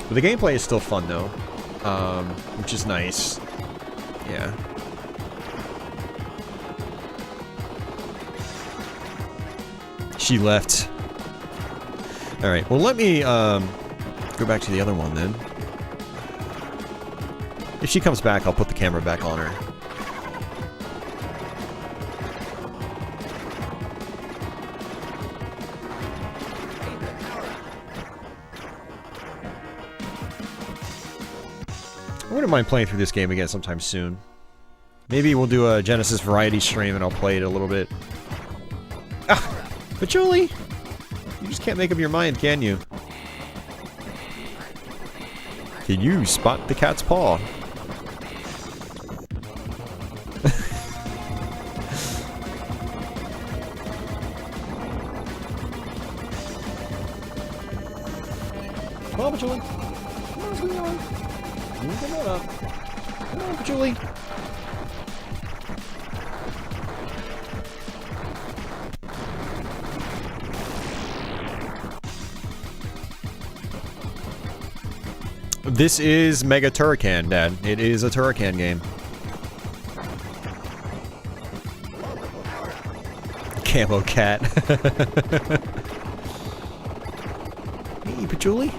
But the gameplay is still fun though, which is nice. Yeah. She left. Alright, well let me go back to the other one then. If she comes back, I'll put the camera back on her. I wouldn't mind playing through this game again sometime soon. Maybe we'll do a Genesis variety stream and I'll play it a little bit. Ah! But Julie, you just can't make up your mind, can you? Can you spot the cat's paw? Come on, Julie. Come on, sweetie. Come on up. Come on, Julie. This is Mega Turrican, Dad. It is a Turrican game. Camo cat. Hey, Patchouli.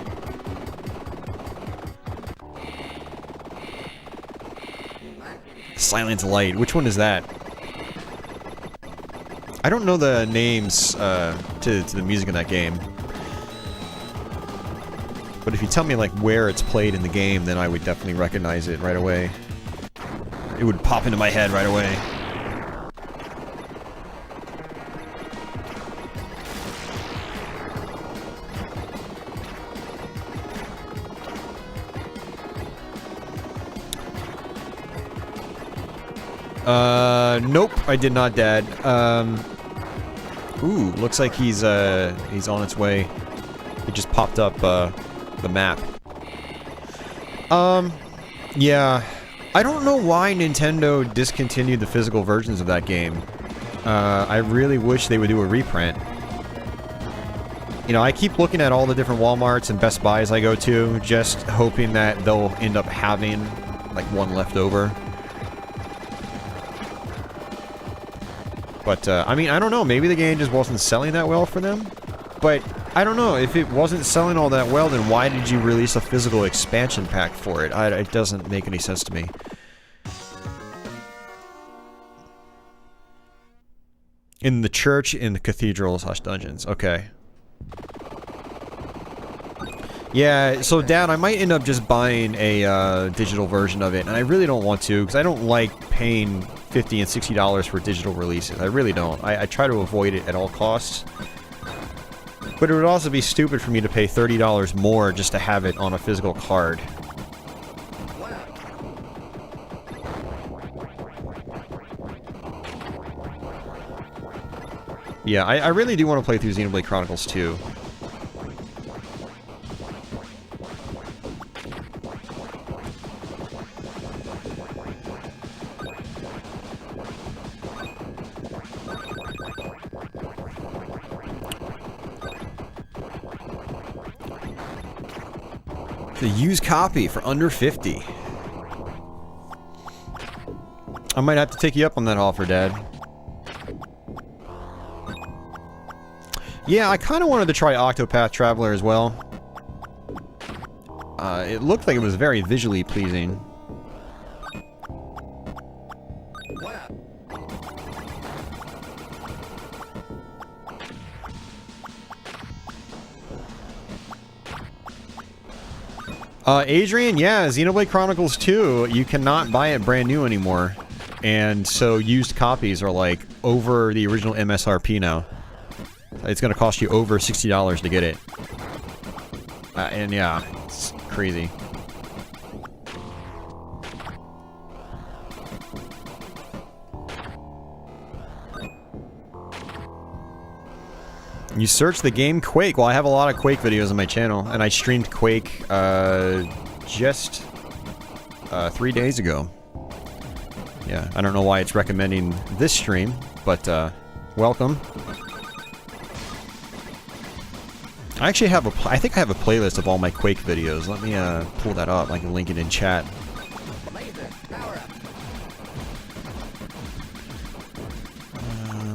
Silent Light. Which one is that? I don't know the names to the music in that game. But if you tell me like where it's played in the game, then I would definitely recognize it right away. It would pop into my head right away. Nope, I did not, Dad. Ooh, looks like he's on its way. It just popped up, the map. Yeah. I don't know why Nintendo discontinued the physical versions of that game. I really wish they would do a reprint. You know, I keep looking at all the different Walmarts and Best Buys I go to, just hoping that they'll end up having, like, one left over. But, I mean, I don't know, maybe the game just wasn't selling that well for them? But, I don't know, if it wasn't selling all that well, then why did you release a physical expansion pack for it? It doesn't make any sense to me. In the church, in the cathedral/dungeons, okay. Yeah, so Dad, I might end up just buying a digital version of it, and I really don't want to, because I don't like paying $50 and $60 for digital releases. I really don't. I try to avoid it at all costs. But it would also be stupid for me to pay $30 more just to have it on a physical card. Yeah, I really do want to play through Xenoblade Chronicles 2. The used copy for under 50. I might have to take you up on that offer, Dad. Yeah, I kind of wanted to try Octopath Traveler as well. It looked like it was very visually pleasing. Adrian, yeah, Xenoblade Chronicles 2, you cannot buy it brand new anymore. And so used copies are like over the original MSRP now. It's gonna cost you over $60 to get it. And yeah, it's crazy. You search the game Quake. Well, I have a lot of Quake videos on my channel, and I streamed Quake just 3 days ago. Yeah, I don't know why it's recommending this stream, but welcome. I actually have I think I have a playlist of all my Quake videos. Let me pull that up. I can link it in chat.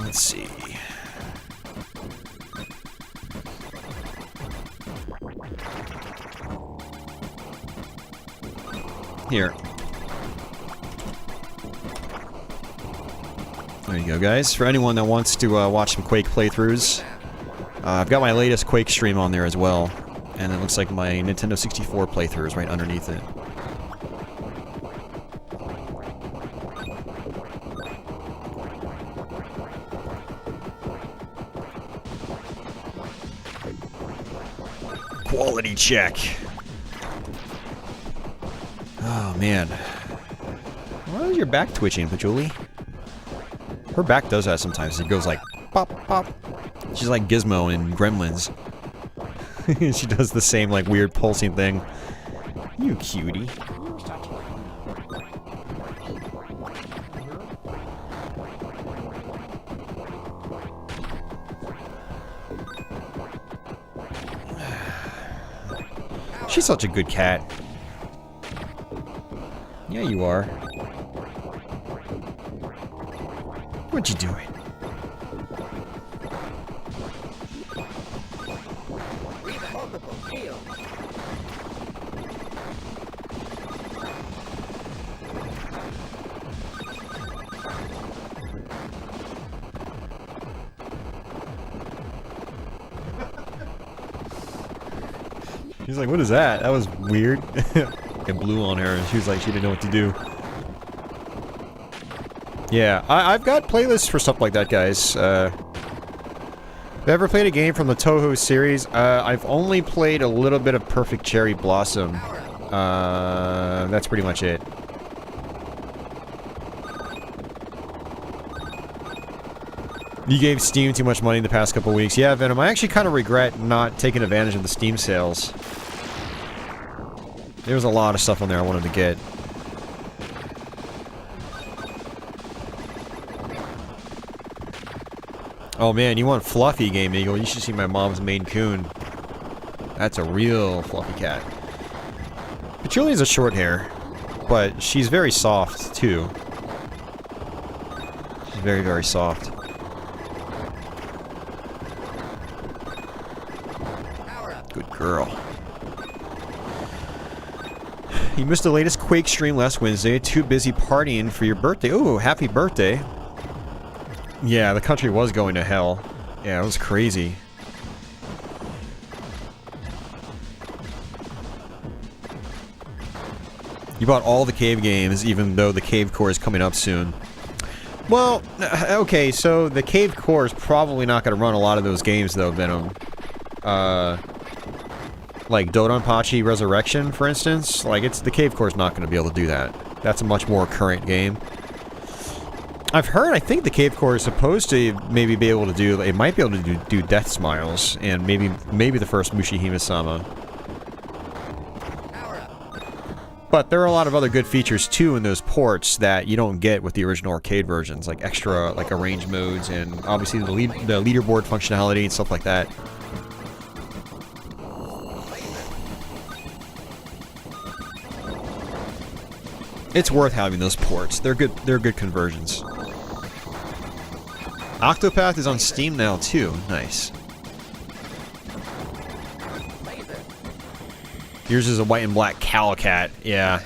Let's see. Here. There you go, guys. For anyone that wants to watch some Quake playthroughs, I've got my latest Quake stream on there as well. And it looks like my Nintendo 64 playthrough is right underneath it. Quality check. Oh, man. Why is your back twitching, Patchouli? Her back does that sometimes. It goes like, pop, pop. She's like Gizmo in Gremlins. She does the same, like, weird pulsing thing. You cutie. She's such a good cat. Yeah, you are. What you doing? He's like, what is that? That was weird. It blew on her and she was like, she didn't know what to do. Yeah, I've got playlists for stuff like that, guys. Have you ever played a game from the Touhou series? I've only played a little bit of Perfect Cherry Blossom. That's pretty much it. You gave Steam too much money the past couple weeks. Yeah, Venom, I actually kind of regret not taking advantage of the Steam sales. There was a lot of stuff on there I wanted to get. Oh man, you want fluffy, Game Eagle? You should see my mom's Maine Coon. That's a real fluffy cat. Patchouli's a short hair, but she's very soft too. She's very, very soft. Good girl. You missed the latest Quake stream last Wednesday. Too busy partying for your birthday. Ooh, happy birthday. Yeah, the country was going to hell. Yeah, it was crazy. You bought all the Cave games, even though the Cave Core is coming up soon. Well, okay, so the Cave Core is probably not going to run a lot of those games, though, Venom. Like Dodonpachi Resurrection, for instance. Like, the Cave Core is not going to be able to do that. That's a much more current game. I've heard, I think the Cave Core is supposed to maybe be able to do, it might be able to do Death Smiles, and maybe the first Mushihime-sama. But there are a lot of other good features too in those ports that you don't get with the original arcade versions, like extra, like arrange modes, and obviously the leaderboard functionality and stuff like that. It's worth having those ports. They're good conversions. Octopath is on Steam now too. Nice. Yours is a white and black Calicat. Yeah.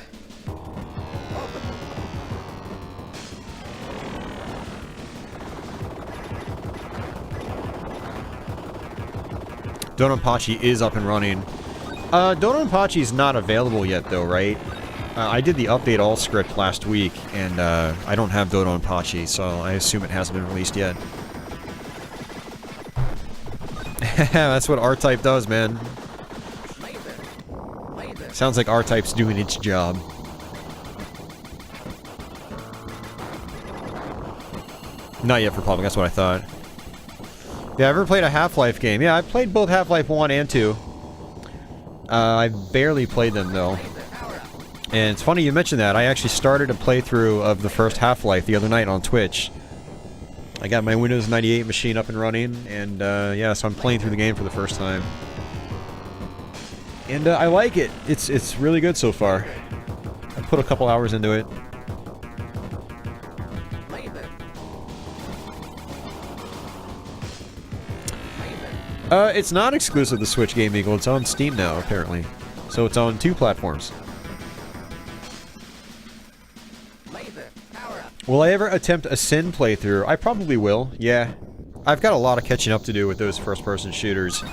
Dodonpachi is up and running. Dodonpachi is not available yet though, right? I did the update all script last week, and I don't have Dodonpachi, so I assume it hasn't been released yet. That's what R-Type does, man. Sounds like R-Type's doing its job. Not yet for public, that's what I thought. Yeah, I've ever played a Half-Life game. Yeah, I've played both Half-Life 1 and 2. I barely played them, though. And it's funny you mentioned that. I actually started a playthrough of the first Half-Life the other night on Twitch. I got my Windows 98 machine up and running, and yeah, so I'm playing through the game for the first time. And I like it. It's really good so far. I put a couple hours into it. It's not exclusive to Switch, Game Eagle. It's on Steam now, apparently. So it's on 2 platforms. Will I ever attempt a Sin playthrough? I probably will, yeah. I've got a lot of catching up to do with those first-person shooters.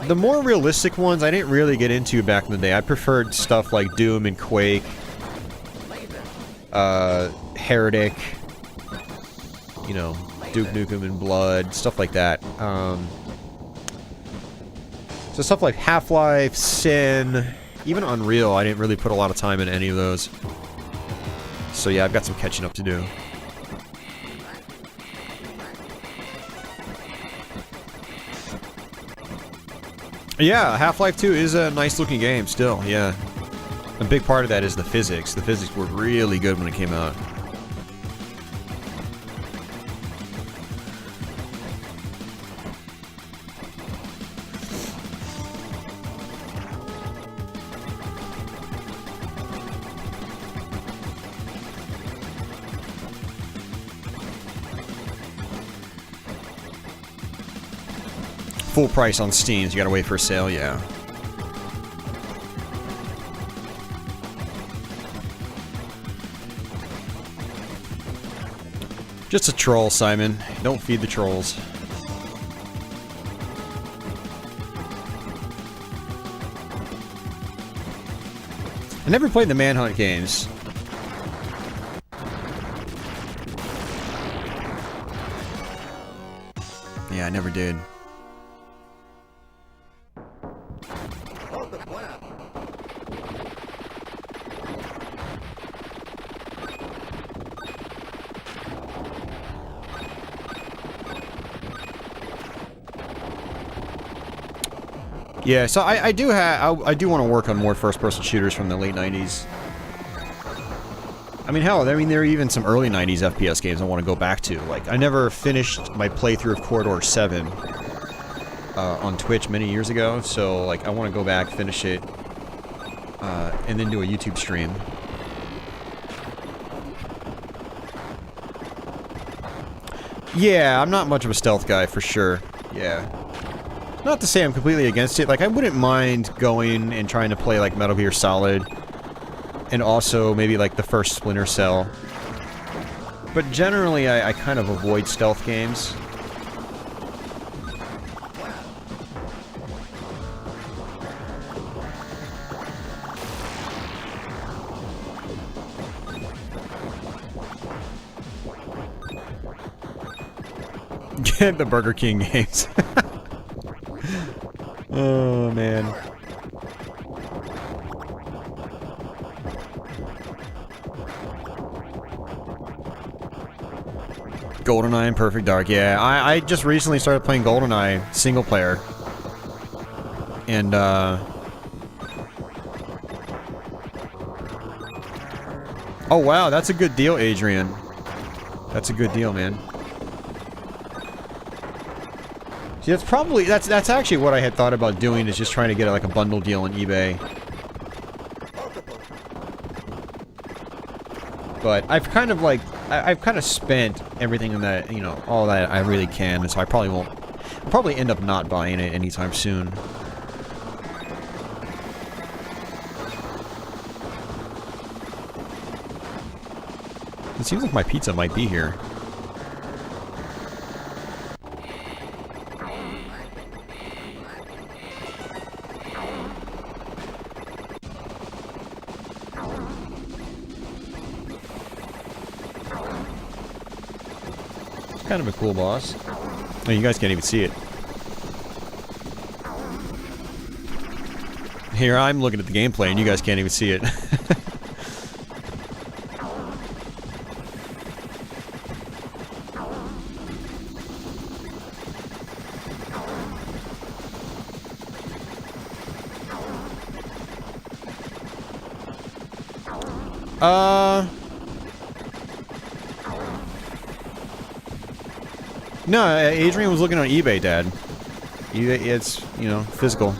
The more realistic ones I didn't really get into back in the day. I preferred stuff like Doom and Quake, Heretic, you know, Duke Nukem and Blood, stuff like that. So stuff like Half-Life, Sin, even Unreal, I didn't really put a lot of time in any of those. So yeah, I've got some catching up to do. Yeah, Half-Life 2 is a nice looking game still, yeah. A big part of that is the physics. The physics were really good when it came out. full price on Steam, so you gotta wait for a sale, yeah. Just a troll, Simon. Don't feed the trolls. I never played the Manhunt games. Yeah, I never did. Yeah, so I do want to work on more first-person shooters from the late 90s. I mean, hell, there are even some early 90s FPS games I want to go back to. Like, I never finished my playthrough of Corridor 7 on Twitch many years ago, so, like, I want to go back, finish it, and then do a YouTube stream. Yeah, I'm not much of a stealth guy, for sure. Yeah. Not to say I'm completely against it. Like, I wouldn't mind going and trying to play, like, Metal Gear Solid. And also, maybe, like, the first Splinter Cell. But generally, I kind of avoid stealth games. Get the Burger King games. Oh, man. GoldenEye and Perfect Dark, yeah. I just recently started playing GoldenEye single player. And, oh, wow, that's a good deal, Adrian. That's a good deal, man. See, that's probably, that's actually what I had thought about doing, is just trying to get like a bundle deal on eBay. But I've kind of like, I've kind of spent everything in that, you know, all that I really can, and so I probably won't, I'll probably end up not buying it anytime soon. It seems like my pizza might be here. Kind of a cool boss. Oh, you guys can't even see it. Here, I'm looking at the gameplay and you guys can't even see it. No, Adrian was looking on eBay, Dad. eBay, it's, you know, physical.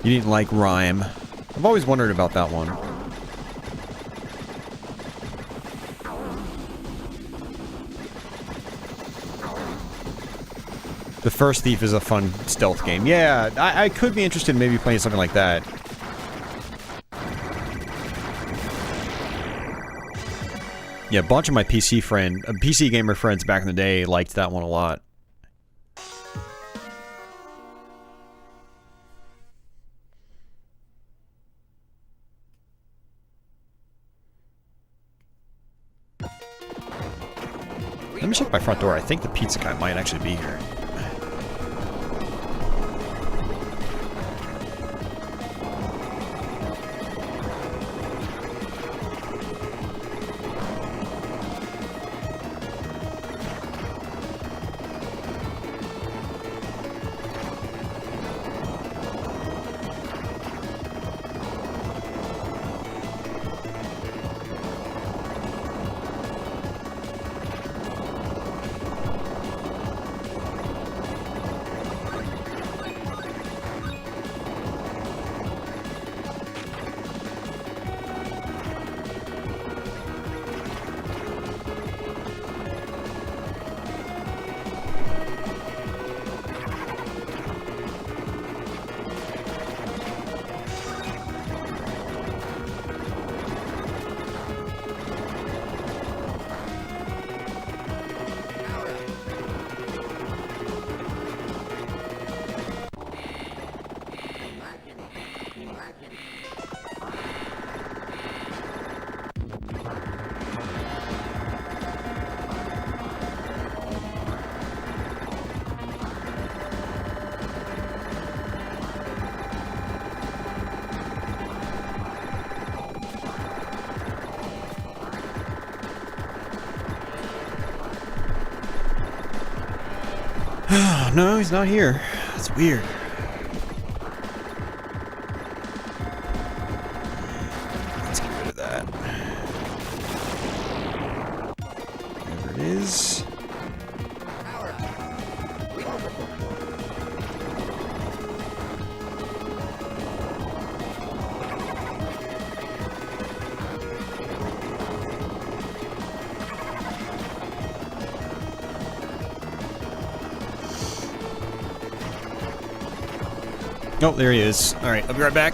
You didn't like Rhyme. I've always wondered about that one. The First Thief is a fun stealth game. Yeah, I could be interested in maybe playing something like that. Yeah, a bunch of my PC gamer friends back in the day liked that one a lot. Let me check my front door. I think the pizza guy might actually be here. Oh, no, he's not here. That's weird. Let's get rid of that. There it is. Oh, there he is. Alright, I'll be right back.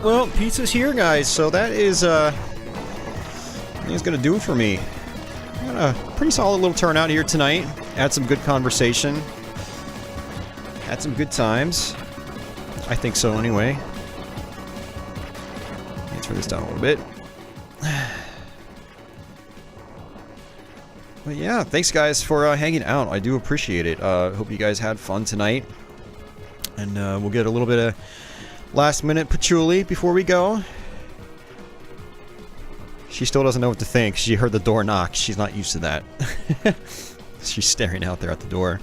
Well, pizza's here, guys, so that is, I think it's gonna do it for me. Got a pretty solid little turnout here tonight. Had some good conversation. Had some good times. I think so, anyway. Let me turn this down a little bit. But yeah, thanks, guys, for hanging out. I do appreciate it. Hope you guys had fun tonight. And we'll get a little bit of last-minute patchouli before we go. She still doesn't know what to think. She heard the door knock. She's not used to that. She's staring out there at the door.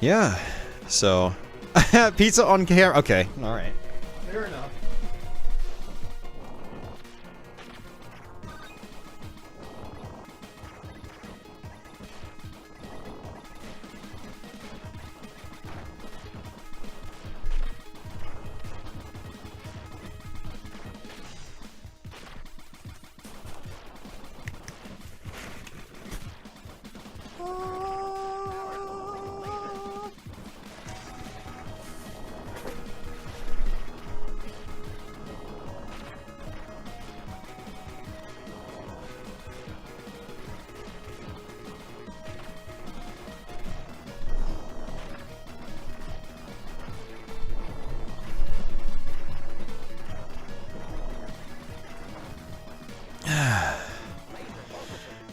Yeah. So, pizza on camera. Okay. All right. Fair enough.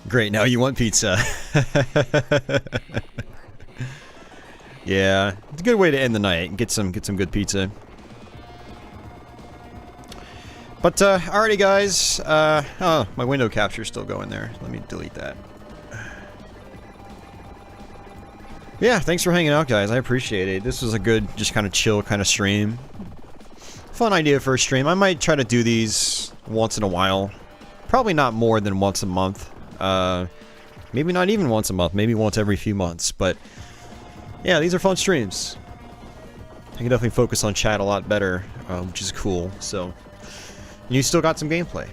Great, now you want pizza. Yeah, it's a good way to end the night and get some good pizza. But alrighty, guys. Oh, my window capture's still going there. Let me delete that. Yeah, thanks for hanging out, guys. I appreciate it. This was a good, just kind of chill kind of stream. Fun idea for a stream. I might try to do these once in a while. Probably not more than once a month. Maybe not even once a month, maybe once every few months, but yeah, these are fun streams. I can definitely focus on chat a lot better, which is cool, so. And you still got some gameplay.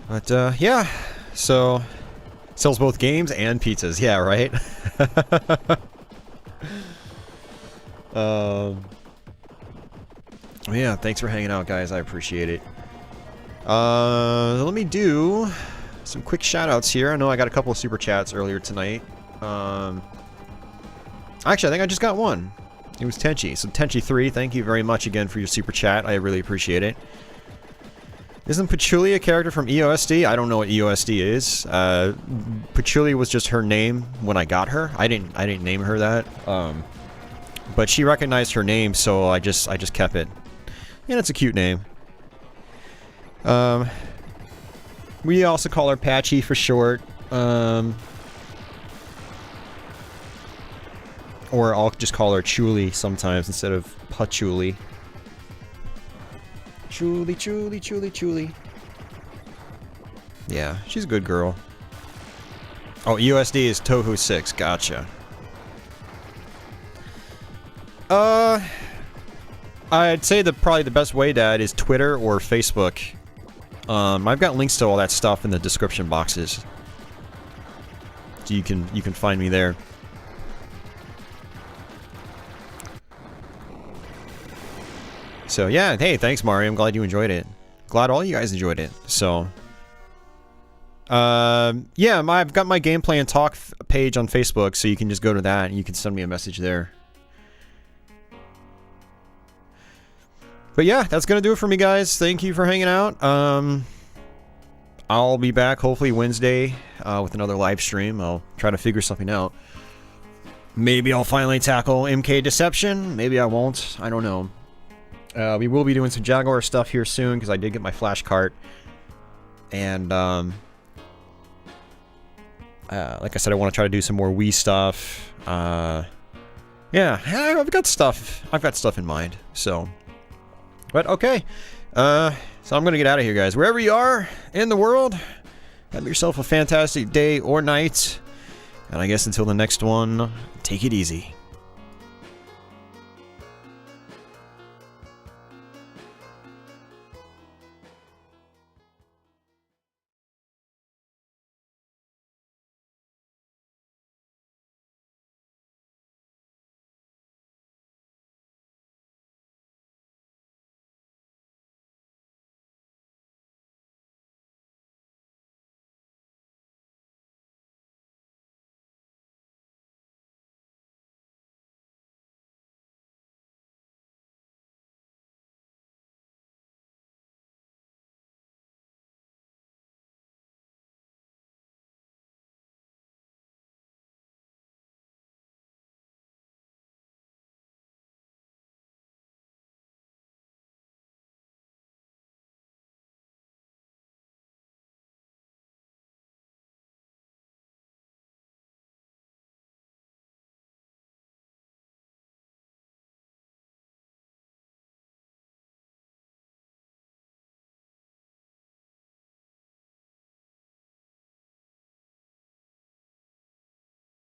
But, yeah, so, sells both games and pizzas, yeah, right? Yeah, thanks for hanging out, guys. I appreciate it. Let me do some quick shoutouts here. I know I got a couple of super chats earlier tonight. Actually, I think I just got one. It was Tenchi. So Tenchi3, thank you very much again for your super chat. I really appreciate it. Isn't Patchouli a character from EOSD? I don't know what EOSD is. Patchouli was just her name when I got her. I didn't name her that. But she recognized her name, so I just kept it. And it's a cute name. We also call her Patchy for short. Or I'll just call her Chuli sometimes instead of Patchouli. Chuli, Chuli, Chuli, Chuli. Yeah, she's a good girl. Oh, USD is Tohu 6. Gotcha. I'd say probably the best way, Dad, is Twitter or Facebook. I've got links to all that stuff in the description boxes. So you can find me there. So yeah, hey, thanks Mario. I'm glad you enjoyed it. Glad all you guys enjoyed it. So yeah, I've got my gameplay and talk page on Facebook, so you can just go to that and you can send me a message there. But yeah, that's gonna do it for me, guys. Thank you for hanging out. I'll be back hopefully Wednesday with another live stream. I'll try to figure something out. Maybe I'll finally tackle MK Deception. Maybe I won't. I don't know. We will be doing some Jaguar stuff here soon because I did get my flash cart. And like I said, I want to try to do some more Wii stuff. Yeah, I've got stuff in mind. So, but okay. So I'm gonna get out of here, guys. Wherever you are in the world, have yourself a fantastic day or night. And I guess until the next one, take it easy.